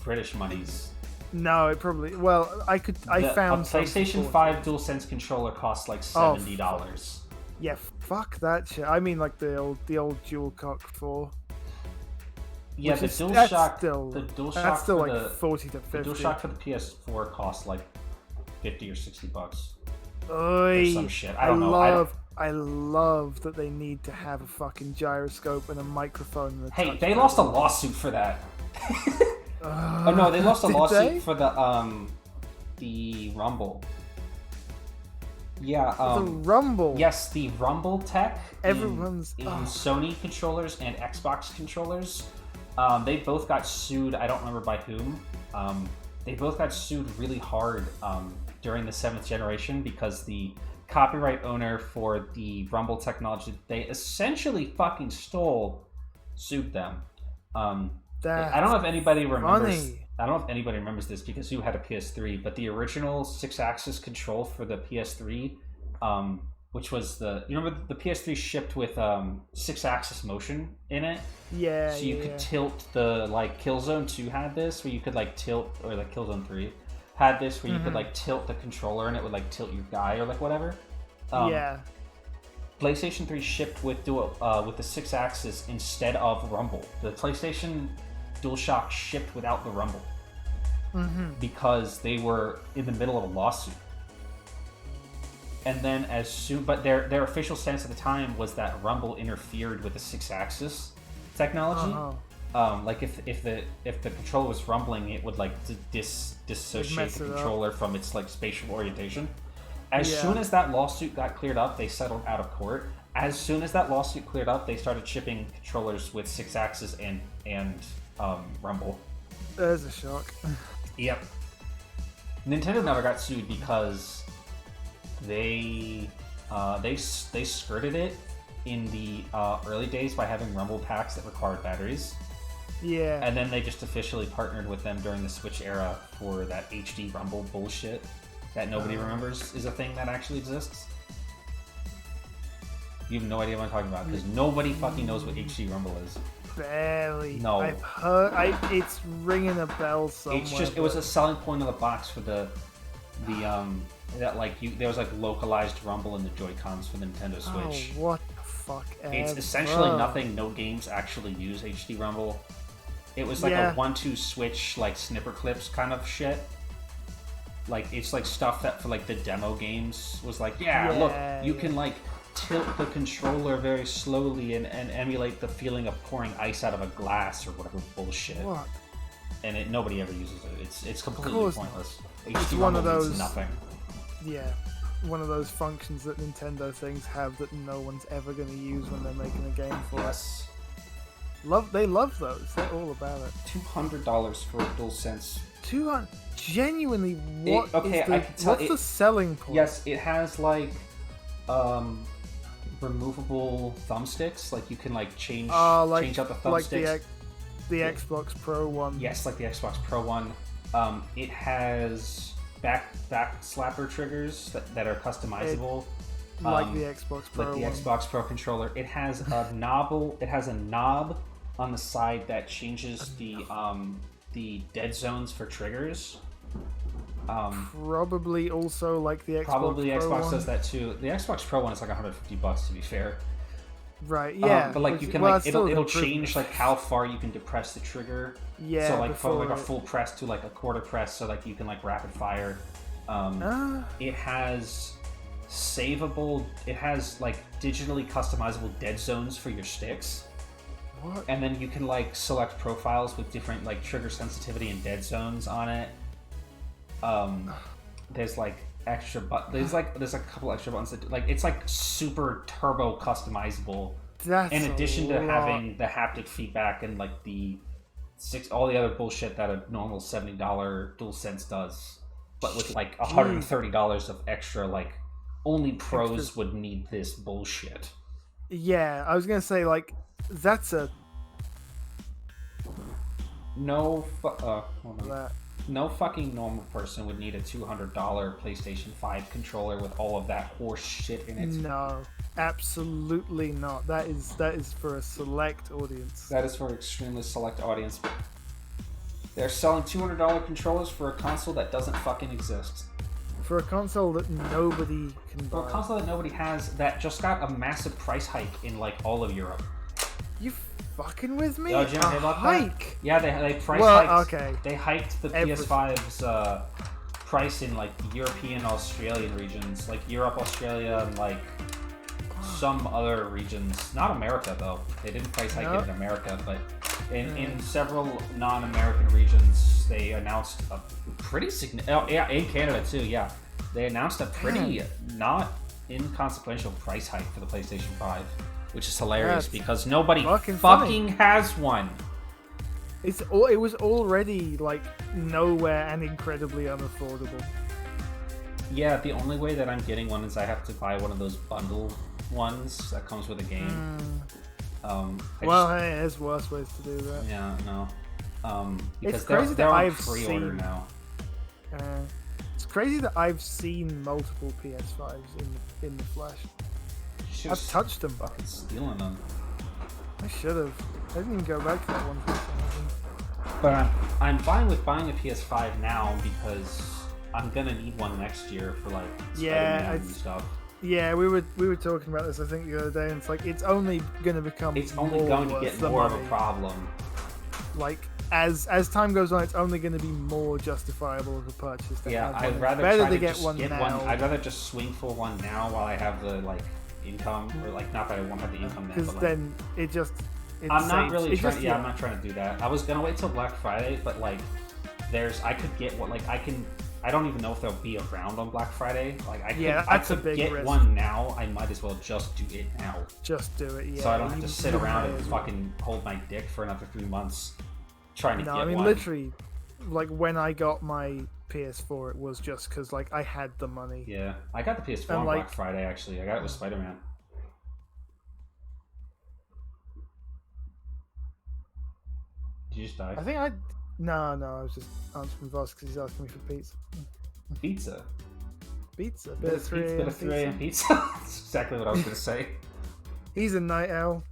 British monies. No, it probably. Well, I found a PlayStation 5 DualSense controller costs like $70. Yeah, fuck that shit. I mean, like the old dual cock 4. Yeah, the DualShock. That's still like 40 to 50. The DualShock for the PS4 costs like $50 or $60. Or some shit. I don't know. I love that they need to have a fucking gyroscope and a microphone. And they lost a lawsuit for that. Oh no, they lost a lawsuit for the Rumble. Yeah, the Rumble. Yes, the Rumble tech. Everyone's in Sony controllers and Xbox controllers. They both got sued. I don't remember by whom. They both got sued really hard during the 7th generation because the copyright owner for the Rumble technology they essentially fucking stole sued them. I don't know if anybody remembers. I don't know if anybody remembers this because you had a PS3, but the original 6-axis control for the PS3, which was you remember the PS3 shipped with 6-axis motion in it. Yeah. So you could tilt the Killzone 2 had this where you could tilt, or Killzone 3 had this where you could tilt the controller and it would tilt your guy or whatever. Yeah. PlayStation 3 shipped with the 6-axis instead of Rumble. The PlayStation DualShock shipped without the Rumble because they were in the middle of a lawsuit. And then but their official stance at the time was that Rumble interfered with the 6-axis technology. If the controller was rumbling, it would dissociate the controller from its spatial orientation. As soon as that lawsuit got cleared up, they settled out of court. As soon as that lawsuit cleared up, they started shipping controllers with 6-axis and Rumble. There's a shock. Yep. Nintendo never got sued because they skirted it in the early days by having Rumble packs that required batteries. Yeah. And then they just officially partnered with them during the Switch era for that HD Rumble bullshit that nobody remembers is a thing that actually exists. You have no idea what I'm talking about because nobody fucking knows what HD Rumble is. Barely. No. I've heard. It's ringing a bell somewhere. It's just it was a selling point of the box for the that like there was like localized rumble in the Joy-Cons for the Nintendo Switch. Oh, what the fuck? It's essentially nothing. No games actually use HD rumble. It was like a 1-2 switch like snipper clips kind of shit. Like it's like stuff that for like the demo games was like look, you can like tilt the controller very slowly and emulate the feeling of pouring ice out of a glass or whatever bullshit. What? And nobody ever uses it. It's completely pointless. It's one of those nothing. Yeah, one of those functions that Nintendo things have that no one's ever going to use when they're making a game for us. They love those. They're all about it. $200 for a DualSense. Genuinely, what's the selling point? Yes, it has like removable thumbsticks. Like you can like change out the thumbsticks. Like the Xbox Pro one. Yes, like the Xbox Pro one. It has back slapper triggers that are customizable. Like the Xbox Pro. Like the Xbox Pro controller. It has a knob. It has a knob on the side that changes the dead zones for triggers. Probably also like the Xbox Probably Pro Xbox one. does that too. The Xbox Pro one is like $150 to be fair. Right, yeah. But like you can it'll change like how far you can depress the trigger. Yeah. So like from like a full press to like a quarter press, so like you can like rapid fire. It has savable. It has like digitally customizable dead zones for your sticks. What? And then you can like select profiles with different like trigger sensitivity and dead zones on it. There's like extra there's a couple extra buttons that like it's like super turbo customizable. That's in addition to having the haptic feedback and like all the other bullshit that a normal $70 DualSense does, but with like $130 of extra, like only pros would need this bullshit. Yeah, I was gonna say like that's a no fucking normal person would need a $200 PlayStation 5 controller with all of that horse shit in it. No, absolutely not. That is for a select audience. That is for an extremely select audience. They're selling $200 controllers for a console that doesn't fucking exist. For a console that nobody can buy. For a console that nobody has, that just got a massive price hike in like all of Europe. You fucking with me? Oh, did you hear about that? Yeah, they price hiked. Okay. They hiked the PS5's price in like European, Australian regions, like Europe, Australia, and like some other regions. Not America though. They didn't price hike it in America, but in several non-American regions, they announced a pretty significant. Oh, yeah, in Canada too. Yeah, they announced a pretty not inconsequential price hike for the PlayStation 5. Which is hilarious because nobody fucking has one. It was already like nowhere and incredibly unaffordable. Yeah, the only way that I'm getting one is I have to buy one of those bundle ones that comes with a game. Hey, there's worse ways to do that. Yeah, no. Because it's crazy they're that on I've pre-order seen, now. It's crazy that I've seen multiple PS5s in the flesh. I've touched them. Fucking stealing them. I should have. I didn't even go back to that one for some reason. But I'm fine with buying a PS5 now because I'm gonna need one next year for like Spider-Man and stuff. Yeah, we were talking about this I think the other day, and it's like it's only gonna become. It's only going to get more of a problem. Like as time goes on, it's only going to be more justifiable of a purchase. Yeah, I'd rather get one now. I'd rather just swing for one now while I have the like income, or like not that I won't have the income then. Because then it just. I'm not really trying. I'm not trying to do that. I was gonna wait till Black Friday, but like, I could get what like I can. I don't even know if they'll be around on Black Friday. Like I could get risk. One now. I might as well just do it now. Just do it, yeah. So I don't have to sit around and fucking hold my dick for another 3 months trying to get one. Literally, like when I got my PS4, it was just because like I had the money. Yeah, I got the PS4 on Black Friday actually. I got it with Spider-Man. Did you just die? I think No, I was just answering Voss because he's asking me for pizza. Pizza? Pizza? Bit of 3 a.m. pizza? That's exactly what I was going to say. He's a night owl.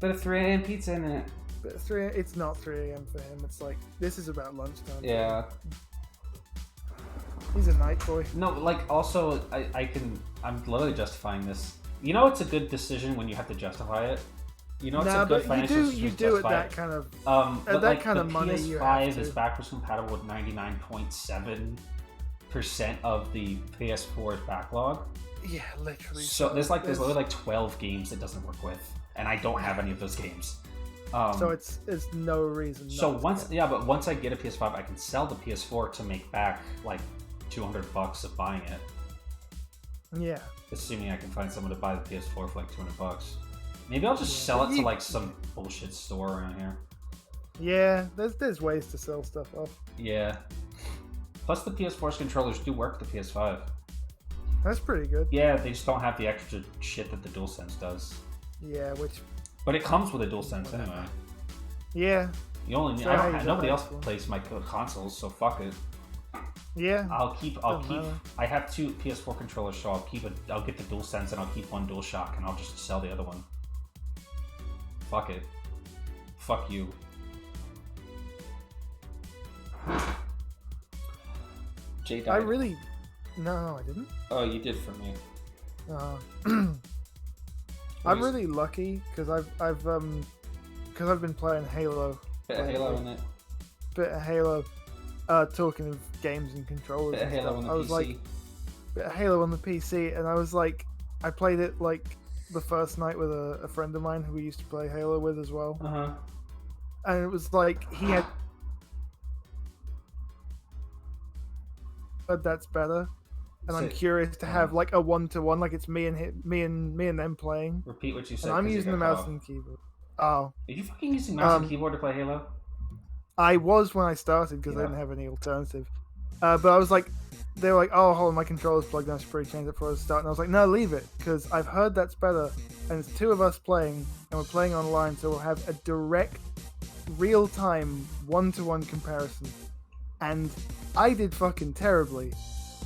Bit of 3 a.m. pizza in it. But it's not 3 a.m. for him. It's like, this is about lunchtime. Yeah. He's a night boy. No, like, also, I'm literally justifying this. You know it's a good decision when you have to justify it? You know it's a good financial decision. You do at that kind of but that kind of money. The PS5 is backwards compatible with 99.7% of the PS4's backlog. Yeah, literally. So there's literally like 12 games it doesn't work with, and I don't have any of those games. So it's no reason. So once I get a PS5, I can sell the PS4 to make back like $200 of buying it. Yeah. Assuming I can find someone to buy the PS4 for like $200. Maybe I'll just sell it to like some bullshit store around here. Yeah, there's ways to sell stuff off. Yeah. Plus the PS4's controllers do work with the PS5. That's pretty good. Yeah, they just don't have the extra shit that the DualSense does. Yeah, But it comes with a DualSense anyway. Yeah. Nobody else plays my consoles, so fuck it. Yeah. I'll keep. I have 2 PS4 controllers, so I'll get the DualSense and I'll keep one DualShock, and I'll just sell the other one. Fuck it. Fuck you. Jay died. No, I didn't. Oh, you did for me. I'm really lucky because I've been playing Halo. Bit of Halo in it. Bit of Halo. Talking of games and controllers. Bit of Halo on the PC. Bit of Halo on the PC, and I was like, I played it like the first night with a friend of mine who we used to play Halo with as well. And it was like he had. But that's better. And I'm curious to have like a 1-to-1, like it's me and them playing. Repeat what you said. And I'm using the mouse and keyboard. Oh. Are you fucking using mouse and keyboard to play Halo? I was when I started because I didn't have any alternative. But I was like, they were like, oh, hold on, my controller's plugged in. I should probably change it before I start. And I was like, no, leave it, because I've heard that's better. And it's 2 of us playing, and we're playing online, so we'll have a direct, real-time, 1-to-1 comparison. And I did fucking terribly,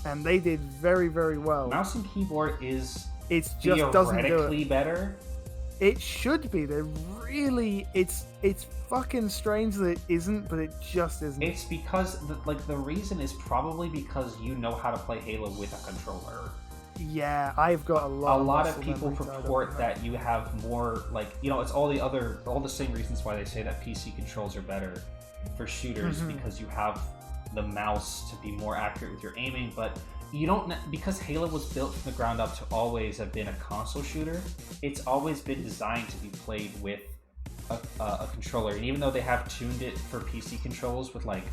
and they did very, very well. Mouse and keyboard is theoretically better. It should be. They're really. It's fucking strange that it isn't, but it just isn't. It's because the reason is probably because you know how to play Halo with a controller. Yeah, I've got a lot of people purport that you have more it's all the same reasons why they say that PC controls are better for shooters, because you have the mouse to be more accurate with your aiming, but you don't, because Halo was built from the ground up to always have been a console shooter. It's always been designed to be played with a controller, and even though they have tuned it for PC controls with like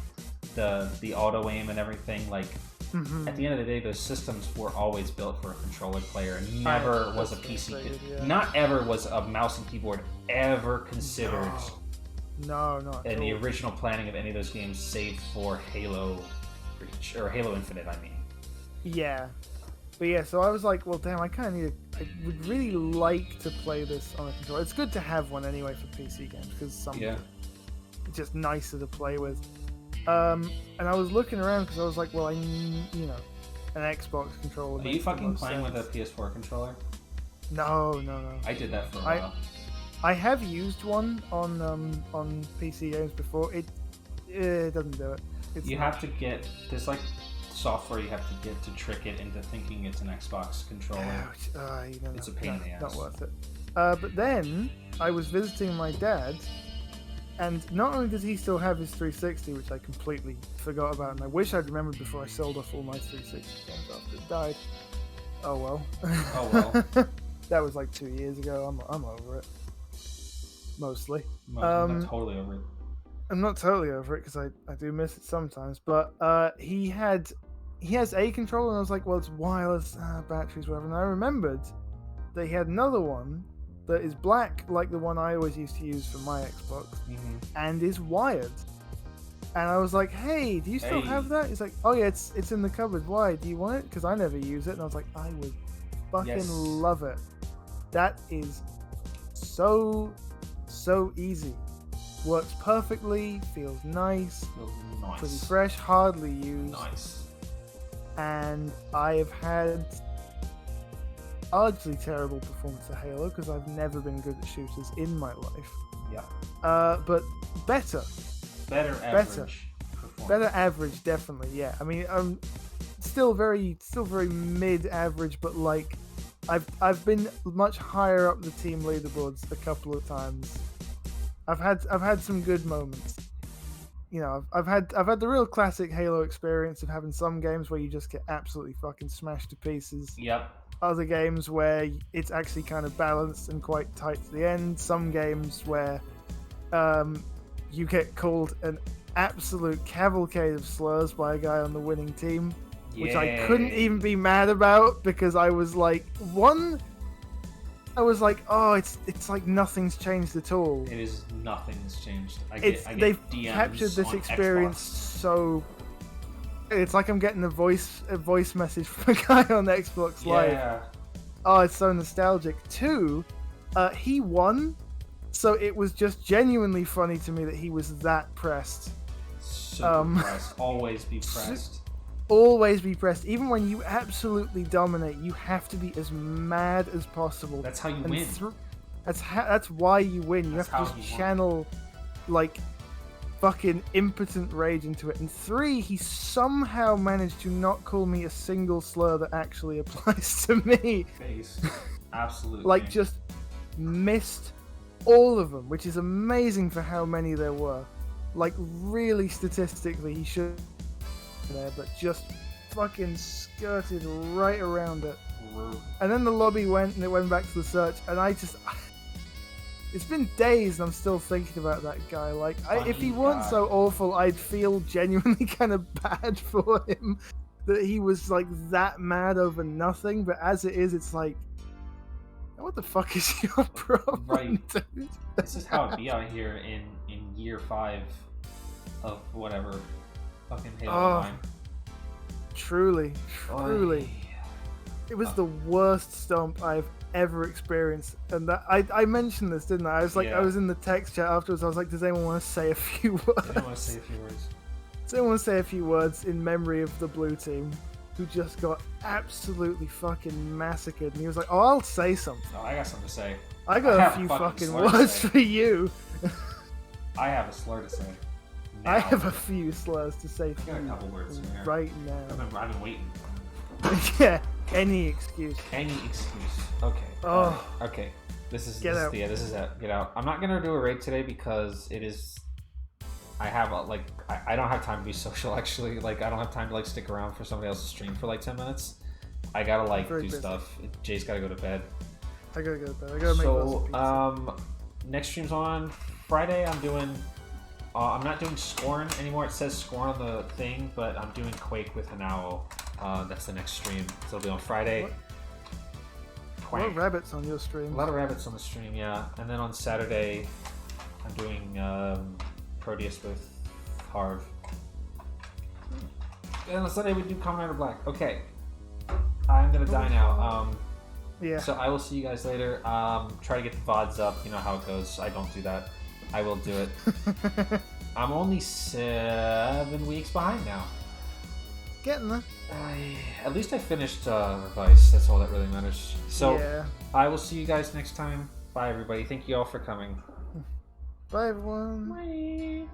the auto aim and everything, at the end of the day, those systems were always built for a controller player, and never was a PC. Not ever was a mouse and keyboard ever considered. No, not in the original planning of any of those games, save for Halo Reach or Halo Infinite. I mean. Yeah. But yeah, so I was like, well, damn, I would really like to play this on a controller. It's good to have one anyway for PC games, because it's just nicer to play with. And I was looking around because I was like, well, I need, an Xbox controller. Are you fucking playing with a PS4 controller? No. I did that for a while. I have used one on PC games before. It doesn't do it. There's software you have to get to trick it into thinking it's an Xbox controller. It's a pain in the ass. Not worth it. But then I was visiting my dad, and not only does he still have his 360, which I completely forgot about, and I wish I'd remembered before I sold off all my 360 games after it died. Oh well. Oh well. That was like 2 years ago. I'm over it. Mostly. I'm not totally over it. I'm not totally over it because I do miss it sometimes. But he has a controller, and I was like, well, it's wireless, batteries, whatever. And I remembered that he had another one that is black, like the one I always used to use for my Xbox, and is wired. And I was like, hey, do you still have that? He's like, oh yeah, it's in the cupboard. Why? Do you want it? Because I never use it. And I was like, I would fucking love it. That is so easy. Works perfectly, feels nice, pretty fresh, hardly used. Nice. And I have had arduously terrible performance of Halo because I've never been good at shooters in my life. Yeah. But better. Better average. Performance. Better average, definitely. Yeah. I mean, still very mid-average, but like, I've been much higher up the team leaderboards a couple of times. I've had some good moments. You know, I've had the real classic Halo experience of having some games where you just get absolutely fucking smashed to pieces. Yep. Other games where it's actually kind of balanced and quite tight to the end. Some games where you get called an absolute cavalcade of slurs by a guy on the winning team, which I couldn't even be mad about because I was like, oh, it's like nothing's changed at all. It is nothing's changed. They've DMs captured this experience Xbox. so. It's like I'm getting a voice message from a guy on Xbox Live. Yeah. Oh, it's so nostalgic. 2, he won, so it was just genuinely funny to me that he was that pressed. Super pressed. Always be pressed. Always be pressed. Even when you absolutely dominate, you have to be as mad as possible. That's how you win. That's why you win. You That's have to just channel, like, fucking impotent rage into it. And 3, he somehow managed to not call me a single slur that actually applies to me. Face. Absolutely. Like, just missed all of them, which is amazing for how many there were. Like, really statistically, he should there, but just fucking skirted right around it. And then the lobby went, and it went back to the search, and it's been days, and I'm still thinking about that guy. Like, if he weren't so awful, I'd feel genuinely kind of bad for him that he was like that mad over nothing. But as it is, it's like, what the fuck is your problem, right? Dude? This is how it be out here in year 5 of whatever fucking Halo Online. Truly. It was the worst stomp I've ever experienced, and that I mentioned this, didn't I? I was like, I was in the text chat afterwards. I was like, does anyone want to say a few words? I want to say a few words. Does anyone want to say a few words in memory of the blue team, who just got absolutely fucking massacred? And he was like, oh, I'll say something. No, I got something to say. I got a few fucking words for you. I have a slur to say. Now. I have a few slurs to say for you. You got a couple words in here. Right now. I've been waiting. Yeah, any excuse. Any excuse. Okay. Oh. Right. Okay. This is Get out. This is it. Get out. I'm not gonna do a raid today because it is. I have I don't have time to be social actually. Like, I don't have time to like stick around for somebody else's stream for like 10 minutes. I gotta like do busy. stuff. Jay's gotta go to bed. I gotta go to bed. I gotta make lots of pizza. Next stream's on Friday. I'm doing. I'm not doing Scorn anymore. It says Scorn on the thing, but I'm doing Quake with Hanao. That's the next stream. So it'll be on Friday. A lot of rabbits on your stream. A lot of rabbits on the stream, yeah. And then on Saturday, I'm doing Proteus with Harv. And on Sunday we do Kamen Rider Black. Okay, I'm gonna die now. Yeah. So I will see you guys later. Try to get the VODs up. You know how it goes. I don't do that. I will do it. I'm only 7 weeks behind now. Getting there. At least I finished Vice. That's all that really matters. So yeah. I will see you guys next time. Bye, everybody. Thank you all for coming. Bye, everyone. Bye.